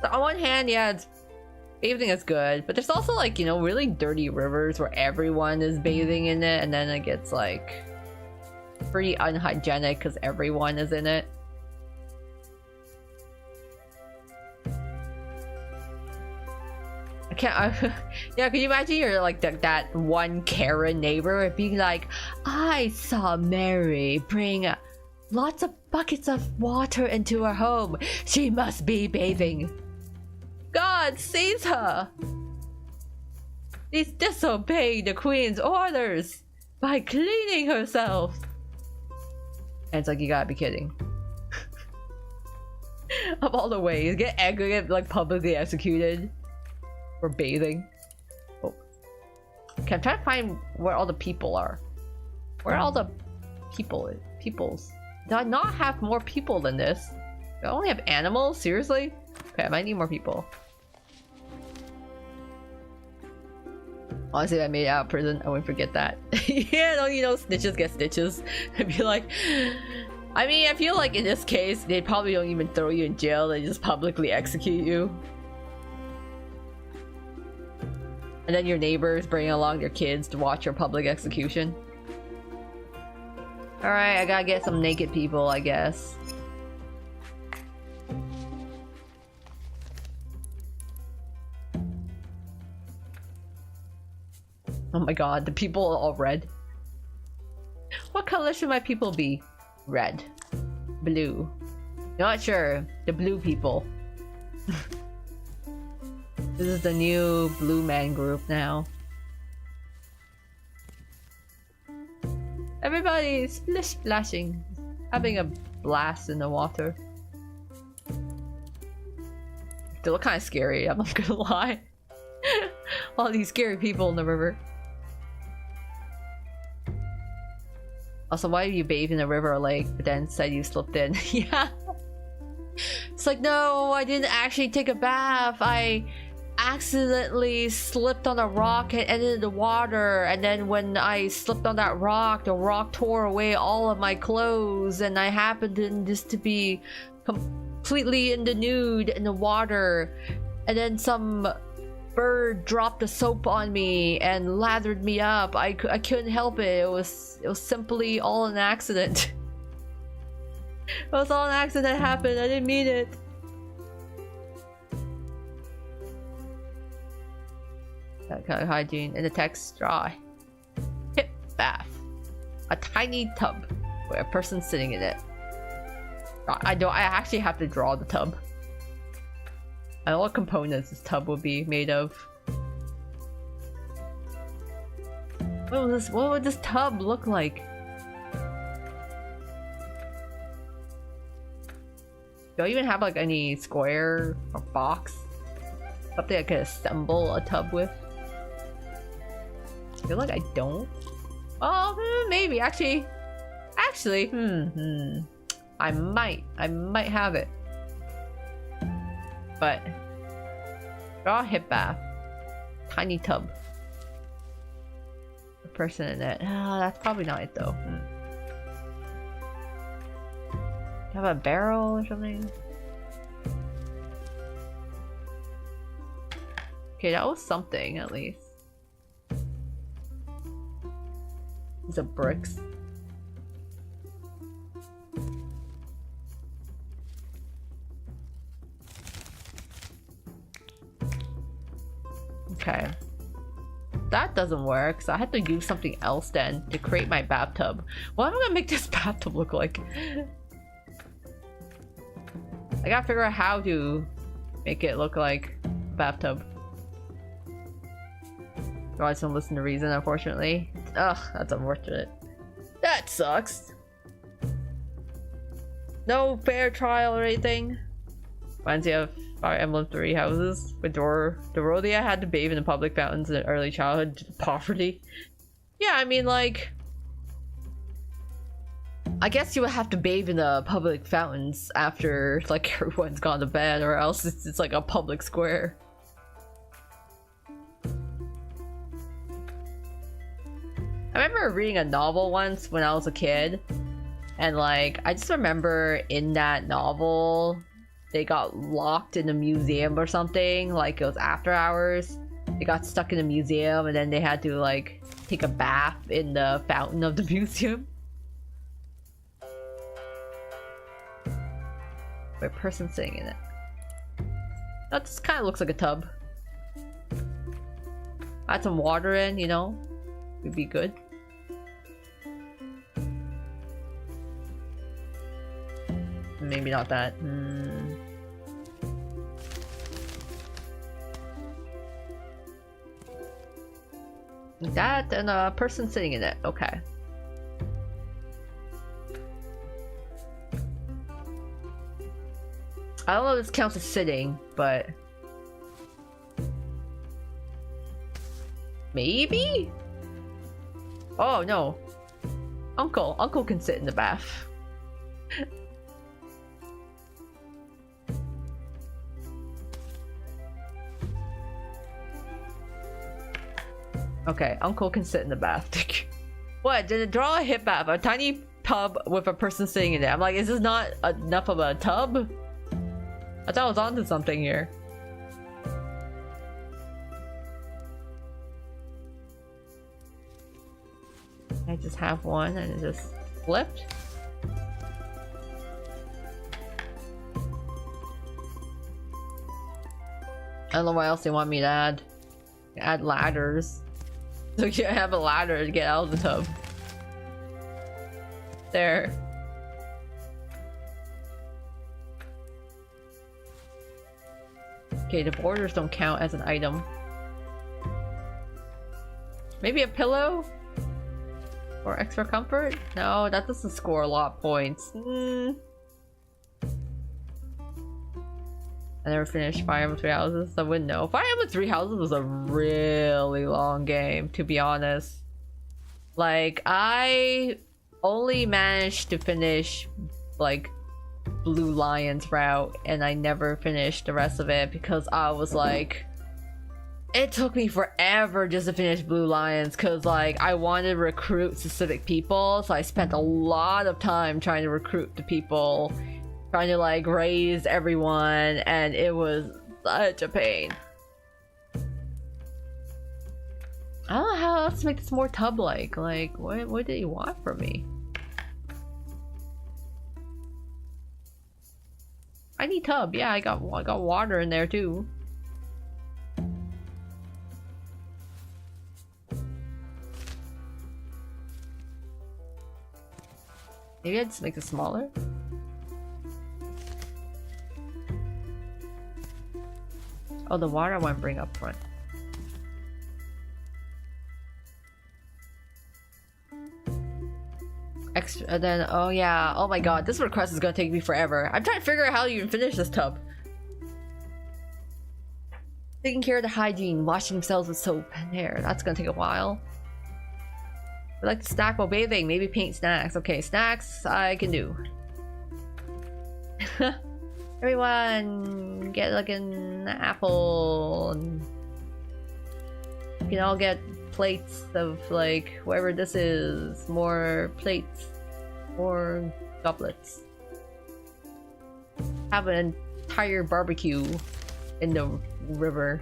So on one hand, yeah, bathing is good, but there's also, like, you know, really dirty rivers where everyone is bathing in it, and then it gets, like, pretty unhygienic because everyone is in it. Yeah, can you imagine you're like that one Karen neighbor being like, I saw Mary bring lots of buckets of water into her home. She must be bathing. God seize her. She's disobeying the queen's orders by cleaning herself. And it's like, you gotta be kidding. Of all the ways, get aggregate, like, publicly executed. For bathing. Oh. Okay, I'm trying to find where all the people are. Where are all the peoples? Do I not have more people than this? Do I only have animals? Seriously? Okay, I might need more people. Honestly, I made it out of prison. I wouldn't forget that. Yeah, no, you know, snitches get stitches. I'd be like... I mean, I feel like in this case, they probably don't even throw you in jail. They just publicly execute you. And then your neighbors bring along their kids to watch your public execution. Alright, I gotta get some naked people, I guess. Oh my god, the people are all red. What color should my people be? Red. Blue. Not sure. The blue people. This is the new Blue Man group now. Everybody's splish splashing, having a blast in the water. They look kind of scary, I'm not gonna lie. All these scary people in the river. Also, why do you bathe in a river or lake, but then said you slipped in? Yeah. It's like, no, I didn't actually take a bath. I accidentally slipped on a rock and ended in the water, and then when I slipped on that rock, the rock tore away all of my clothes, and I happened just to be completely in the nude in the water, and then some bird dropped the soap on me and lathered me up. I couldn't help it. It was simply all an accident. It was all an accident that happened. I didn't mean it. That kind of hygiene. In the text, dry. Hip bath. A tiny tub with a person sitting in it. I actually have to draw the tub. I know what components this tub will be made of. What would this tub look like? Do I even have like any square or box? Something I could assemble a tub with? I feel like I don't. Oh, maybe actually. I might have it. But draw a hip bath. Tiny tub. A person in it. Oh, that's probably not it though. Have a barrel or something? Okay, that was something at least. These are bricks. Okay. That doesn't work, so I had to use something else then to create my bathtub. What am I gonna make this bathtub look like? I gotta figure out how to make it look like a bathtub. Oh, I just don't listen to reason, unfortunately. Ugh, that's unfortunate. That sucks. No fair trial or anything. Reminds me of Fire Emblem 3 houses. With Dorothea had to bathe in the public fountains in early childhood due to poverty. Yeah, I mean, like... I guess you would have to bathe in the public fountains after, like, everyone's gone to bed, or else it's like a public square. I remember reading a novel once when I was a kid, and like, I just remember in that novel, they got locked in a museum or something, like it was after hours. They got stuck in a museum and then they had to like take a bath in the fountain of the museum. With a person sitting in it. That just kind of looks like a tub. Add some water in, you know, would be good. Maybe not that. That and a person sitting in it. Okay. I don't know if this counts as sitting, but maybe? Oh no. Uncle can sit in the bath. Okay, Uncle can sit in the bath. What? Did it draw a hip bath? A tiny tub with a person sitting in it. I'm like, is this not enough of a tub? I thought I was onto something here. I just have one and it just flipped. I don't know what else they want me to add. Add ladders. So you have a ladder to get out of the tub. There. Okay, the borders don't count as an item. Maybe a pillow? For extra comfort? No, that doesn't score a lot of points. I never finished Fire Emblem 3 Houses, so I wouldn't know. Fire Emblem 3 Houses was a really long game, to be honest. Like, I only managed to finish, like, Blue Lion's route, and I never finished the rest of it because I was like... It took me forever just to finish Blue Lions, because, like, I wanted to recruit specific people, so I spent a lot of time trying to recruit the people, trying to like raise everyone, and it was such a pain. I don't know how else to make this more tub-like. Like, what did you want from me? I need tub. Yeah, I got water in there too. Maybe I just make it smaller. Oh, the water I want to bring up front. Extra, then, oh yeah, oh my god, this request is gonna take me forever. I'm trying to figure out how to even finish this tub. Taking care of the hygiene, washing themselves with soap and hair. That's gonna take a while. I like to snack while bathing, maybe paint snacks. Okay, snacks I can do. Everyone get like an apple, and you can all get plates of like whatever this is. More plates, more goblets. Have an entire barbecue in the river.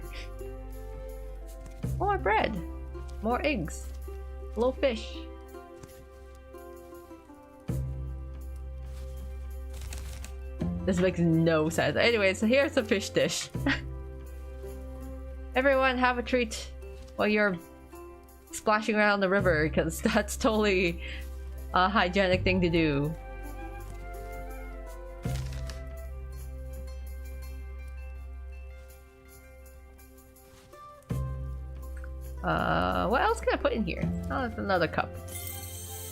More bread, more eggs, little fish. This makes no sense. Anyway, so here's a fish dish. Everyone have a treat while you're splashing around the river, because that's totally a hygienic thing to do. What else can I put in here? Oh, it's another cup.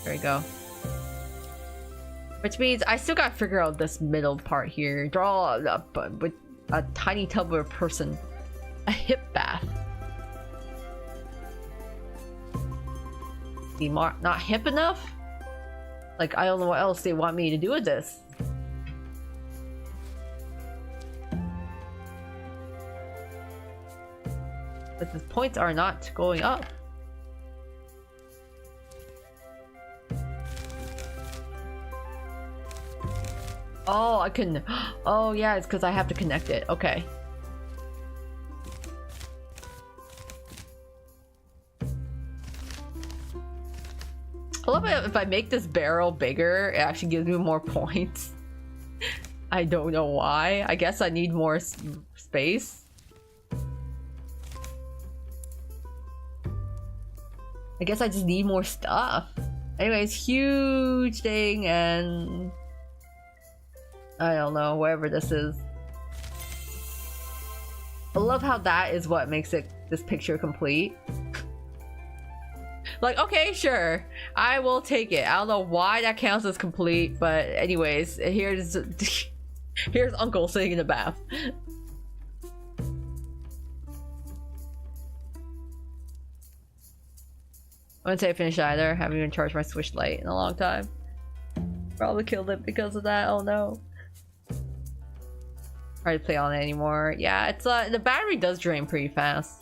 There we go. Which means I still gotta figure out this middle part here. Draw up with a tiny tub of a person. A hip bath. Be not hip enough? Like, I don't know what else they want me to do with this. But the points are not going up. Oh, I can. Oh, yeah, it's because I have to connect it. Okay. I love it if I make this barrel bigger, it actually gives me more points. I don't know why. I guess I need more space. I guess I just need more stuff. Anyways, huge thing, and I don't know, whatever this is. I love how that is what makes this picture complete. Like, okay, sure, I will take it. I don't know why that counts as complete, but anyways, here's here's Uncle sitting in the bath. I wouldn't say I finished either. Haven't even charged my Switch Lite in a long time. Probably killed it because of that. Oh no. Hard to play on it anymore. Yeah, it's the battery does drain pretty fast.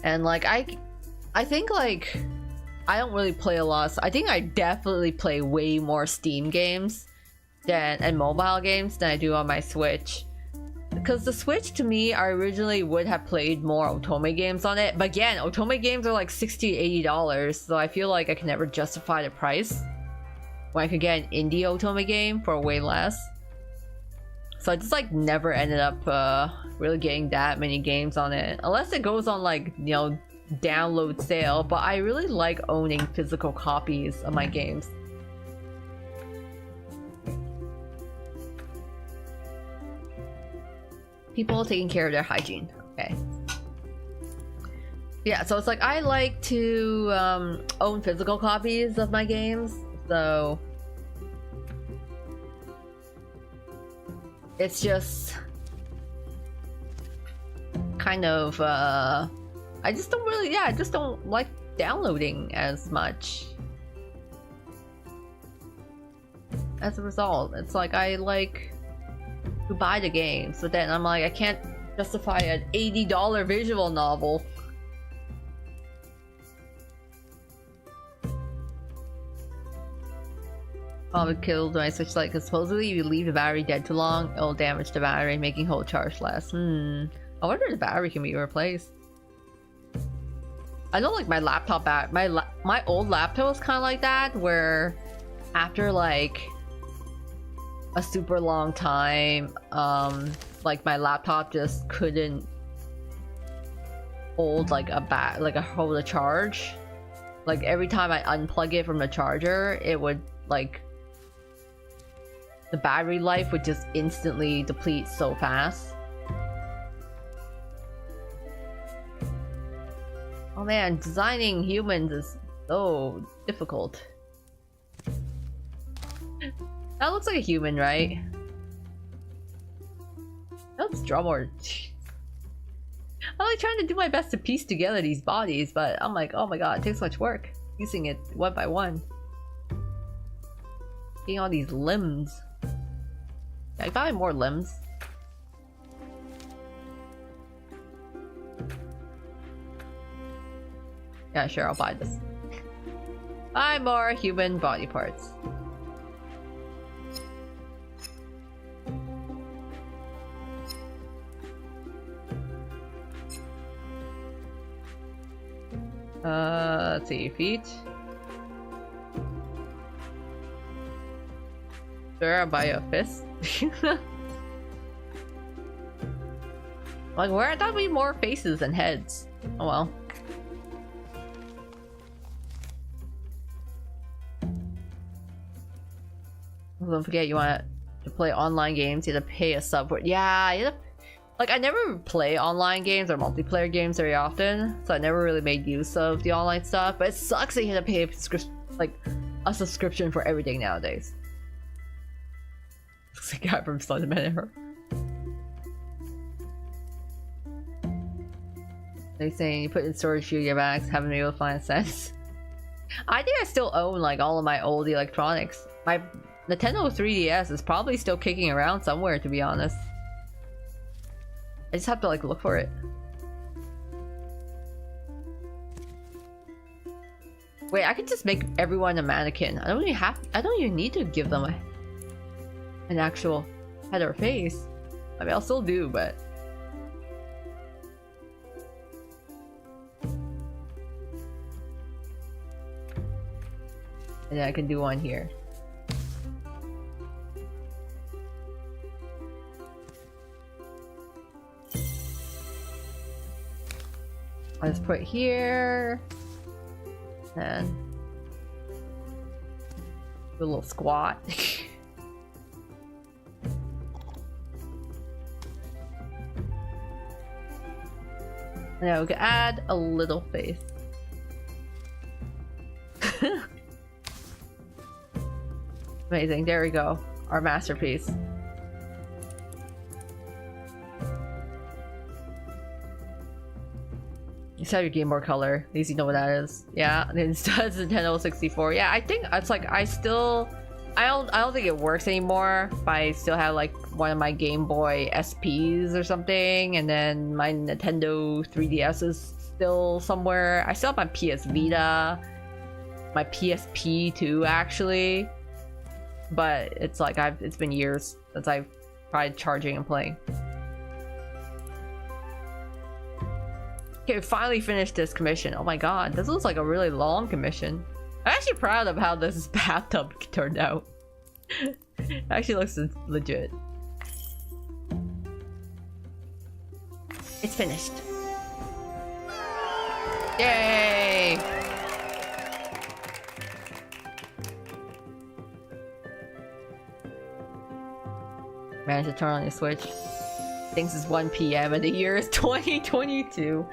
And like I think like I don't really play a lot. I think I definitely play way more Steam games and mobile games than I do on my Switch. Because the Switch, to me, I originally would have played more Otome games on it. But again, Otome games are like $60 to $80, so I feel like I can never justify the price when I could get an indie Otome game for way less. So I just like never ended up really getting that many games on it. Unless it goes on like, you know, download sale. But I really like owning physical copies of my games. People taking care of their hygiene. Okay. Yeah, so it's like I like to own physical copies of my games, so it's just kind of I just don't really, I just don't like downloading as much. As a result, it's like I like to buy the game, so then I'm like, I can't justify an $80 visual novel. Probably killed when I switched Lite, because supposedly if you leave the battery dead too long, it'll damage the battery, making whole charge less. I wonder if the battery can be replaced. I know like my laptop my old laptop was kind of like that, where after like a super long time, like my laptop just couldn't hold like hold a charge. Like every time I unplug it from the charger, it would like the battery life would just instantly deplete so fast. Oh man, designing humans is so difficult. That looks like a human, right? Let's draw more. I'm like trying to do my best to piece together these bodies, but I'm like, oh my god, it takes so much work piecing it one by one. Getting all these limbs. Yeah, I buy more limbs. Yeah, sure, I'll buy this. Buy more human body parts. Let's see, feet. Sure, I'll buy you a fist. Like, where? I thought we'd be more faces than heads. Oh well. Don't forget, you want to play online games, you have to pay a sub for it. Yeah, you have to, like, I never play online games or multiplayer games very often, so I never really made use of the online stuff, but it sucks that you have to pay a subscription for everything nowadays. Looks like a guy from Slenderman Error. They're saying you put in storage for your bags, haven't been able to find a sense. I think I still own like all of my old electronics. My Nintendo 3DS is probably still kicking around somewhere, to be honest. I just have to like look for it. Wait, I could just make everyone a mannequin. I don't even need to give them an actual head or face. I mean, I'll still do, but and then I can do one here. I'll just put it here. And do a little squat. Now we can add a little face. Amazing, there we go. Our masterpiece. You have your Game Boy Color. At least you know what that is. Yeah, and then it's Nintendo 64. Yeah, I think it's like I don't think it works anymore. But I still have like one of my Game Boy SPs or something, and then my Nintendo 3DS is still somewhere. I still have my PS Vita, my PSP too, actually. But it's like it's been years since I've tried charging and playing. Okay, we finally finished this commission. Oh my god, this looks like a really long commission. I'm actually proud of how this bathtub turned out. It actually looks legit. It's finished. Yay! Managed to turn on your Switch. Thinks it's 1 PM and the year is 2022.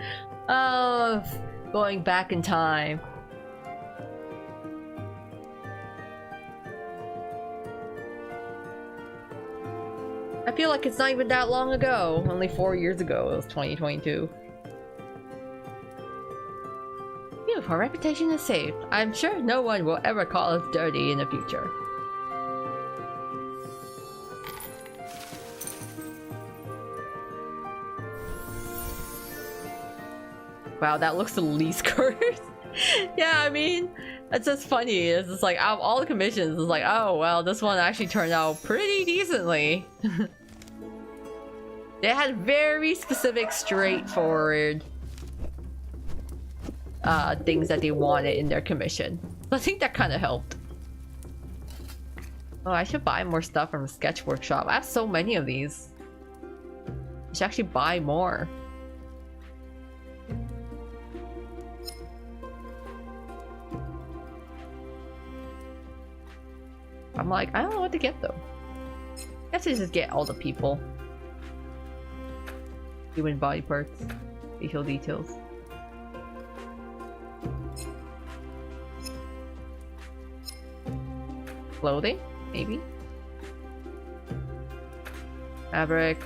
Oh, going back in time. I feel like it's not even that long ago. Only 4 years ago, it was 2022. Phew, our reputation is saved. I'm sure no one will ever call us dirty in the future. Wow, that looks the least cursed. Yeah, I mean, it's just funny. It's just like, out of all the commissions, it's like, oh, well, this one actually turned out pretty decently. They had very specific, straightforward things that they wanted in their commission. So I think that kind of helped. Oh, I should buy more stuff from Sketch Workshop. I have so many of these. I should actually buy more. I'm like, I don't know what to get though. I guess I just get all the people. Human body parts, facial details. Clothing, maybe. Fabric,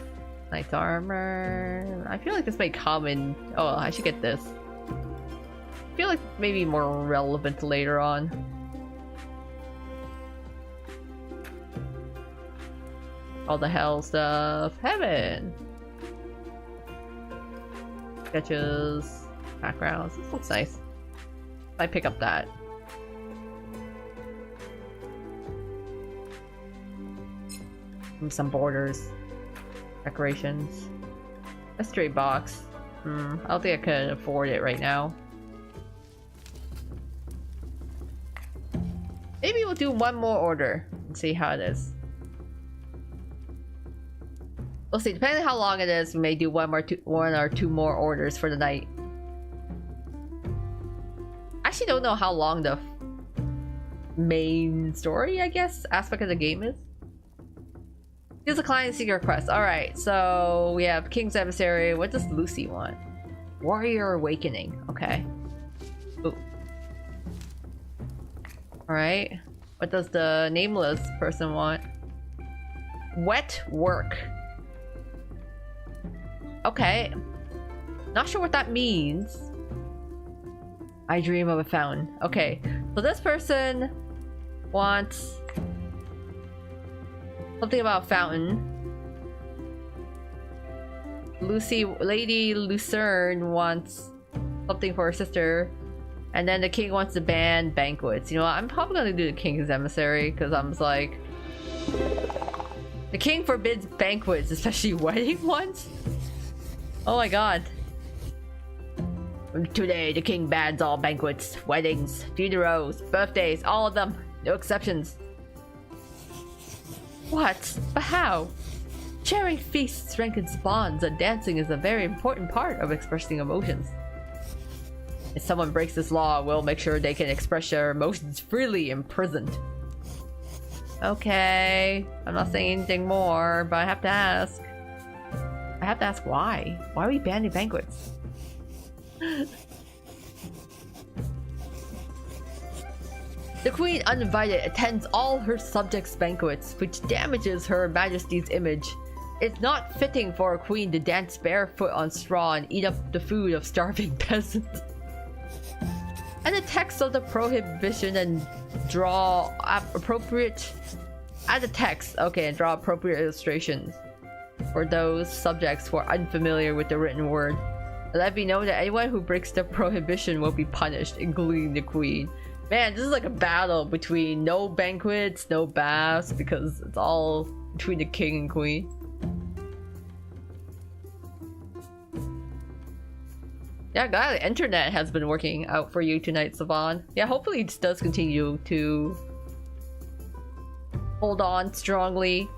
nice armor. I feel like this may come in. Oh, I should get this. I feel like maybe more relevant later on. All the hell stuff. Heaven! Sketches. Backgrounds. This looks nice. I pick up that. Some borders. Decorations. A straight box. I don't think I could afford it right now. Maybe we'll do one more order and see how it is. We'll see. Depending on how long it is, we may do one or two more orders for the night. I actually don't know how long the main story, I guess, aspect of the game is. Here's a client secret quest. Alright, so we have King's Emissary. What does Lucy want? Warrior Awakening. Okay. Ooh. Alright. What does the nameless person want? Wet work. Okay. Not sure what that means. I dream of a fountain. Okay. So this person wants something about a fountain. Lady Lucerne wants something for her sister. And then the king wants to ban banquets. You know what? I'm probably gonna do the King's Emissary because I'm just like, the king forbids banquets, especially wedding ones. Oh my god. Today, the king bans all banquets, weddings, funerals, birthdays, all of them. No exceptions. What? But how? Sharing feasts strengthens bonds, and dancing is a very important part of expressing emotions. If someone breaks this law, we'll make sure they can express their emotions freely imprisoned. Okay. I'm not saying anything more, but I have to ask. I have to ask why. Why are we banning banquets? The queen, uninvited, attends all her subjects' banquets, which damages her majesty's image. It's not fitting for a queen to dance barefoot on straw and eat up the food of starving peasants. And the text of the prohibition and draw appropriate... Add the text, okay, and draw appropriate illustrations for those subjects who are unfamiliar with the written word. Let it be known that anyone who breaks the prohibition will be punished, including the queen. Man, this is like a battle between no banquets, no baths, because it's all between the king and queen. Yeah, glad the internet has been working out for you tonight, Savon. Yeah, hopefully it does continue to hold on strongly.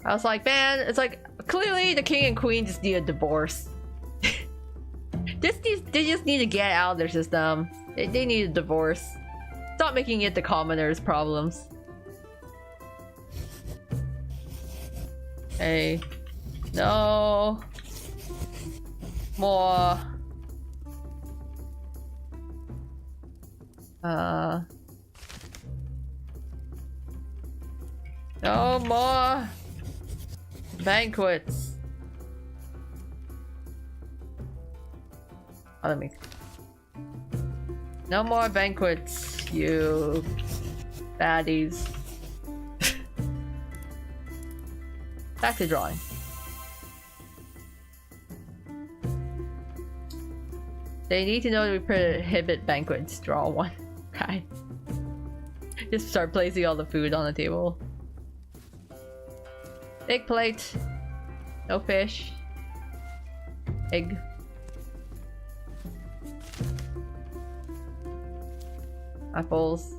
I was like, man, it's like, clearly the king and queen just need a divorce. They just need to get out of their system. They need a divorce. Stop making it the commoners' problems. Hey. No. More. No more banquets. Oh, let me. No more banquets, you baddies. Back to drawing. They need to know that we prohibit banquets. Draw one. Okay. Just start placing all the food on the table. Big plate. No fish. Egg. Apples.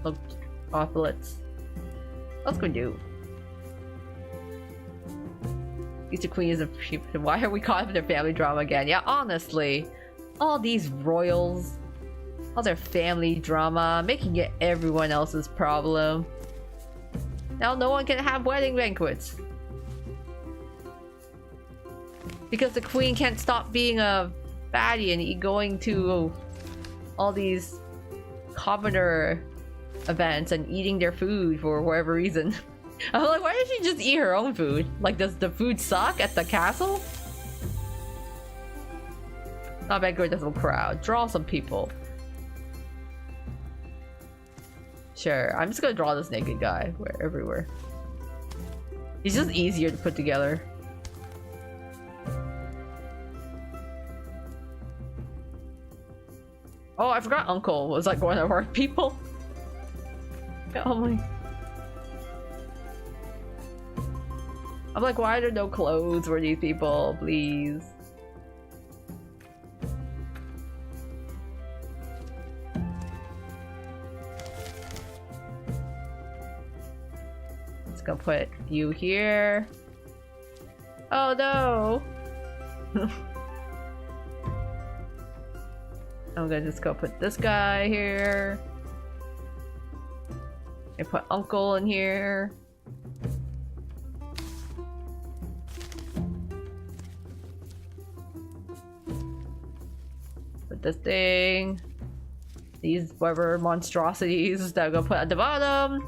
Look, chocolates. What's going to do? These queen is a sheep. Why are we caught up in their family drama again? Yeah, honestly, all these royals, all their family drama, making it everyone else's problem. Now no one can have wedding banquets because the queen can't stop being a baddie and going to all these commoner events and eating their food for whatever reason. I'm like, why does she just eat her own food? Like, does the food suck at the castle? Not bad, good, little crowd. Draw some people. Sure, I'm just gonna draw this naked guy everywhere. He's just easier to put together. Oh, I forgot Uncle was like one of our people. Oh my. I'm like, why are there no clothes for these people, please? Just gonna put you here. Oh no! I'm gonna just go put this guy here. I put Uncle in here. Put this thing. These whatever monstrosities that I'm gonna put at the bottom.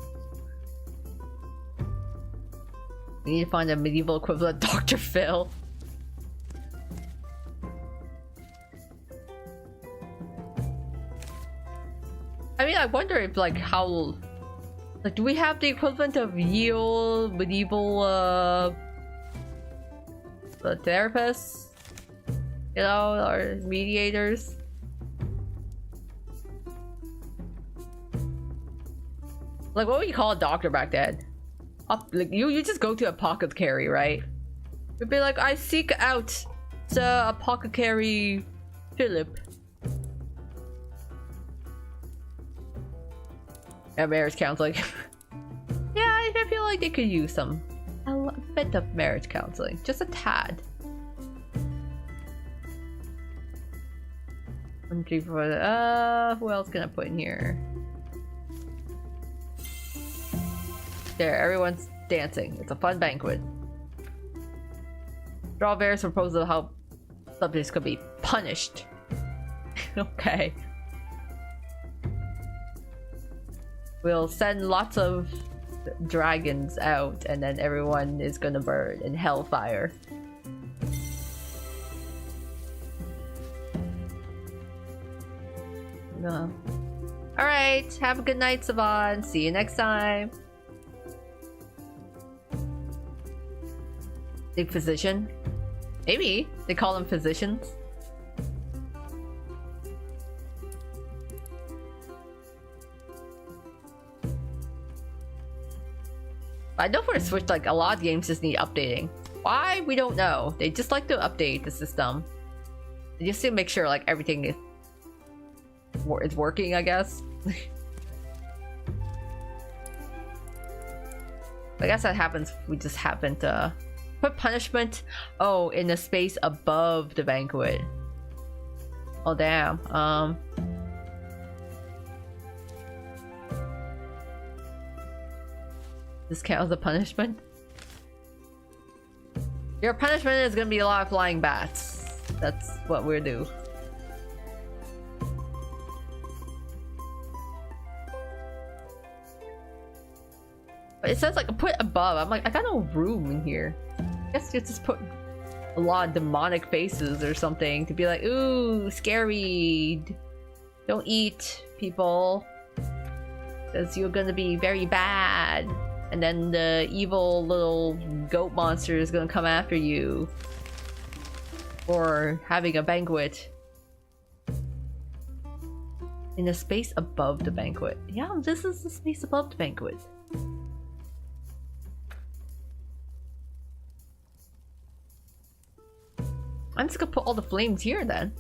We need to find a medieval equivalent Dr. Phil. I mean, I wonder if like how, like, do we have the equivalent of Yale medieval therapists? You know, or mediators? Like, what would you call a doctor back then? Like, you just go to apothecary, right? You'd be like, I seek out the apothecary Philip. Yeah, marriage counseling. Yeah, I feel like they could use a bit of marriage counseling. Just a tad. 1, 3, 4. Who else can I put in here? There, everyone's dancing. It's a fun banquet. Draw various proposals of how subjects could be punished. Okay. We'll send lots of dragons out, and then everyone is gonna burn in hellfire. No. Alright, have a good night, Savon. See you next time. The physician? Maybe. They call them physicians. I know for the Switch, like, a lot of games just need updating. Why? We don't know. They just like to update the system. They just to make sure, like, everything is working, I guess. I guess that happens. We just happen to put punishment, oh, in the space above the banquet. Oh damn. This count as a punishment? Your punishment is gonna be a lot of flying bats. That's what we'll do. But it says like put above. I'm like, I got no room in here. I guess you just put a lot of demonic faces or something to be like, ooh, scary. Don't eat, people. Because you're gonna be very bad. And then the evil little goat monster is gonna come after you. For having a banquet. In the space above the banquet. Yeah, this is the space above the banquet. I'm just gonna put all the flames here then.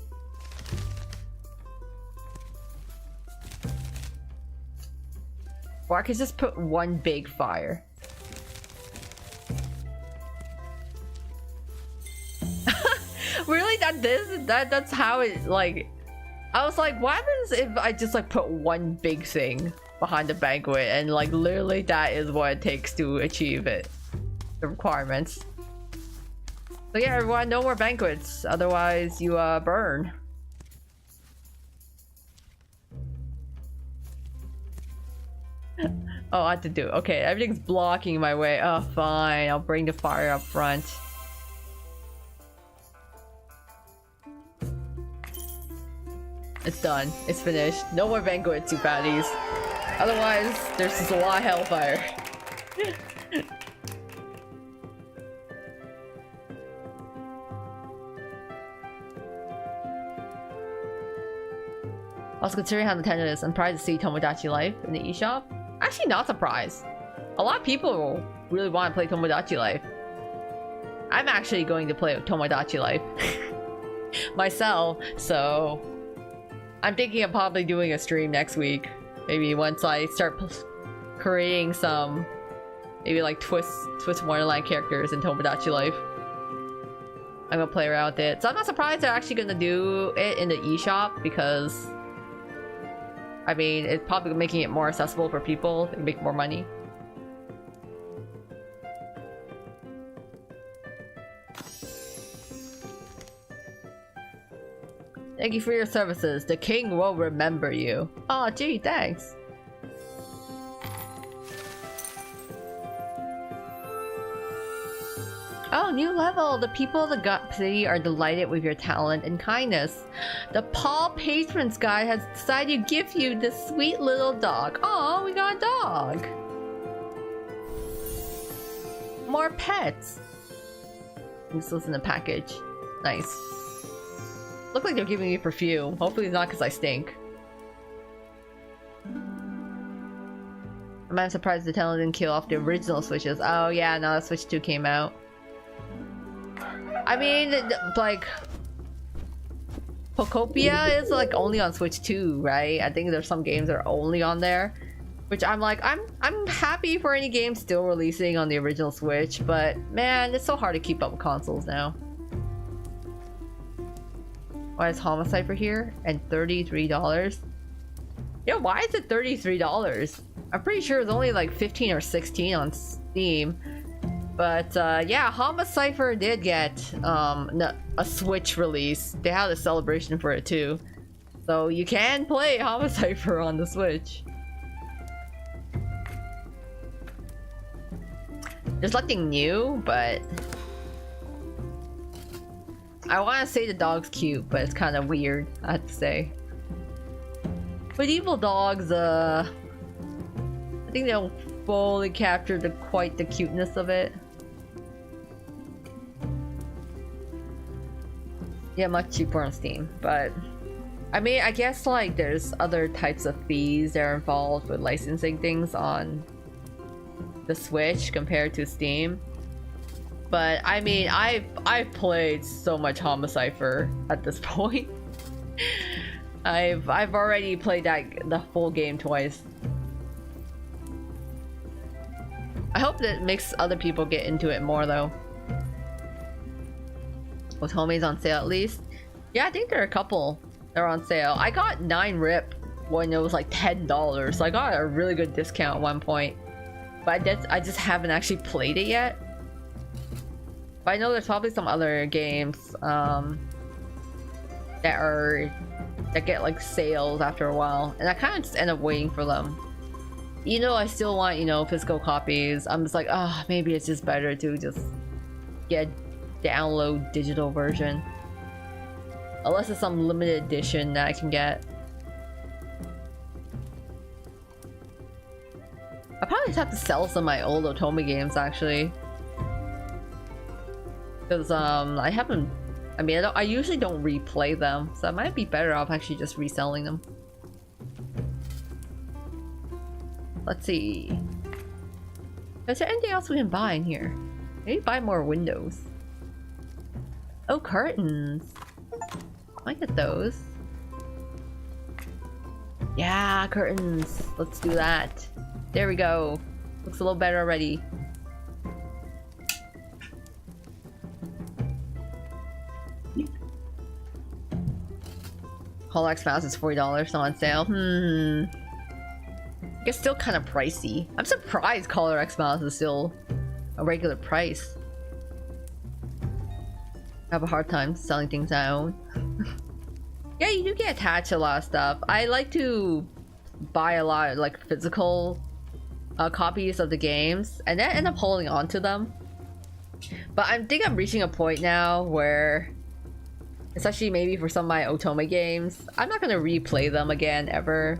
Or I could just put one big fire. Really? That's how it, like... I was like, what happens if I just like put one big thing behind the banquet and like literally that is what it takes to achieve it. The requirements. So yeah, everyone, no more banquets, otherwise you burn. Oh, I have to do it. Okay, everything's blocking my way. Oh, fine. I'll bring the fire up front. It's done. It's finished. No more banquets, you fatties. Otherwise, there's just a lot of hellfire. I was considering how Nintendo is. I'm surprised to see Tomodachi Life in the eShop. Actually, not surprised. A lot of people really want to play Tomodachi Life. I'm actually going to play Tomodachi Life myself, so I'm thinking of probably doing a stream next week. Maybe once I start creating some Maybe like twist Wonderland characters in Tomodachi Life. I'm gonna play around with it. So I'm not surprised they're actually gonna do it in the eShop because I mean it's probably making it more accessible for people. They can make more money. Thank you for your services. The king will remember you. Oh, gee, thanks. Oh, new level! The people of the Gut City are delighted with your talent and kindness. The Paul Patrons Guide has decided to give you this sweet little dog. Oh, we got a dog! More pets! This was in the package. Nice. Look like they're giving me perfume. Hopefully it's not because I stink. I'm surprised the talent didn't kill off the original Switches. Oh yeah, now that Switch 2 came out. I mean, like... Pocopia is like only on Switch 2, right? I think there's some games that are only on there. Which I'm like, I'm happy for any game still releasing on the original Switch, but man, it's so hard to keep up with consoles now. Why is Homicide for here? And $33? Yeah, why is it $33? I'm pretty sure it's only like 15 or 16 on Steam. But yeah, Homicipher did get a Switch release. They had a celebration for it too. So you can play Homicipher on the Switch. There's nothing new, but I want to say the dog's cute, but it's kind of weird, I have to say. Medieval dogs, I think they'll fully capture quite the cuteness of it. Yeah, much cheaper on Steam, but I mean, I guess like there's other types of fees that are involved with licensing things on the Switch compared to Steam. But I mean, I've played so much Homicipher at this point. I've already played the full game twice. I hope that makes other people get into it more though. Was Homie's on sale at least? Yeah, I think there are a couple that are on sale. I got 9 RIP when it was like $10, so I got a really good discount at one point. But I just haven't actually played it yet. But I know there's probably some other games that get like sales after a while, and I kind of just end up waiting for them. You know, I still want, you know, physical copies. I'm just like, oh, maybe it's just better to just get download digital version. Unless it's some limited edition that I can get. I probably just have to sell some of my old Otome games actually. Because I haven't, I mean, I usually don't replay them, so I might be better off actually just reselling them. Let's see. Is there anything else we can buy in here? Maybe buy more windows. Oh, curtains. I get those. Yeah, curtains. Let's do that. There we go. Looks a little better already. Color X Mouse is $40 on sale. It's still kind of pricey. I'm surprised Color X Mouse is still a regular price. I have a hard time selling things I own. Yeah, you do get attached to a lot of stuff. I like to buy a lot of like physical copies of the games and then end up holding on to them. But I think I'm reaching a point now where, especially maybe for some of my Otome games, I'm not gonna replay them again ever.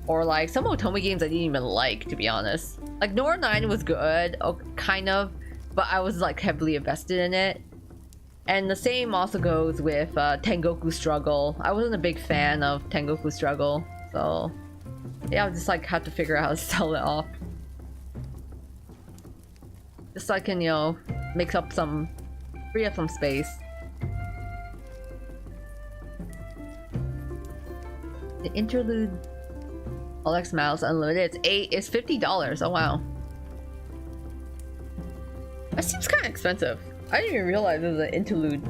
Or like some Otome games I didn't even like, to be honest. Like Nora 9 was good, kind of, but I was like heavily invested in it. And the same also goes with Tengoku Struggle. I wasn't a big fan of Tengoku Struggle, so yeah, I'll just like have to figure out how to sell it off. Just so I can, you know, mix up some, free up some space. The interlude Alex Mouse Unlimited, it's $50. Oh wow. That seems kind of expensive. I didn't even realize there's an interlude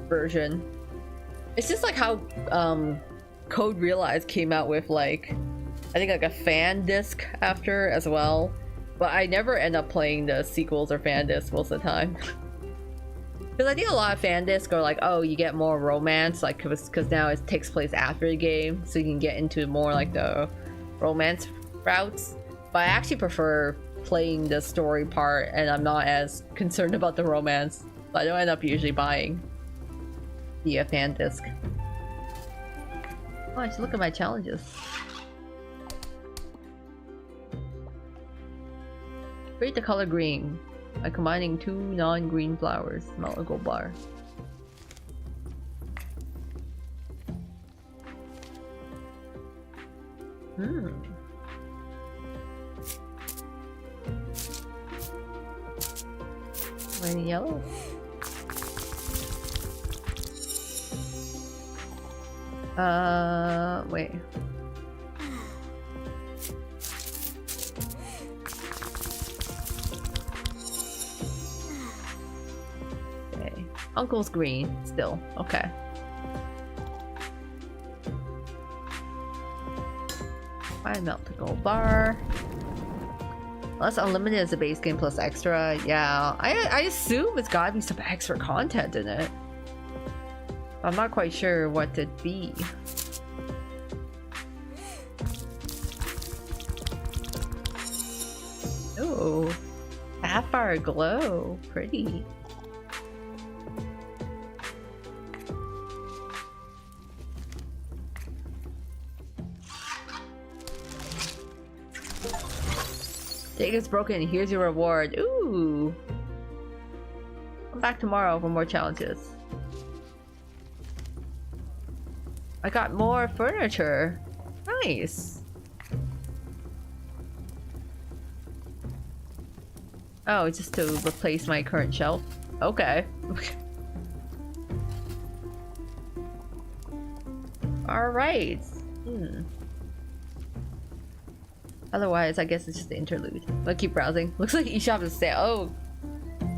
version. It's just like how Code Realize came out with like, I think like a fan disc after as well. But I never end up playing the sequels or fan discs most of the time. Because I think a lot of fan discs are like, oh, you get more romance, like because now it takes place after the game, so you can get into more like the romance routes. But I actually prefer playing the story part, and I'm not as concerned about the romance. So I don't end up usually buying the fan disc. Oh, I should look at my challenges. Create the color green by combining 2 non-green flowers. Smell a gold bar. Red and yellow. Wait. Okay. Uncle's green still. Okay. Fine, melt the gold bar. Unless unlimited is the base game plus extra. Yeah, I assume it's gotta be some extra content in it. I'm not quite sure what it'd be. Oh, sapphire glow, pretty. Jake is broken. Here's your reward. Ooh. Come back tomorrow for more challenges. I got more furniture. Nice. Oh, just to replace my current shelf. Okay. Alright. Otherwise, I guess it's just the interlude. I'll keep browsing. Looks like eShop is sale. Oh,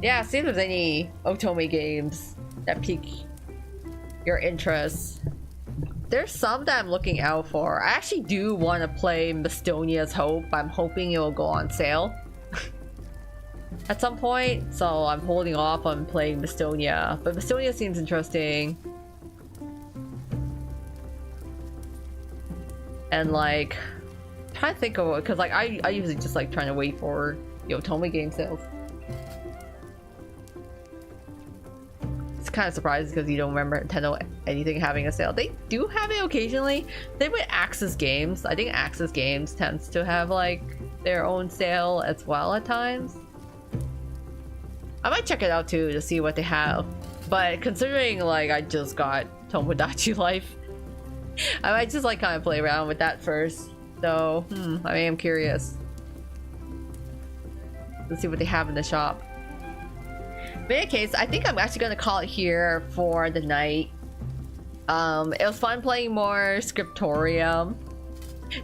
yeah. See if there's any Otome games that pique your interest. There's some that I'm looking out for. I actually do want to play Mistonia's Hope. I'm hoping it will go on sale at some point, so I'm holding off on playing Mistonia. But Mistonia seems interesting. And like, I'm trying to think of it, because like I usually just like trying to wait for the Otome game sales. It's kind of surprising because you don't remember Nintendo anything having a sale. They do have it occasionally. They with Axis Games. I think Axis Games tends to have like their own sale as well at times. I might check it out too to see what they have. But considering like I just got Tomodachi Life, I might just like kind of play around with that first. So, I am curious. Let's see what they have in the shop. But in any case, I think I'm actually going to call it here for the night. It was fun playing more Scriptorium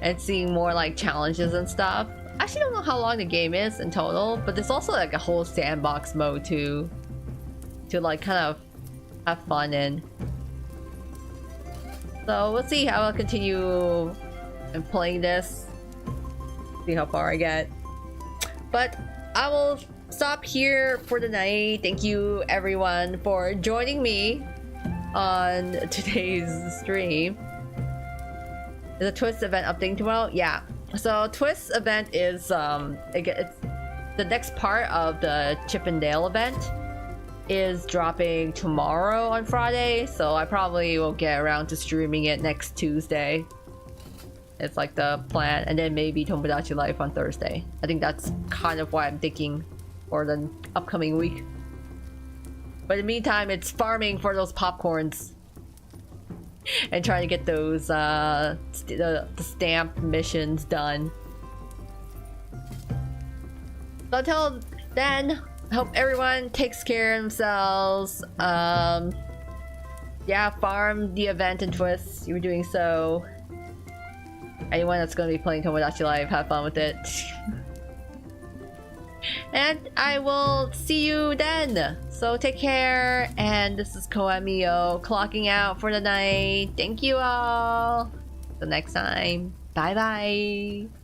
and seeing more like challenges and stuff. I actually don't know how long the game is in total, but there's also like a whole sandbox mode too, to like kind of have fun in. So we'll see how I'll continue in playing this. See how far I get. But I will stop here for the night. Thank you everyone for joining me on today's stream. Is a Twist event updating tomorrow? Yeah. So Twist event is it's the next part of the Chip and Dale event is dropping tomorrow on Friday, so I probably will get around to streaming it next Tuesday. It's like the plan, and then maybe Tomodachi Life on Thursday. I think that's kind of what I'm thinking for the upcoming week. But in the meantime, it's farming for those popcorns and trying to get those the stamp missions done. So until then, I hope everyone takes care of themselves. Yeah, farm the event and Twists. You were doing so. Anyone that's going to be playing Tomodachi Life, have fun with it. And I will see you then. So take care. And this is Koa Miyo clocking out for the night. Thank you all. Till next time. Bye bye.